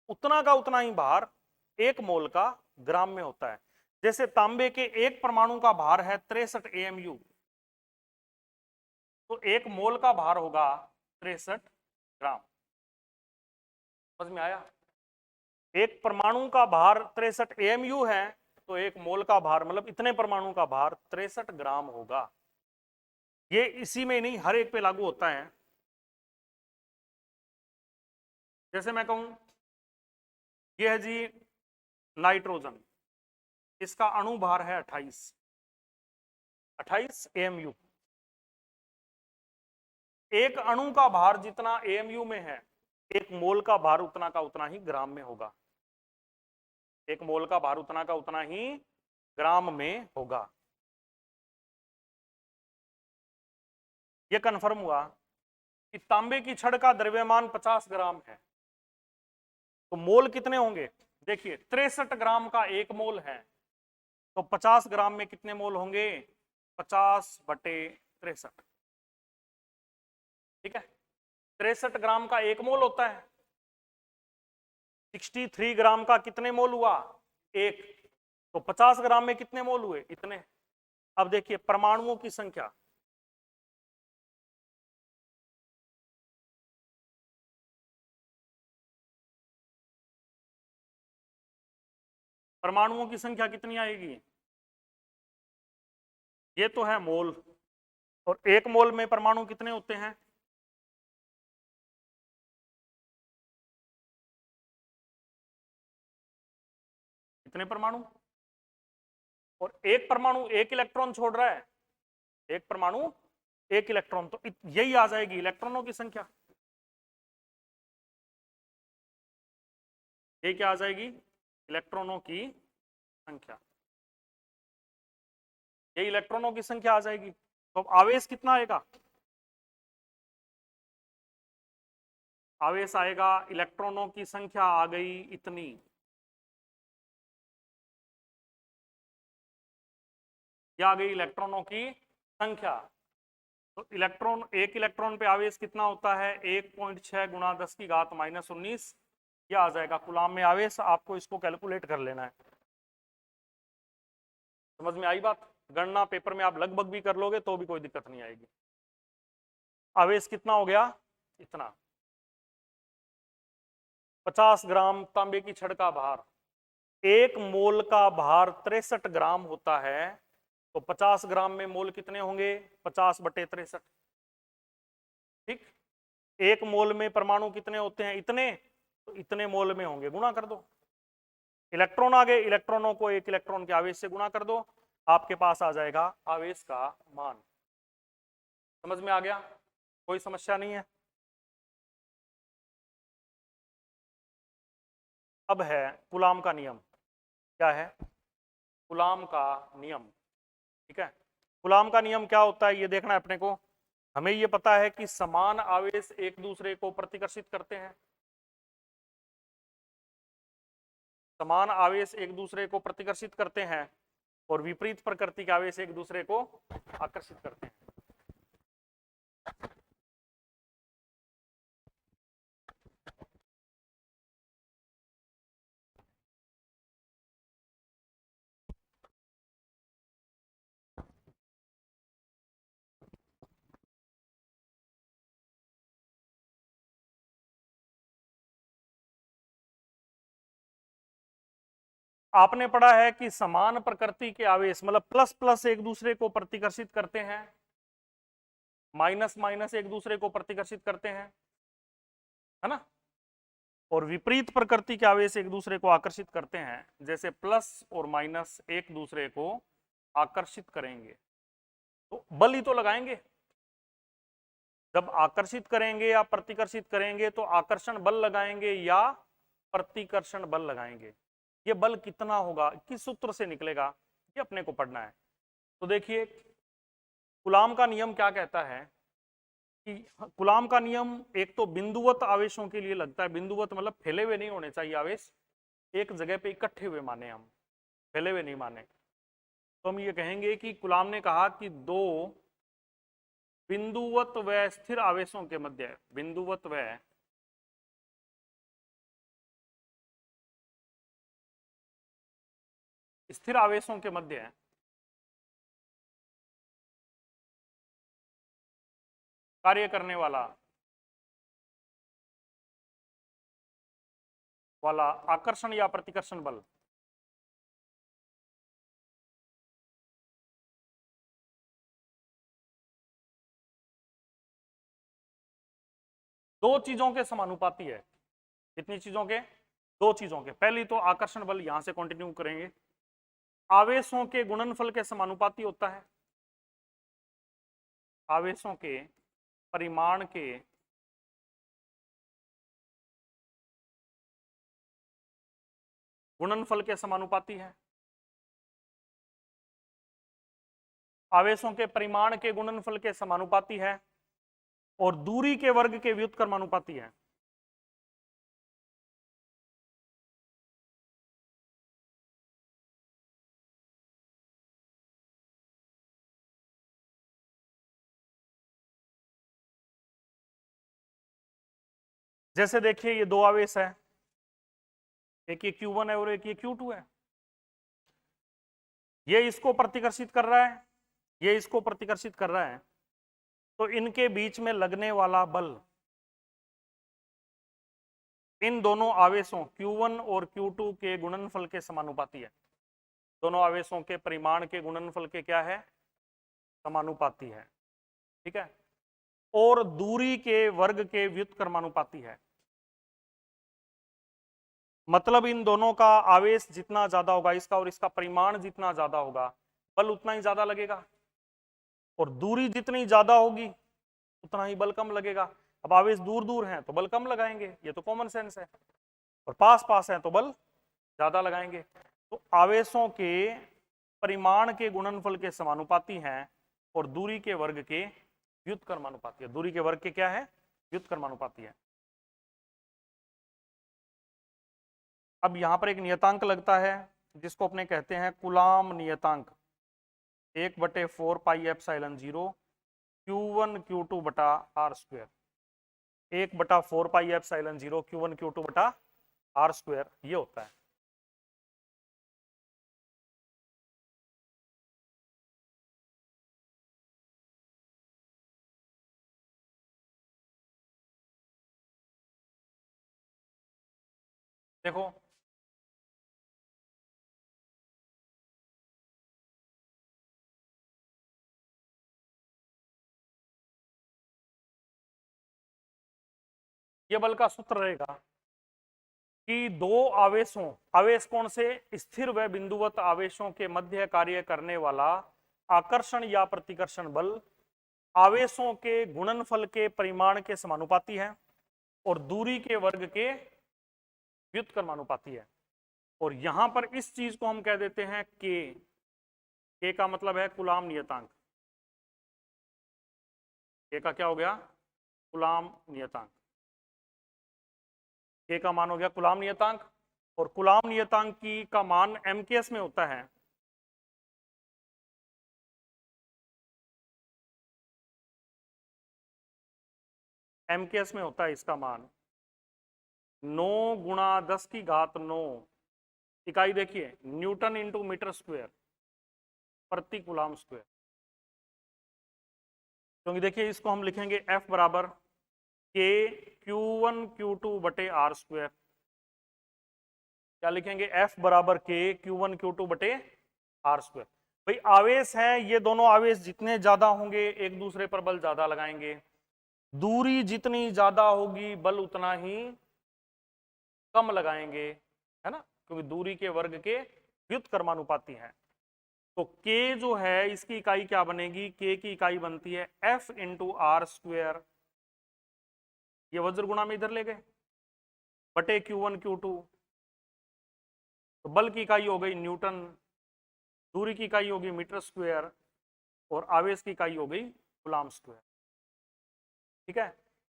उतना का उतना ही भार एक मोल का ग्राम में होता है। जैसे तांबे के एक परमाणु का भार है 63 AMU, तो एक मोल का भार होगा 63 ग्राम। समझ में आया? एक परमाणु का भार 63 AMU है तो एक मोल का भार मतलब इतने परमाणु का भार 63 ग्राम होगा। ये इसी में नहीं हर एक पे लागू होता है। जैसे मैं कहूं ये है जी नाइट्रोजन, इसका अणु भार है 28 AMU। एक अणु का भार जितना AMU में है एक मोल का भार उतना का उतना ही ग्राम में होगा। एक मोल का भार उतना का उतना ही ग्राम में होगा। यह कंफर्म हुआ कि तांबे की छड़ का द्रव्यमान 50 ग्राम है, तो मोल कितने होंगे? देखिए 63 ग्राम का एक मोल है तो 50 ग्राम में कितने मोल होंगे? 50/63। ठीक है, 63 ग्राम का एक मोल होता है। 63 ग्राम का कितने मोल हुआ? एक। तो 50 ग्राम में कितने मोल हुए? इतने। अब देखिए परमाणुओं की संख्या, परमाणुओं की संख्या कितनी आएगी? ये तो है मोल, और एक मोल में परमाणु कितने होते हैं? कितने परमाणु? और एक परमाणु एक इलेक्ट्रॉन छोड़ रहा है, एक परमाणु एक इलेक्ट्रॉन, तो यही आ जाएगी इलेक्ट्रॉनों की संख्या। ये क्या आ जाएगी, इलेक्ट्रॉनों की संख्या, ये इलेक्ट्रॉनों की संख्या आ जाएगी। तो अब आवेश कितना आएगा, आवेश आएगा, इलेक्ट्रॉनों की संख्या आ गई इतनी, क्या आ गई, इलेक्ट्रॉनों की संख्या। तो इलेक्ट्रॉन, एक इलेक्ट्रॉन पे आवेश कितना होता है, 1.6 गुणा 10 की घात -19, यह आ जाएगा कूलाम में आवेश। आपको इसको कैलकुलेट कर लेना है। समझ में आई बात, गणना पेपर में आप लगभग भी कर लोगे तो भी कोई दिक्कत नहीं आएगी। आवेश कितना हो गया, इतना। 50 ग्राम तांबे की छड़ का भार, 1 मोल का भार 63 ग्राम होता है, तो 50 ग्राम में मोल कितने होंगे, 50/63। ठीक, 1 मोल में परमाणु कितने होते हैं, इतने, तो इतने मोल में होंगे, गुणा कर दो। इलेक्ट्रॉन आ गए, इलेक्ट्रॉनों को 1 इलेक्ट्रॉन के आवेश से गुणा कर दो, आपके पास आ जाएगा आवेश का मान। समझ में आ गया, कोई समस्या नहीं है। अब है कूलाम का नियम। क्या है, कूलाम का नियम। ठीक है, कूलाम का नियम क्या होता है ये देखना है अपने को। हमें ये पता है कि समान आवेश एक दूसरे को प्रतिकर्षित करते हैं, समान आवेश एक दूसरे को प्रतिकर्षित करते हैं, और विपरीत प्रकृति के आवेश एक दूसरे को आकर्षित करते हैं। आपने पढ़ा है कि समान प्रकृति के आवेश मतलब प्लस प्लस एक दूसरे को प्रतिकर्षित करते हैं, माइनस माइनस एक दूसरे को प्रतिकर्षित करते हैं, है ना, और विपरीत प्रकृति के आवेश एक दूसरे को आकर्षित करते हैं। जैसे प्लस और माइनस एक दूसरे को आकर्षित करेंगे तो बल ही तो लगाएंगे। जब आकर्षित करेंगे या प्रतिकर्षित करेंगे तो आकर्षण बल लगाएंगे या प्रतिकर्षण बल लगाएंगे। ये बल कितना होगा, किस सूत्र से निकलेगा, ये अपने को पढ़ना है। तो देखिए कूलाम का नियम क्या कहता है कि कूलाम का नियम एक तो बिंदुवत आवेशों के लिए लगता है। बिंदुवत मतलब फैले हुए नहीं होने चाहिए आवेश, एक जगह पे इकट्ठे हुए माने, हम फैले हुए नहीं माने। तो हम ये कहेंगे कि कूलाम ने कहा कि दो बिंदुवत व स्थिर आवेशों के मध्य, बिंदुवत व स्थिर आवेशों के मध्य कार्य करने वाला आकर्षण या प्रतिकर्षण बल दो चीजों के समानुपाती है। कितनी चीजों के, दो चीजों के। पहली तो आकर्षण बल, यहां से कंटिन्यू करेंगे, आवेशों के गुणनफल के समानुपाती होता है, आवेशों के परिमाण के गुणनफल के समानुपाती है, आवेशों के परिमाण के गुणनफल के समानुपाती है, और दूरी के वर्ग के व्युत्क्रमानुपाती है। जैसे देखिए ये दो आवेश है, एक ये Q1 है और एक ये Q2 है। ये इसको प्रतिकर्षित कर रहा है, ये इसको प्रतिकर्षित कर रहा है, तो इनके बीच में लगने वाला बल इन दोनों आवेशों Q1 और Q2 के गुणनफल के समानुपाती है। दोनों आवेशों के परिमाण के गुणनफल के क्या है, समानुपाती है। ठीक है, और दूरी के वर्ग के व्युत्क्रमानुपाती है। मतलब इन दोनों का आवेश जितना ज्यादा होगा, इसका और इसका परिमाण जितना ज्यादा होगा, बल उतना ही ज्यादा लगेगा, और दूरी जितनी ज्यादा होगी उतना ही बल कम लगेगा। अब आवेश दूर दूर हैं तो बल कम लगाएंगे, ये तो कॉमन सेंस है। और पास पास है तो बल ज्यादा लगाएंगे। तो आवेशों के परिमाण के गुणनफल के समानुपाती हैं और दूरी के वर्ग के व्युत्क्रमानुपाती है। दूरी के वर्ग के क्या है? व्युत्क्रमानुपाती है। अब यहां पर एक नियतांक लगता है जिसको अपने कहते हैं कूलाम नियतांक। 1/4 पाई एप्सिलॉन 0 Q1 Q2 बटा are square. 1/4 pi epsilon 0 Q1 Q2 बटा आर स्क्वायर ये होता है। देखो ये बल का सूत्र रहेगा कि दो आवेशों, आवेश कौन से? स्थिर व बिंदुवत आवेशों के मध्य कार्य करने वाला आकर्षण या प्रतिकर्षण बल आवेशों के गुणनफल के परिमाण के समानुपाती है और दूरी के वर्ग के व्युत्क्रमानुपाती है। और यहां पर इस चीज को हम कह देते हैं के का मतलब है कूलाम नियतांक। के का क्या हो गया? कूलाम नियतांक। के का मान हो गया कूलाम नियतांक। और कूलाम नियतांक की का मान एमकेएस में होता है एमकेएस में होता है इसका मान 9 गुणा 10 की घात 9। इकाई देखिए न्यूटन इंटू मीटर स्क्वायर प्रति कूलाम स्क्वायर। क्योंकि देखिए इसको हम लिखेंगे F बराबर के Q1 Q2 बटे आर स्क्वायर। क्या लिखेंगे? F बराबर के Q1 Q2 बटे आर स्क्वायर। भाई आवेश है, ये दोनों आवेश जितने ज्यादा होंगे एक दूसरे पर बल ज्यादा लगाएंगे। दूरी जितनी ज्यादा होगी बल उतना ही कम लगाएंगे, है ना, क्योंकि दूरी के वर्ग के व्युत्क्रमानुपाती है। तो k जो है इसकी इकाई क्या बनेगी? k की इकाई बनती है F इंटू आर स्क्वेयर। ये वज्र गुणा में इधर ले गए बटे Q1 Q2। तो बल की इकाई हो गई न्यूटन, दूरी की इकाई होगी मीटर स्क्वायर और आवेश की इकाई हो गई कूलाम स्क्वायर। ठीक है,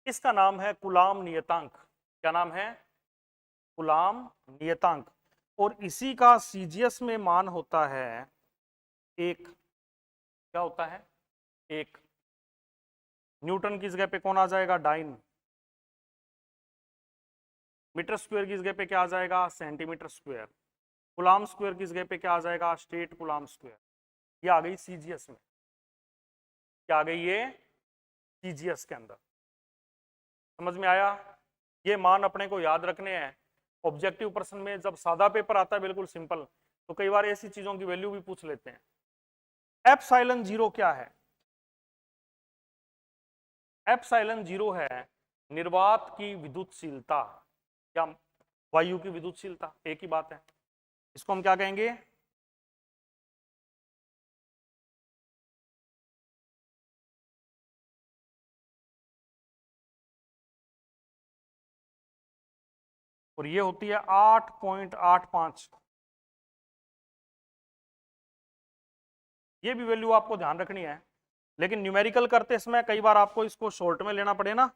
इसका नाम है कूलाम नियतांक। क्या नाम है? कूलाम नियतांक। और इसी का सीजीएस में मान होता है एक। क्या होता है? एक। न्यूटन की जगह पे कौन आ जाएगा? डाइन। मीटर स्क्वायर की जगह पे क्या आ जाएगा? Centimetre square. कूलाम स्क्वायर की जगह पे क्या आ जाएगा? State coulomb square. ये आ गई सीजीएस में। क्या आ गई ये? सीजीएस के अंदर। समझ में आया? ये मान अपने को याद रखने हैं। ऑब्जेक्टिव प्रश्न में जब सादा पेपर आता है बिल्कुल सिंपल, तो कई बार ऐसी चीजों की वैल्यू भी पूछ लेते हैं। एप्सिलॉन 0 क्या है? एप्सिलॉन 0 है निर्वात की विद्युतशीलता या वायु की विद्युतशीलता, एक ही बात है। इसको हम क्या कहेंगे? और ये होती है 8.85। ये भी वैल्यू आपको ध्यान रखनी है, लेकिन न्यूमेरिकल करते समय कई बार आपको इसको शॉर्ट में लेना पड़े ना,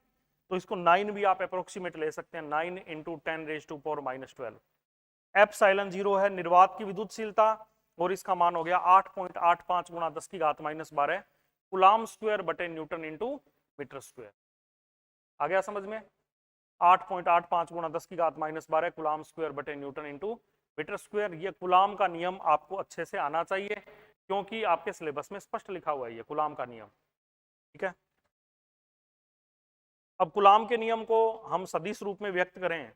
तो इसको 9 भी आप अप्रोक्सीमेट ले सकते हैं। 9 इंटू 10⁻⁻12। एप्सिलॉन 0 है निर्वात की विद्युतशीलता और इसका मान हो गया 8.85 गुणा 10 की घात -12 कूलाम स्क्वायर बटे न्यूटन इंटू मीटर स्क्वायर। आ गया समझ में? 8.85 गुणा 10 की घात -12 कूलाम स्क्वायर बटे न्यूटन इंटू मीटर स्क्वायर। ये कूलाम का नियम आपको अच्छे से आना चाहिए क्योंकि आपके सिलेबस में स्पष्ट लिखा हुआ है ये कूलाम का नियम। ठीक है, अब कूलाम के नियम को हम सदिश रूप में व्यक्त करें।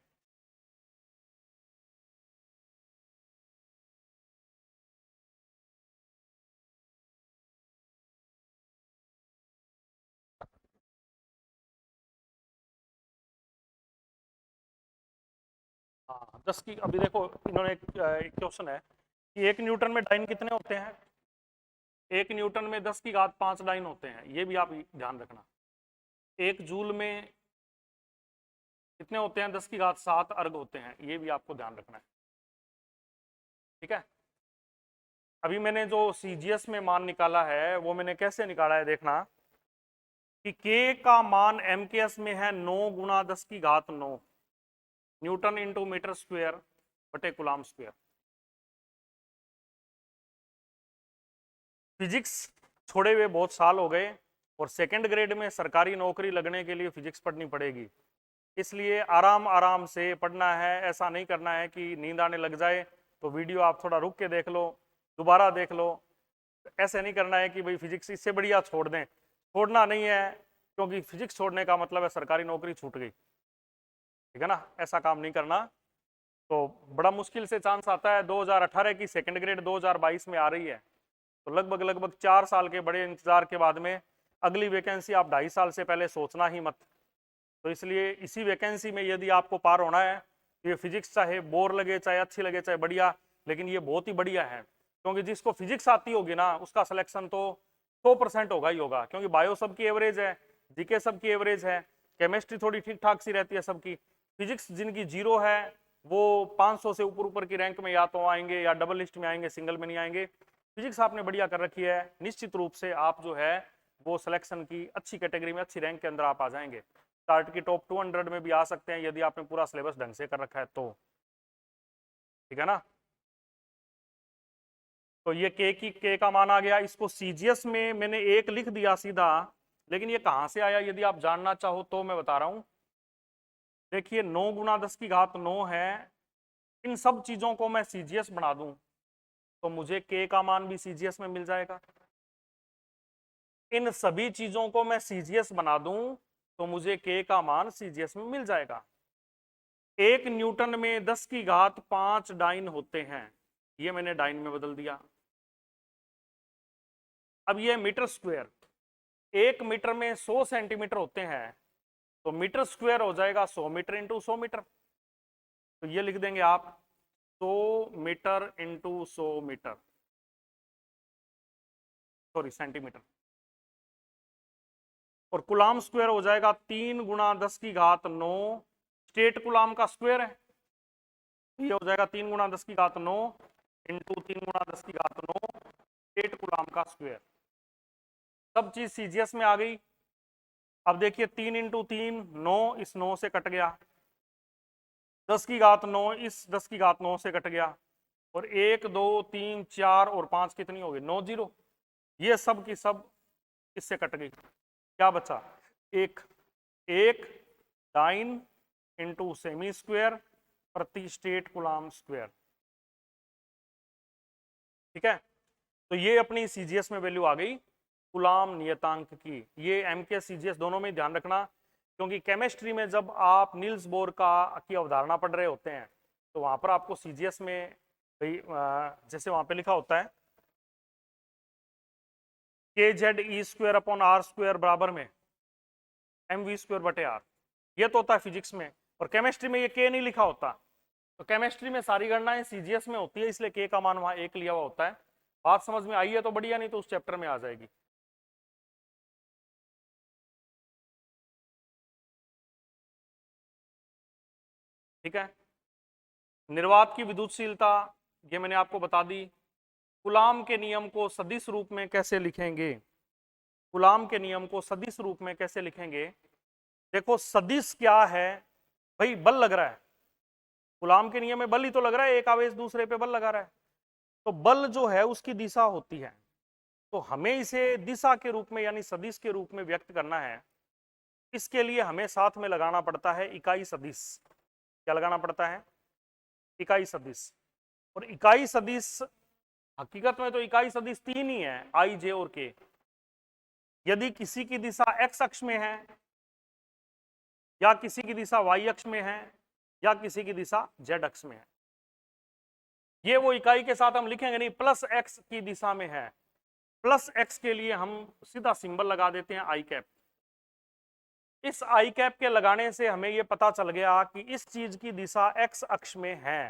हाँ 10 की, अभी देखो इन्होंने एक क्वेश्चन है कि 1 न्यूटन में डाइन कितने होते हैं? 1 न्यूटन में 10 की घात 5 डाइन होते हैं, ये भी आप ध्यान रखना। 1 जूल में कितने होते हैं? 10⁻7 अर्ग होते हैं, ये भी आपको ध्यान रखना है। ठीक है, अभी मैंने जो सीजीएस में मान निकाला है वो मैंने कैसे निकाला है, देखना कि के का मान एमकेएस में है 9 × 10⁻9 न्यूटन इंटू मीटर स्क्वायर बटे कूलाम स्क्वायर। फिजिक्स छोड़े हुए बहुत साल हो गए और सेकंड ग्रेड में सरकारी नौकरी लगने के लिए फिजिक्स पढ़नी पड़ेगी, इसलिए आराम आराम से पढ़ना है। ऐसा नहीं करना है कि नींद आने लग जाए तो वीडियो आप थोड़ा रुक के देख लो, दोबारा देख लो। ऐसे नहीं करना है कि भाई फिजिक्स इससे बढ़िया छोड़ दें, छोड़ना नहीं है, क्योंकि फिजिक्स छोड़ने का मतलब है सरकारी नौकरी छूट गई। ठीक है ना, ऐसा काम नहीं करना। तो बड़ा मुश्किल से चांस आता है, 2018 की सेकंड ग्रेड 2022 में आ रही है, तो लगभग लगभग 4 साल के बड़े इंतजार के बाद में अगली वैकेंसी आप 2.5 साल से पहले सोचना ही मत। तो इसलिए इसी वैकेंसी में यदि आपको पार होना है, ये फिजिक्स चाहे बोर लगे चाहे अच्छी लगे चाहे बढ़िया, लेकिन ये बहुत ही बढ़िया है, क्योंकि जिसको फिजिक्स आती होगी ना उसका सिलेक्शन तो 100% होगा ही होगा, क्योंकि बायो सबकी एवरेज है, जीके सबकी एवरेज है, केमिस्ट्री थोड़ी ठीक ठाक सी रहती है सबकी। फिजिक्स जिनकी 0 है वो 500 से ऊपर ऊपर की रैंक में या तो आएंगे या डबल लिस्ट में आएंगे, सिंगल में नहीं आएंगे। फिजिक्स आपने बढ़िया कर रखी है, निश्चित रूप से आप जो है वो सिलेक्शन की अच्छी कैटेगरी में अच्छी रैंक के अंदर आप आ जाएंगे, स्टार्ट की टॉप 200 में भी आ सकते हैं यदि आपने पूरा सिलेबस ढंग से कर रखा है तो। ठीक है ना, तो ये के का मान आ गया। इसको सीजीएस में मैंने 1 लिख दिया सीधा, लेकिन ये कहां से आया यदि आप जानना चाहो तो मैं बता रहा हूं। देखिए 9 × 10⁻9 है, इन सब चीजों को मैं सीजीएस बना दूं तो मुझे के का मान भी सीजीएस में मिल जाएगा। इन सभी चीजों को मैं सीजीएस बना दूं तो मुझे के का मान सीजीएस में मिल जाएगा। 1 न्यूटन में 10⁻5 डाइन होते हैं, ये मैंने डाइन में बदल दिया। अब ये मीटर स्क्वायर, 1 मीटर में 100 सेंटीमीटर होते हैं, तो मीटर स्क्वायर हो जाएगा 100 मीटर इंटू 100 मीटर। तो ये लिख देंगे आप 100 metre into 100 metre, sorry centimetre. और कुलाम स्क्वायर हो जाएगा 3 × 10⁻9, स्टेट कुलाम का स्क्वायर है, ये हो जाएगा 3 × 10⁻9 इंटू 3 × 10⁻9 स्टेट कुलाम का स्क्वायर। सब चीज सीजीएस में आ गई। अब देखिए 3 इंटू 3 9, इस 9 से कट गया, 10⁻9 इस 10⁻9 से कट गया, और 1 2 3 4 और 5 कितनी हो गई? 9 0। ये सब की सब इससे कट गई, क्या बचा? एक डाइन इंटू सेमी स्क्वायर प्रति स्टेट कुलाम स्क्वायर। ठीक है, तो ये अपनी सीजीएस में वैल्यू आ गई कुलाम नियतांक की। ये एमके सीजीएस दोनों में ध्यान रखना, क्योंकि केमिस्ट्री में जब आप नील्स बोर की अवधारणा पढ़ रहे होते हैं तो वहां पर आपको सीजीएस में भाई जैसे वहां पे लिखा होता है k Z e square upon r square बराबर में एम वी स्क्वायर बटे आर, ये तो होता है फिजिक्स में। और केमिस्ट्री में ये के नहीं लिखा होता, तो केमिस्ट्री में सारी गणनाएं सीजीएस में होती है, इसलिए के का मान वहां 1 लिया हुआ होता है। बात समझ में आई है तो बढ़िया, नहीं तो उस चैप्टर में आ जाएगी। ठीक है, निर्वात की विद्युतशीलता ये मैंने आपको बता दी। कूलाम के नियम को सदिश रूप में कैसे लिखेंगे? कूलाम के नियम को सदिश रूप में कैसे लिखेंगे? देखो सदिश क्या है भाई? बल लग रहा है, कूलाम के नियम में बल ही तो लग रहा है, एक आवेश दूसरे पे बल लगा रहा है, तो बल जो है उसकी दिशा होती है, तो हमें इसे दिशा के रूप में यानी सदिश के रूप में व्यक्त करना है। इसके लिए हमें साथ में लगाना पड़ता है इकाई सदिश। क्या लगाना पड़ता है? इकाई सदिश। और इकाई सदिश हकीकत में तो इकाई सदिश 3 ही है, आई जे और के। यदि किसी की दिशा एक्स अक्ष में है, या किसी की दिशा वाई अक्ष में है, या किसी की दिशा जेड अक्ष में है, ये वो इकाई के साथ हम लिखेंगे नहीं। प्लस एक्स की दिशा में है, प्लस एक्स के लिए हम सीधा सिंबल लगा देते हैं आई कैप। इस आई कैप के लगाने से हमें यह पता चल गया कि इस चीज की दिशा एक्स अक्ष में है।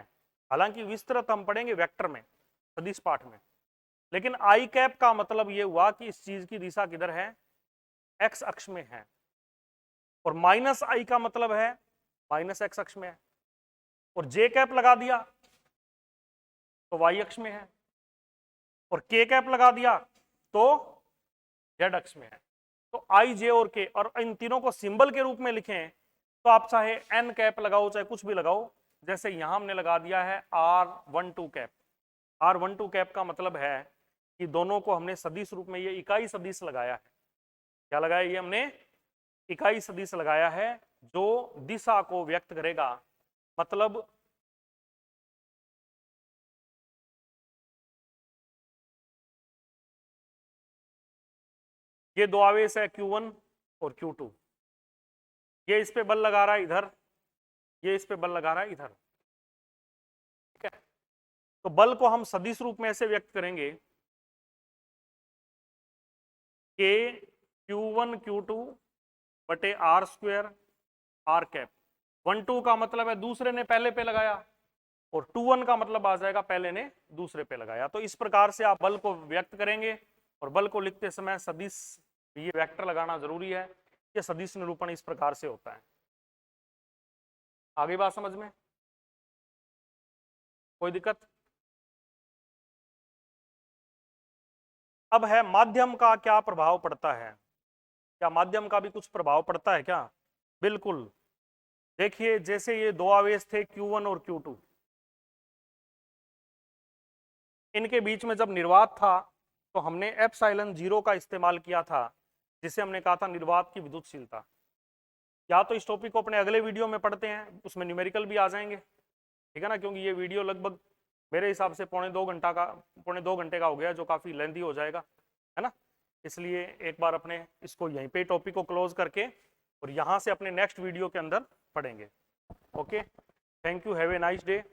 हालांकि विस्तृत हम पढ़ेंगे वेक्टर में, सदिश पाठ में, लेकिन आई कैप का मतलब यह हुआ कि इस चीज की दिशा किधर है? एक्स अक्ष में है। और माइनस आई का मतलब है माइनस एक्स अक्ष में है, और जे कैप लगा दिया तो वाई अक्ष में है, और के कैप लगा दिया तो जेड अक्ष में है। तो आई, जे और के, और इन तीनों को सिंबल के रूप में लिखें तो आप चाहे एन कैप लगाओ चाहे कुछ भी लगाओ, जैसे यहां हमने लगा दिया है R12 कैप। R12 कैप का मतलब है कि दोनों को हमने सदिश रूप में, ये इकाई सदिश लगाया है। क्या लगाया? ये हमने इकाई सदिश लगाया है जो दिशा को व्यक्त करेगा। मतलब ये दो आवेश है Q1 और Q2, ये इस पे बल लगा रहा है इधर, ये इस पे बल लगा रहा है इधर, ठीक है। तो बल को हम सदिश रूप में ऐसे व्यक्त करेंगे के Q1 Q2 बटे R स्क्वायर R कैप। 1-2 का मतलब है दूसरे ने पहले पे लगाया, और 2-1 का मतलब आ जाएगा पहले ने दूसरे पे लगाया। तो इस प्रकार से आप बल को व्यक्त करेंगे, और बल को लिखते समय सदिश, ये वेक्टर लगाना जरूरी है। ये सदिश निरूपण इस प्रकार से होता है। आगे बात समझ में? कोई दिक्कत? अब है माध्यम का क्या प्रभाव पड़ता है। क्या माध्यम का भी कुछ प्रभाव पड़ता है क्या? बिल्कुल। देखिए जैसे ये दो आवेश थे Q1 और Q2, इनके बीच में जब निर्वात था तो हमने एप्सिलॉन 0 का इस्तेमाल किया था, जिसे हमने कहा था निर्वात की विद्युतशीलता। या तो इस टॉपिक को अपने अगले वीडियो में पढ़ते हैं, उसमें न्यूमेरिकल भी आ जाएंगे, ठीक है ना, क्योंकि ये वीडियो लगभग मेरे हिसाब से पौने 2 घंटे का हो गया, जो काफी लेंथी हो जाएगा, है ना। इसलिए एक बार अपने इसको यहीं पे टॉपिक को क्लोज करके और यहाँ से अपने नेक्स्ट वीडियो के अंदर पढ़ेंगे। Okay, thank you, have a nice day.